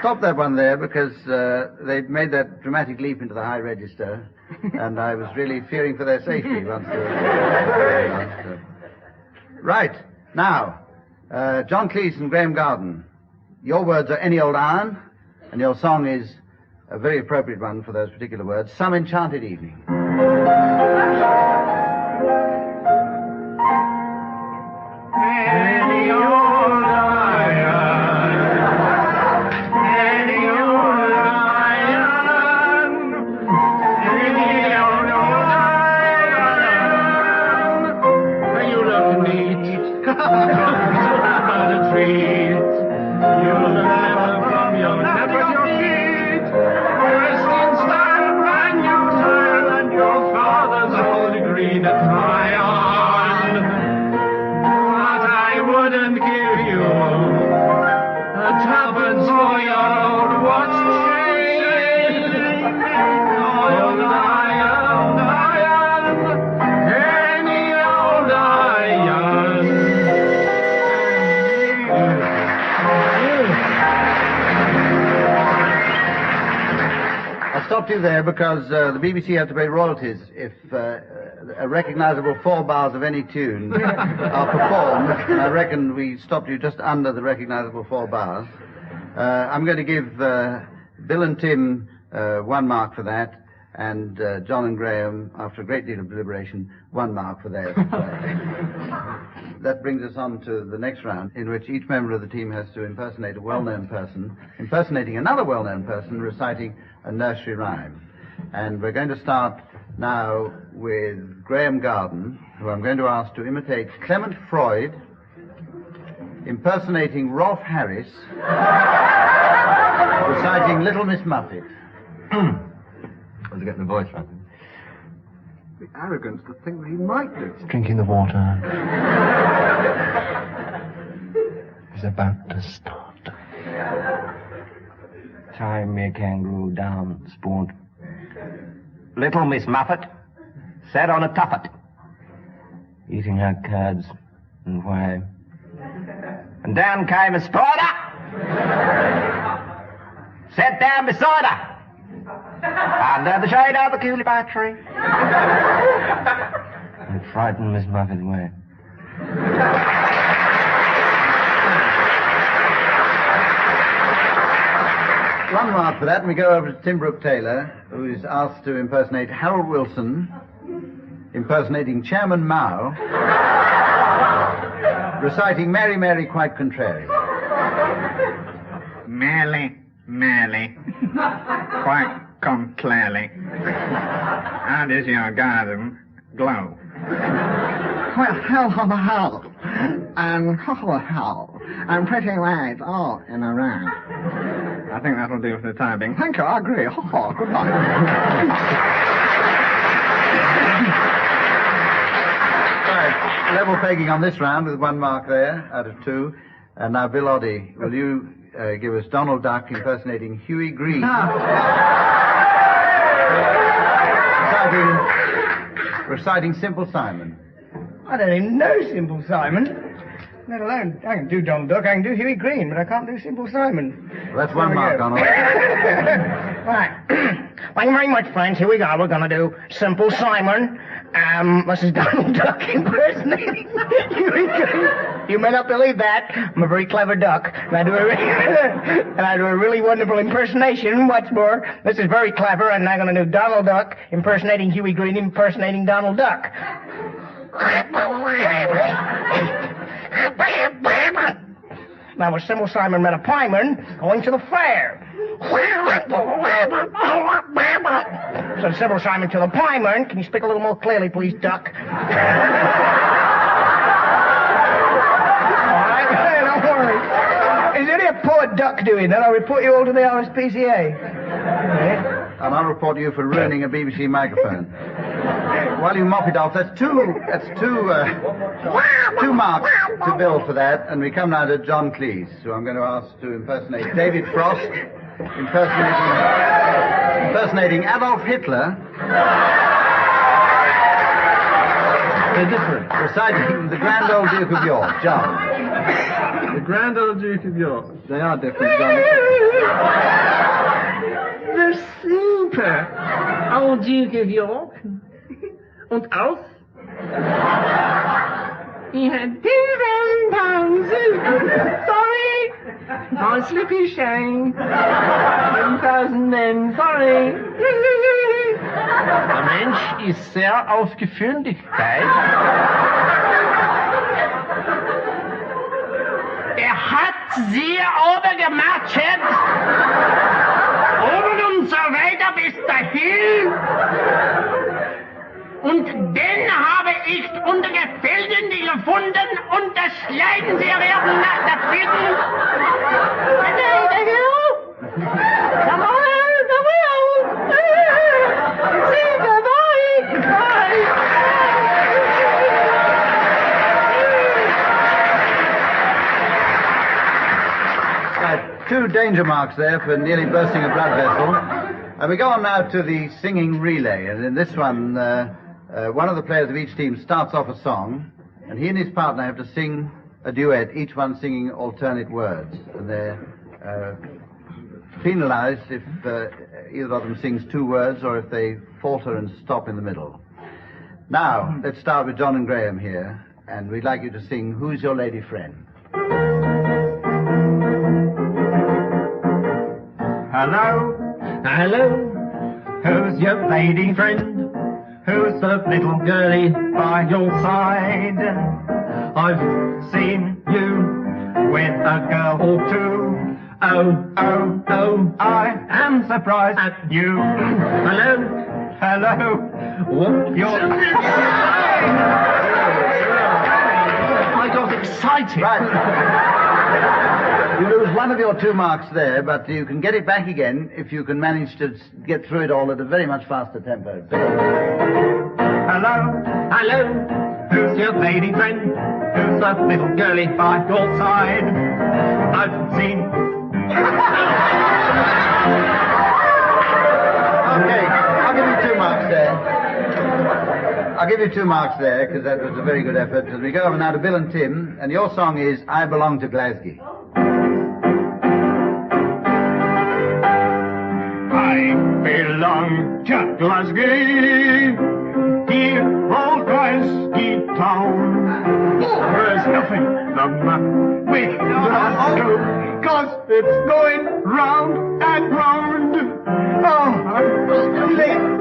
Stop that one there because they'd made that dramatic leap into the high register, and I was really fearing for their safety once they were... Right, now, John Cleese and Graham Garden, your words are Any Old Iron, and your song is a very appropriate one for those particular words, Some Enchanted Evening. Any old stopped you there because the BBC have to pay royalties if a recognizable 4 bars of any tune are performed. And I reckon we stopped you just under the recognizable 4 bars. I'm going to give Bill and Tim 1 mark for that, and John and Graham, after a great deal of deliberation, 1 mark for theirs. That brings us on to the next round, in which each member of the team has to impersonate a well-known person, impersonating another well-known person, reciting a nursery rhyme. And we're going to start now with Graham Garden, who I'm going to ask to imitate Clement Freud, impersonating Rolf Harris, reciting Little Miss Muffet. I was getting the voice right. The arrogance to think that he might do. Drinking the water. He's about to start. Tie me a kangaroo down, spoon. Little Miss Muffet sat on a tuffet, eating her curds and whey. And down came a spider, sat down beside her, under the shade of the coolibah tree, and frightened Miss Muffet away. 1 mark for that, and we go over to Tim Brooke-Taylor, who is asked to impersonate Harold Wilson, impersonating Chairman Mao, reciting Mary, Mary, quite contrary. Merely, merely, quite contrarily. How does your garden glow? Well, how, and how, and pretty ways all in a row. I think that'll do for the time being. Thank you, I agree. Good night. Right, level pegging on this round with 1 mark there out of 2. And now, Bill Oddie, will you give us Donald Duck impersonating Huey Green? Reciting Simple Simon. I don't even know Simple Simon. Let alone, I can do Donald Duck, I can do Huey Green, but I can't do Simple Simon. Well, that's 1 mark, Donald. Right. Thank you very much, friends. Here we go. We're going to do Simple Simon. This is Donald Duck impersonating Huey Green. You may not believe that. I'm a very clever duck. And I do a really wonderful impersonation. What's more, this is very clever, and I'm going to do Donald Duck impersonating Huey Green, impersonating Donald Duck. Now, was Simple Simon met a pieman going to the fair. So Simple Simon to the pieman, can you speak a little more clearly, please, Duck? All right, don't worry. Is there any poor duck doing that? I'll report you all to the RSPCA. And I'll report you for ruining a BBC microphone. While you mop it off, that's two marks to Bill for that, and we come now to John Cleese, who I'm going to ask to impersonate David Frost, impersonating Adolf Hitler. They're different. Reciting the Grand Old Duke of York, John. The Grand Old Duke of York. They are different, John. The super old Duke of York. Und aus? He had £10,000. Sorry. My slippy shame. 10,000 men. Sorry. Der Mensch ist sehr auf Gefühligkeit. Hat sehr obergematscht. Und so weiter bis dahin. Und den habe ich unter Gefilden die gefunden und das Leiden sie werden nach der Finden. Come on, Two danger marks there for nearly bursting a blood vessel. We go on now to the singing relay, and in this one, one of the players of each team starts off a song, and he and his partner have to sing a duet, each one singing alternate words. And they're penalized if either of them sings 2 words or if they falter and stop in the middle. Now, let's start with John and Graham here, and we'd like you to sing Who's Your Lady Friend? Hello, hello, who's your lady friend? Who's the little girlie by your side? I've seen you with a girl or two. Oh, oh, oh, I am surprised at you. Hello, hello, what your... I got excited. Right. You lose 1 of your 2 marks there, but you can get it back again if you can manage to get through it all at a very much faster tempo. Hello, hello, who's your lady friend? Who's the little girlie by your side? I've seen... Okay, I'll give you 2 marks there. I'll give you 2 marks there, because that was a very good effort. As we go over now to Bill and Tim, and your song is I Belong to Glasgow. I belong to Glasgow, dear old Glasgow town. There's nothing the matter with Glasgow, 'cause it's going round and round. Oh,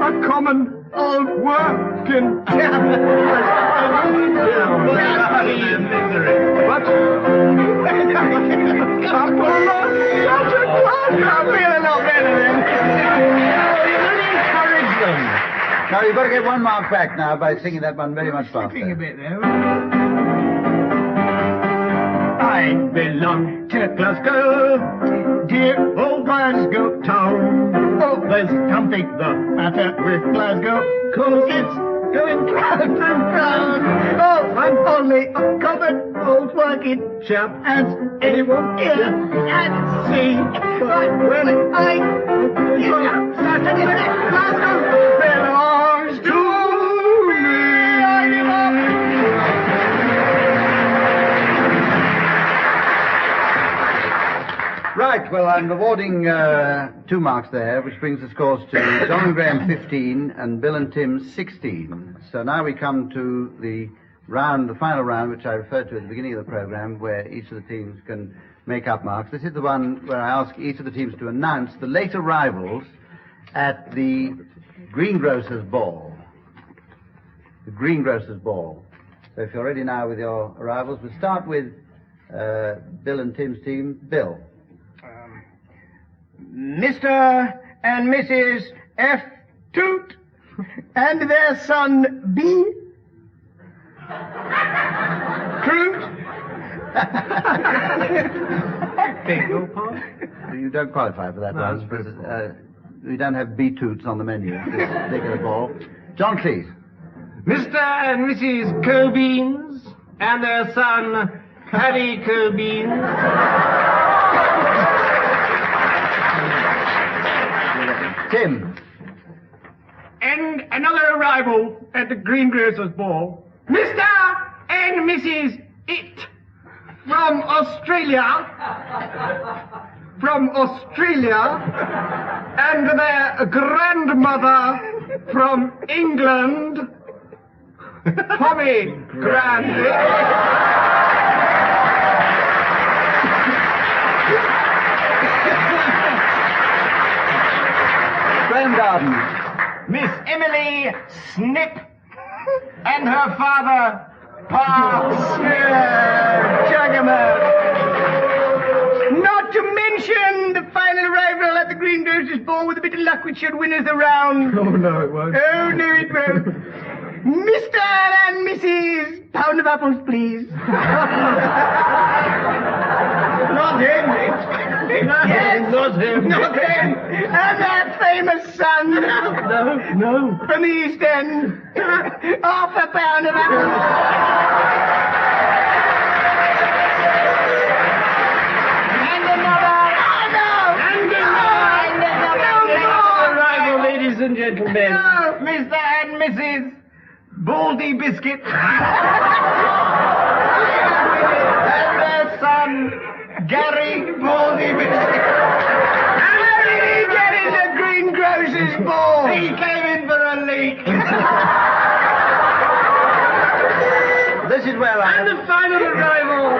I'm a common old working chap. But I'm such a class, I feel a lot better then. Encourage them. Now, you've got to get 1 mark back now by singing that one very much faster. A bit there. I belong to Glasgow, dear old Glasgow town. Oh, there's something the matter with Glasgow, 'cause it's going round and round. Oh, I'm only a common old working chap, as anyone here can see. But when I Saturday Glasgow belongs to me, I belong. Right, well, I'm awarding 2 marks there, which brings the scores to John and Graham 15 and Bill and Tim 16. So now we come to the final round, which I referred to at the beginning of the program, where each of the teams can make up marks. This is the one where I ask each of the teams to announce the late arrivals at the Greengrocers ball. The Greengrocers ball. So if you're ready now with your arrivals, we'll start with Bill and Tim's team. Bill. Mr. and Mrs. F. Toot and their son B. Toot. Beg your pardon? You don't qualify for that one, because we don't have B. Toots on the menu at this particular ball. John Cleese. Mr. and Mrs. Cobeans and their son Harry Cobeans. Tim. And another arrival at the Greengrocers ball. Mr. and Mrs. It from Australia. And their grandmother from England. Pommy Grande. Graham Garden. Miss Emily Snip and her father, Pa Chuggerman. Not to mention the final arrival at the Greengrocers ball with a bit of luck which should win us the round. Oh, no, it won't. Oh, no, it won't. Mr. and Mrs. Pound of apples, please. Not him. Yes. Not him. Not him. And that famous son. No. From the East End. Half a pound of apples. And another. Oh, no. And another. Arrival, ladies and gentlemen. No, Mr. and Mrs. Baldy Biscuit. And their son, Gary Baldy Biscuit. And Mrs. Ball. He came in for a leak. This is where I... And the final arrival,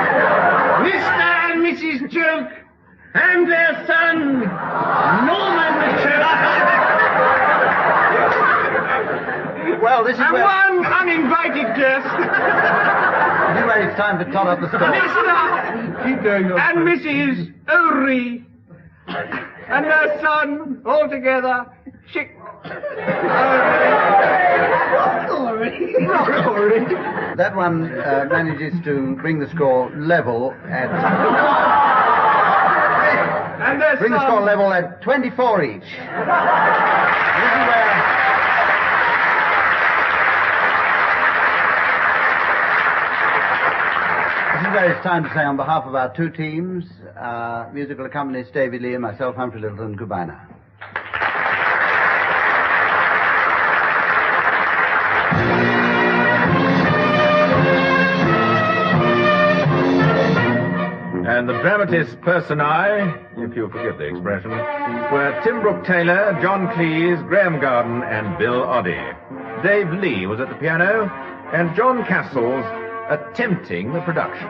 Mr. and Mrs. Joke and their son, Norman the Joke. Well, this is and where... one uninvited guest. This is where it's time to tot up the score. Mr. Keep going on. and Mrs. O'Ree and their son, all together, Chick. That one manages to bring the score level at... And their bring the son, score level at 24 each. This is where... This is where it's time to say on behalf of our two teams, musical accompanist David Lee and myself, Humphrey Littleton, goodbye now. And the dramatis personae, if you'll forgive the expression, were Tim Brooke-Taylor, John Cleese, Graham Garden, and Bill Oddie. Dave Lee was at the piano, and John Castles attempting the production.